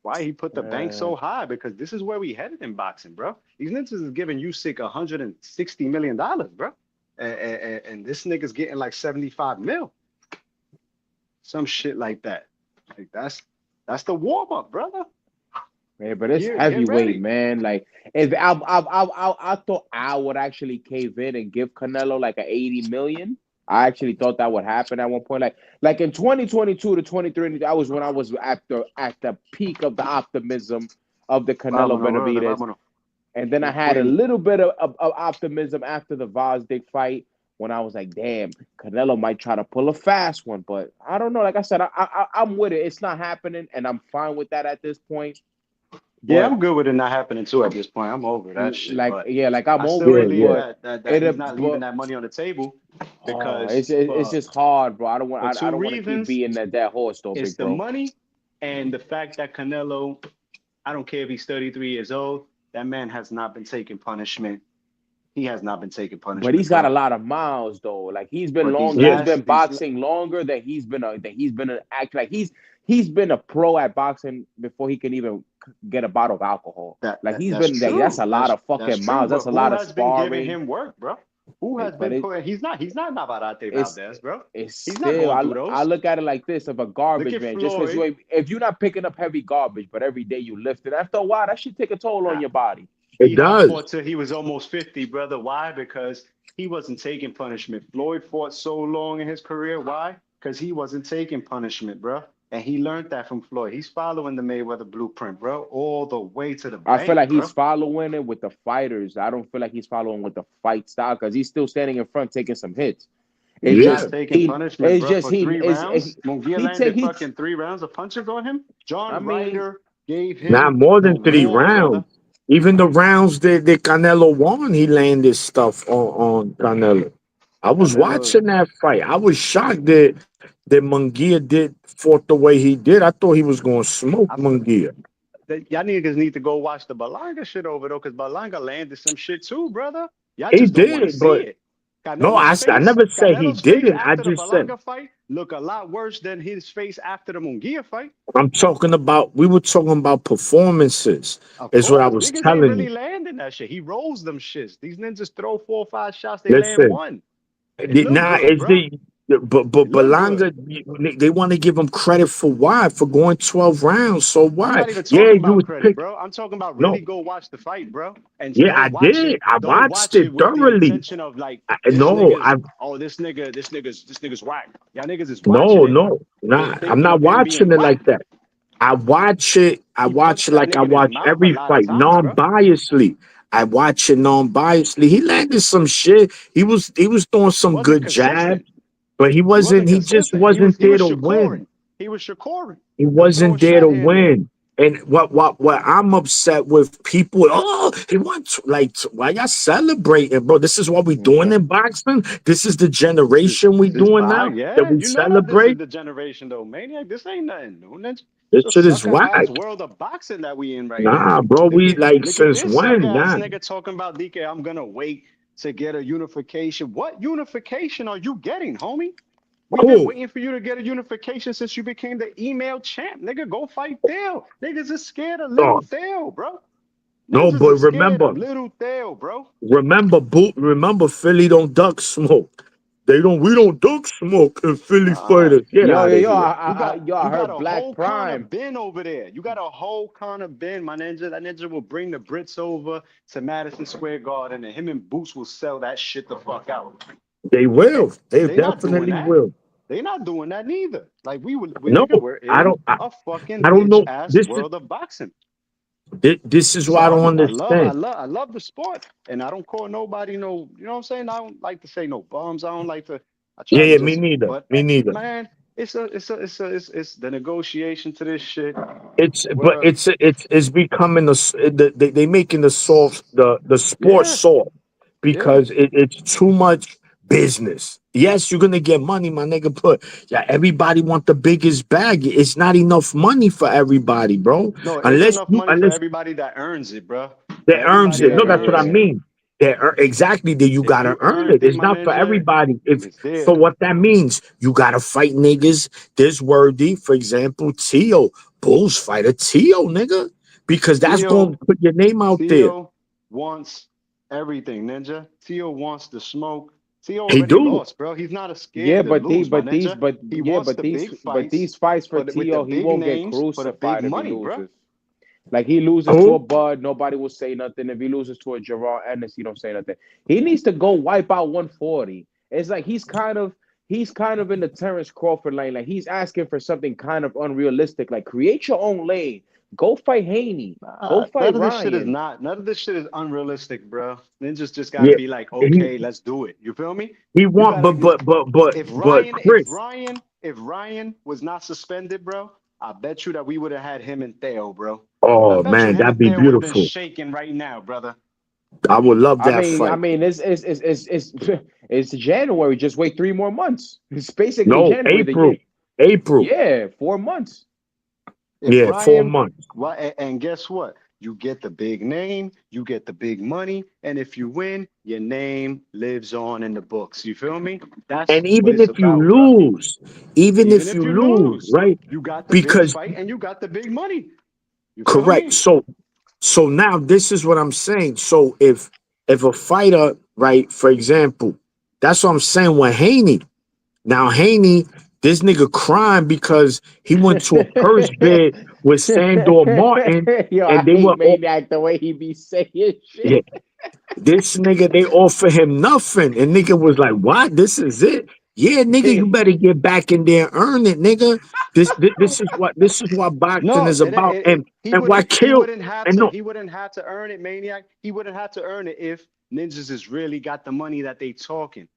Why he put the bank so high? Because this is where we headed in boxing, bro. These niggas is giving Usyk $160 million, bro. And this nigga's getting like 75 mil. Some shit like that. Like that's the warm up, brother. Yeah, but it's Get ready. heavyweight, man. Like, if I thought Al would actually cave in and give Canelo like an 80 million. I actually thought that would happen at one point. Like in 2022 to 2023, that was when I was at the peak of the optimism of the Canelo Benavidez. And then I had a little bit of optimism after the Vazdik fight when I was like, damn, Canelo might try to pull a fast one. But I don't know. Like I said, I'm with it. It's not happening, and I'm fine with that at this point. Yeah, I'm good with it not happening too at this point. I'm over that shit. Like, but yeah, like I'm I over still it. believe But that he's not leaving that money on the table because it's just hard, bro. I don't want to keep being that horse, though, it's big bro. the money and the fact that Canelo, I don't care if he's 33 years old, that man has not been taking punishment. He has not been taking punishment. But he's got a lot of miles, though. Like he's been boxing longer than he's been he's been a pro at boxing before he can even get a bottle of alcohol. That's a lot of fucking miles. That's a lot of sparring. Who has been giving him work, bro? Who has been putting? He's not Navarrete Valdez, bro. He's not still. going through those. I look at it like this: of a garbage man. Just because if you're not picking up heavy garbage, but every day you lift it, after a while that should take a toll on your body. It does. Fought till he was almost 50, brother. Why? Because he wasn't taking punishment. Floyd fought so long in his career. Why? Because he wasn't taking punishment, bro. And he learned that from Floyd. He's following the Mayweather blueprint, bro, all the way to the bank. I feel like he's following it with the fighters. I don't feel like he's following with the fight style because he's still standing in front taking some hits. He's not taking punishment, bro, for 3 rounds. Munguia landed fucking 3 rounds of punches on him. John Ryder gave him not more than 3 rounds. Brother. Even the rounds that Canelo won, he landed stuff on Canelo. I was watching that fight. I was shocked that Munguia fought the way he did. I thought he was going to smoke Munguia. Y'all niggas need to go watch the Berlanga shit over, though, because Berlanga landed some shit, too, brother. Y'all he just did, don't want to but see it. no, I never said he didn't. I just said fight, look a lot worse than his face after the Munguia fight. I'm talking about. We were talking about performances. Of Is what I course, was niggas ain't telling you. really landing that shit. He rolls them shits. These ninjas throw 4 or 5 shots, they land Listen, one. It look nah, good, it's bro. but It look good. Balanga, they want to give him credit for why for going 12 rounds. So I'm why? not even Yeah, talking you about was credit, pick. bro. I'm talking about really No, go watch the fight, bro. And yeah, don't I watch it. did. I Don't watched watch it it with the thoroughly. intention of like this No, nigga's. Oh, this nigga's whack. Y'all niggas is watching no, it no, and nah. I'm thinking not of him being watching it like whack. that. I watch it. I He watch punched it that like I nigga in his watch mouth a every lot of fight, times, bro. non-biasedly. I watch it non-biasedly. He landed some shit. He was throwing He some wasn't good jabs, consistent. but he He wasn't wasn't. He just consistent. wasn't He there was to win. Shakurin. He was Shakurin. He He'll throw a wasn't there shot to here and there. win. And what I'm upset with people. Oh, he won. Like, why y'all celebrating, bro? This is what we doing Okay. in boxing. This is the This is generation we this is doing by now that yeah. we You know that this is celebrate. the generation though, maniac. This ain't nothing new. Ninja. This It's a shit is sucker whack. ass world of boxing that we in right now. Nah, bro. We like Look at since this sucker when? ass Nah. nigga talking about DK. I'm gonna wait to get a unification. What unification are you getting, homie? We've been Cool. waiting for you to get a unification since you became the email champ. Nigga, go fight Theo. Niggas is scared of little Oh, Theo, bro. no, Ninjas but is scared remember, of little Theo, bro. remember, Philly don't duck smoke. They don't. We don't duck smoke in Philly Uh, fighters. Get Yo, out yo, of yo, here. I you got heard a Black whole Connor Prime. Ben over there. You got a whole Connor Ben, my ninja. That ninja will bring the Brits over to Madison Square Garden, and him and Boots will sell that shit the fuck out. They will. They They not doing definitely that. will. They not doing that neither. Like we No, nigga, we're I in don't. I, a fucking I don't bitch know. ass This is world of boxing. this is why I don't Sorry, understand. I love the sport, and I don't call nobody no. You know what I'm saying? I don't like to say no bums. I don't like to. I Yeah, try to yeah. Me just. neither. But Me neither. man, it's the negotiation to this shit. But We're it's becoming they making the sport yeah, soft yeah. because it's too much business. Yes, you're gonna get money, my nigga, but yeah, everybody want the biggest bag. It's not enough money for everybody, bro. No, it's Unless enough you money for unless everybody that earns it, bro. they For earns everybody it. that No, Yeah, that's what I earns yeah. it. mean. Exactly that you If gotta you earn it. earned it, It's my not for ninja, everybody. If it's so, there. what that means, you gotta fight niggas. There's Worthy, for example, Tio, Bulls fighter Tio, nigga, because that's gonna Theo put your name out there. Theo wants everything, Ninja. Theo wants the smoke. Theo He already do. lost, bro. He's not Yeah, scared to lose, my ninja. He wants the big but fights these fights for with the Tio, he big won't get names for the big crucified if he money, bro. loses. Like he loses to a Who? Bud, nobody will say nothing. If he loses to a Gerard Ennis, he don't say nothing. He needs to go wipe out 140. It's like he's kind of in the Terrence Crawford lane. Like he's asking for something kind of unrealistic. Like create your own lane. Go fight Haney. Go fight Ryan. None of this shit is unrealistic, bro. Ninjas just gotta Yeah. be like, He okay, let's do it. You feel me? he You want, gotta but Chris. if Ryan was not suspended, bro, I bet you that we would have had him and Theo, bro. I Oh bet you man, him that'd and be Theo would have been beautiful. shaking right now, brother. I would love I that mean, I fight. mean, it's January. Just wait 3 more months. It's basically No, January. The April. year. April. Yeah, 4 months. If Yeah, four Ryan, months. well, and guess what? You get the big name, you get the big money, and if you win, your name lives on in the books. You feel me? That's And what even it's if you about, bro. even Even if if you you lose, lose, right? you got the big Because fight and you got the big money. You feel correct. me? So now this is what I'm saying. So if a fighter, right, for example, that's what I'm saying with Haney. Now Haney, this nigga crying because he went to a purse bid with Sandor Martin, Yo, I and they were hate all Maniac the way he be saying shit. yeah. This nigga, they offer him nothing. And nigga was like, what? This is it? Yeah, nigga, you better get back in there and earn it, nigga. This is what boxing No, is about. he And why wouldn't kill and no, he wouldn't have to earn it, maniac. He wouldn't have to earn it if ninjas has really got the money that they talking.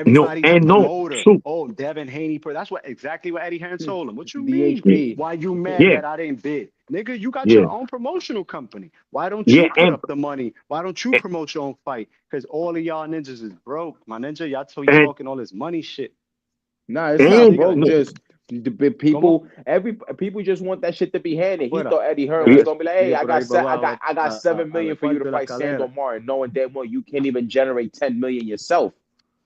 no, Everybody's a and no, promoter. true. Oh, Devin Haney. That's exactly what Eddie Hearn told him. What you mean? Yeah, DHP. Why you mad yeah, that I didn't bid? Nigga, you got yeah, your own promotional company. Why don't yeah, you put up the money? Why don't you promote your own fight? Because all of y'all ninjas is broke. My ninja, y'all and talking all this money shit. Nah, it's This not and nigga, broke. no, Just the como? people just want that shit to be handed. He Afuera. thought Eddie Hearn was yeah, gonna be like, hey, Sigue por ahí para abajo I got 7 al million for you cuarto to de la fight Sandor escalera. Martin, knowing damn well you can't even generate 10 million yourself.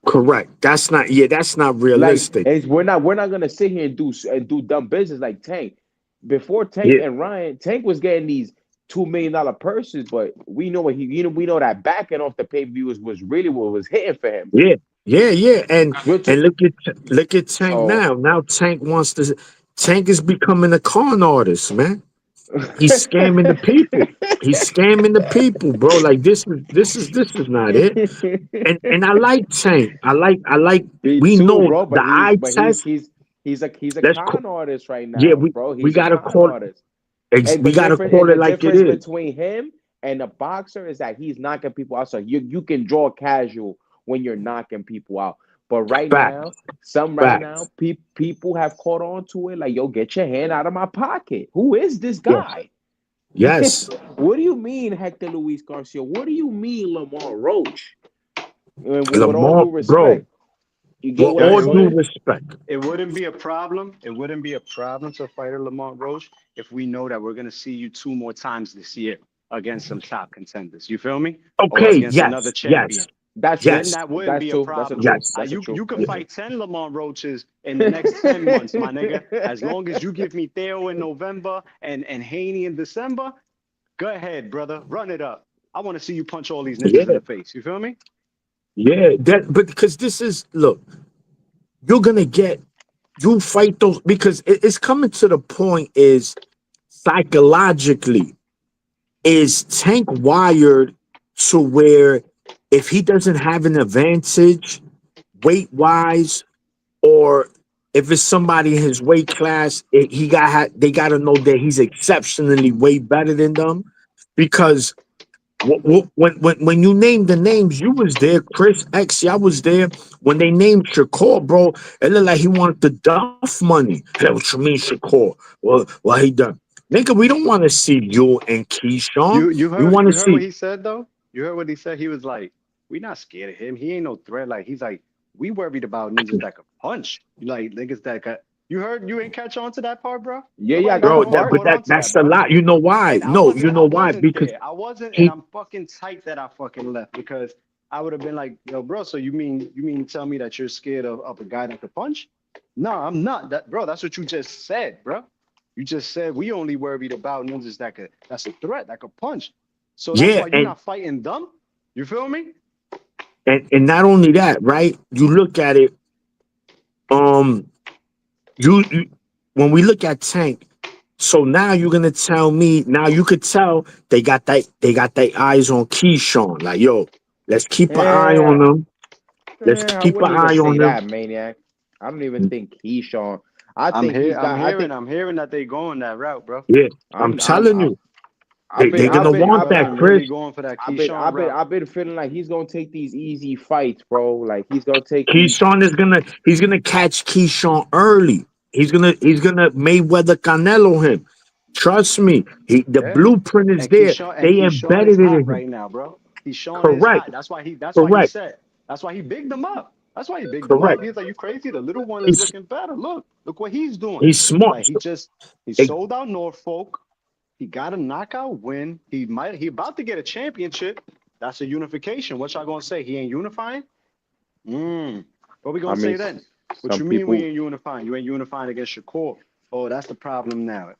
Correct. That's not. Yeah, that's not Like realistic. we're not gonna sit here and do dumb business like Tank. Before Tank Yeah, and Ryan, Tank was getting these $2 million purses, but we know we know that backing off the pay-per-view was really what was hitting for him. yeah, yeah, yeah. Which And look at Tank so now. Now Tank wants to. Tank is becoming a con artist, man. He's scamming the people. He's scamming the people, bro. Like this is not it. And I like Tank. I like. Me We too, know bro. the eye test. He's a Let's con artist right yeah. now, We bro. we He's a gotta con call. artist. We gotta And call the it like it difference is. between him and a boxer is that he's knocking people out. So you can draw casual when you're knocking people out. But Facts. right now, Facts. people have caught on to it. Like, yo, get your hand out of my pocket. Who is this Yes. guy? Yes. What do you mean, Hector Luis Garcia? What do you mean, Lamar Roach? With all Lamar, due bro. respect, you With get what Yo, I'm all it due wouldn't saying? respect. it wouldn't be a problem. It wouldn't be a problem to fight a Lamont Roche if we know that we're gonna see you 2 more times this year against some top contenders. You feel me? Or Okay. against another Yes. champion. Yes. That's Then true. Yes. that wouldn't That's be a true. That's a problem. true. Yes. That's a You true. could That's true. fight 10 Lamont Roaches in the next 10 months, my nigga. As long as you give me Theo in November and Haney in December, go ahead, brother. Run it up. I want to see you punch all these niggas in Yeah. the face. You feel me? Yeah. That. But because this is look, you're gonna get you fight those because it's coming to the point is psychologically is Tank wired to where if he doesn't have an advantage weight wise or if it's somebody in his weight class, they got to know that he's exceptionally way better than them because when you named the names, you was there, Chris X. I was there when they named Shakur, bro. It looked like he wanted the Duff money. Hey, what you mean, Shakur? Well, he done. Nigga, we don't want to see you and Keyshawn. You We want to heard what see. he said though? You heard what he said? He was like, we not scared of him. He ain't no threat. Like he's like, we worried about ninjas that could punch. Like niggas that could you ain't catch on to that part, bro? Yeah, I Nobody got the Bro, nobody part. but caught on to that, that's a bro. lot. You know why? And No, you I know why? wasn't Because there. I wasn't, and he I'm fucking tight that I fucking left because I would have been like, yo, bro, so you mean to tell me that you're scared of a guy that could punch? No, I'm not. That bro, that's what you just said, bro. You just said we only worried about ninjas that's a threat, that could punch. So that's yeah, why you're not fighting them. You feel me? and not only that, right? You look at it, um, you when we look at Tank, so now you're gonna tell me now you could tell they got their eyes on Keyshawn. Like, yo, let's keep an eye on Yeah, them. Let's I keep an wouldn't even eye on say them. that, maniac. I don't even think Keyshawn. I I'm think here. he's got. I'm hearing that they going that route, bro. Yeah, I'm I'm. I'm. telling I, you, they're I'm gonna hearing want people that, Chris. really going for that Keyshawn route. I've been feeling like he's gonna take these easy fights, bro. Like he's gonna take these. He's gonna catch Keyshawn early. He's gonna Mayweather Canelo him. Trust me. The Yeah. blueprint is And there. They Keyshawn is embedded it hot in him. right now, bro. Keyshawn is Correct. hot. That's why he Correct. said. That's why he bigged them up. That's why he bigged them up. Correct. He's like, you crazy? The little one is He's looking better. Look what he's doing. he's smart. Like he Ex- sold out Norfolk. He got a knockout win. He about to get a championship. That's a unification. What y'all gonna say? He ain't unifying? What we I gonna say mean, then? What some you mean we people. ain't unifying? You ain't unifying against Shakur. Oh, that's the problem now.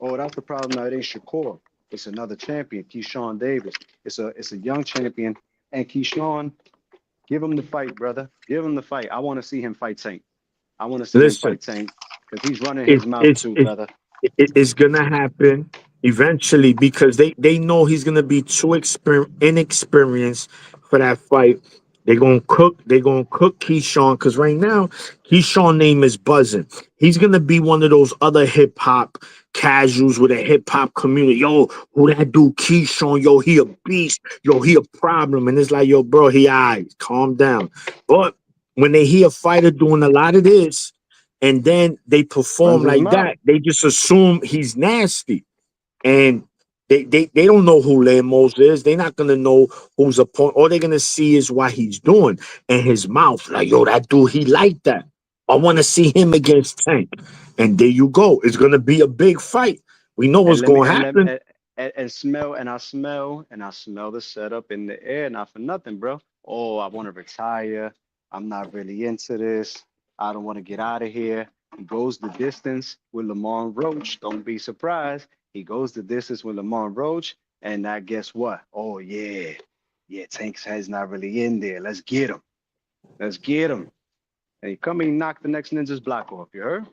Oh, that's the problem now. It ain't Shakur. It's another champion, Keyshawn Davis. It's a young champion. And Keyshawn, give him the fight, brother. Give him the fight. I want to see him fight Tank. I want to see him Listen, fight Tank because he's running it, his mouth it's too, it's brother. it's gonna happen eventually because they know he's gonna be too inexperienced for that fight. They're gonna cook Keyshawn because right now Keyshawn name is buzzing. He's gonna be one of those other hip hop casuals with a hip hop community. Yo, who that dude Keyshawn? Yo, he a beast. Yo, he a problem. And it's like, yo, bro, he alright. Calm down. But when they hear a fighter doing a lot of this and then they perform Runs his like mouth. that, they just assume he's nasty. And they don't know who Lemos is. They're not gonna know who's a point. All they're gonna see is what he's doing and his mouth. Like, yo, that dude, he like that. I want to see him against Tank. And there you go. It's gonna be a big fight. We know what's And let me gonna and let happen. and I smell the setup in the air, not for nothing, bro. Oh, I want to retire. I'm not really into this. I don't want to get out of here. He goes the distance with Lamar Roach. Don't be surprised. He goes the distance with Lamar Roach. And now guess what? Oh, yeah. Yeah, Tank's head's not really in there. Let's get him. Let's get him. And he come and knock the next ninja's block off. You heard?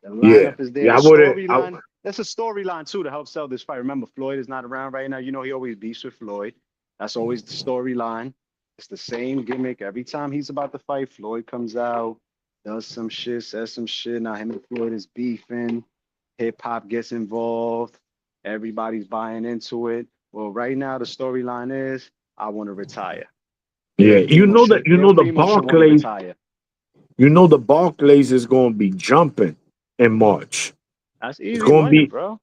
The Yeah, lineup is there. yeah. The I wouldn't. storyline. That's a storyline too to help sell this fight. Remember, Floyd is not around right now. You know he always beefs with Floyd. That's always the storyline. It's the same gimmick. Every time he's about to fight, Floyd comes out, does some shit, says some shit. Now him and Floyd is beefing. Hip hop gets involved. Everybody's buying into it. Well, right now the storyline is I want to retire. Yeah, Del Primo should want to Barclays. retire. You know the Barclays is going to be jumping in March. That's It's easy going to money, be. bro.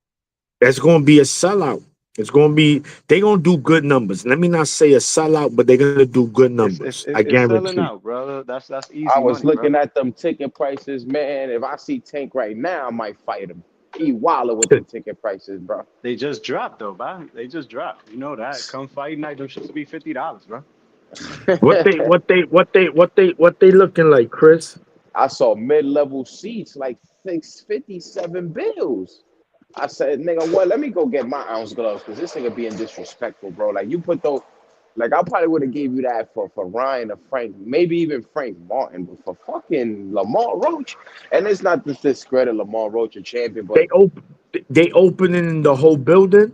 It's going to be a sellout. It's going to be. They're going to do good numbers. Let me not say a sellout, but they're going to do good numbers. I It's selling guarantee. out, brother. That's I easy was money, bro. looking at them ticket prices, man. If I see Tank right now, I might fight him. He wildin' with them ticket prices, bro. They just dropped though, bro. They just dropped. You know that. Come fight night, them shits will be $50, bro. What they looking like, Chris? I saw mid-level seats like 657 bills. I said, nigga, what? Let me go get my ounce gloves because this nigga being disrespectful, bro. Like you put those, like I probably would have gave you that for Ryan or Frank, maybe even Frank Martin, but for fucking Lamar Roach, and it's not to discredit Lamar Roach, a champion, but They opening the whole building.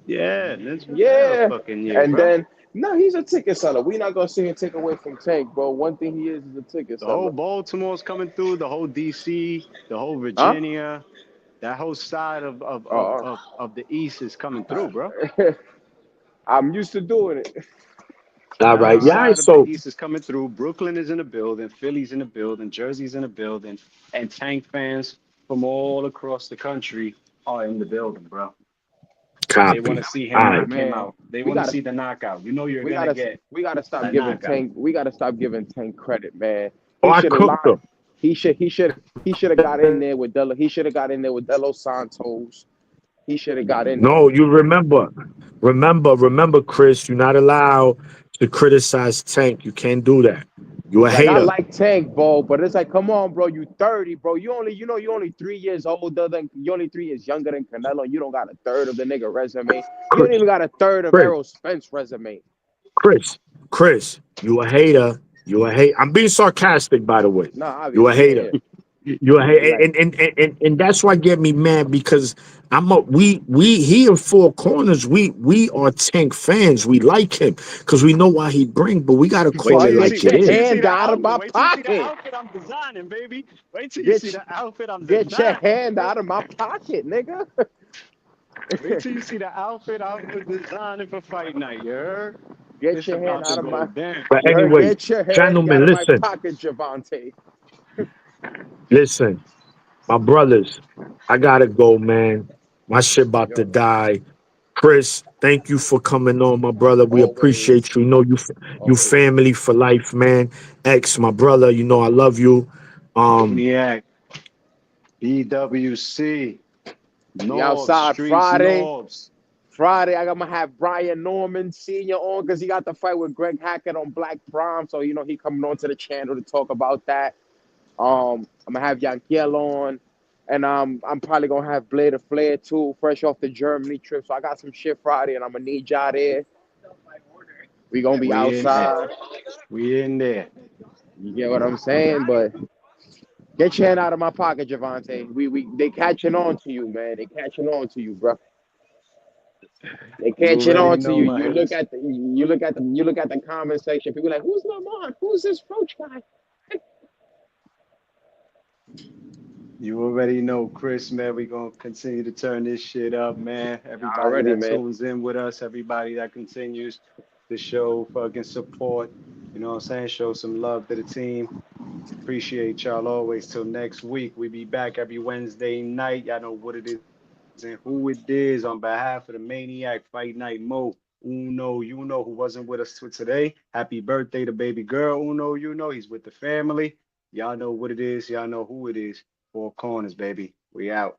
Yeah, that's yeah. fucking year, And bro. then no, he's a ticket seller. We're not gonna sit here and take away from Tank, bro. One thing he is a ticket The whole seller. Baltimore's coming through, the whole DC, the whole Huh? Virginia, that whole side Uh, of the East is coming through, bro. I'm used to doing it. All That whole right, yeah. side of the So East is coming through. Brooklyn is in the building, Philly's in the building, Jersey's in the building, and Tank fans from all across the country are in the building, bro. They want copy. to see All him right. knock him Man, out. They we want to gotta see the knockout. You know you're we gonna gotta get we gotta stop a giving knockout. Tank credit, man. Oh, He I should have cooked lied. them. He should have got in there with Delo. He should have got in there with Delos Santos. He should have got in there. No, you remember, Chris. You're not allowed to criticize Tank. You can't do that. You a Like I hater. like Tank, bro, but it's like, come on, bro. You 30, bro. You only 3 years older than you only 3 years younger than Canelo. You don't got a third of the nigga resume. You don't Chris, even got a third of Chris, Errol Spence resume. Chris. You a hater. You a hater. I'm being sarcastic, by the way. No, You a obviously, hater. yeah. You a hater, Like, and that's why get me mad because we here in Four Corners we are Tank fans. We like him because we know why he bring, but we gotta call it like it your is. hand out of my Wait till you see the pocket. outfit I'm designing, baby. Wait till you see Get, the outfit I'm get your designing. hand out of my pocket, nigga. Wait till you see the outfit I'm designing for fight night. You heard? Get It's your hand about to out of go my. down. But You heard? anyway, Get your hand out gentlemen, of my listen, pocket, Javante. listen, my brothers, I gotta go, man. My shit about to Yo, die. Chris, thank you for coming on, my brother. We always, appreciate you. You know you always. family for life, man. X, my brother, you know I love you. Maniac, BWC, We Norbs, outside Streets Friday. Norbs. Friday, I'm gonna have Brian Norman Sr. on because he got the fight with Greg Hackett on Black Prime. So he coming on to the channel to talk about that. I'm gonna have Yankiel on, and I'm probably gonna have Blader Flair too, fresh off the Germany trip. So I got some shit Friday, and I'm gonna need y'all there. We gonna be We in there. outside. We in there. You get what I'm saying? But get your hand out of my pocket, Javante. They catching on to you, man. They catching on to you, bro. They You catching already on to know you. my hitters. You look at the comment section. People like, who's Lamont? Who's this Roach guy? You already know, Chris, man. We gonna continue to turn this shit up, man. Everybody Already, that man. tunes in with us, everybody that continues to show fucking support. You know what I'm saying? Show some love to the team. Appreciate y'all always. Till next week. We be back every Wednesday night. Y'all know what it is and who it is. On behalf of the Maniac Fight Night Mo, Uno, you know who wasn't with us today. Happy birthday to baby girl. Uno, you know he's with the family. Y'all know what it is. Y'all know who it is. Four Corners, baby. We out.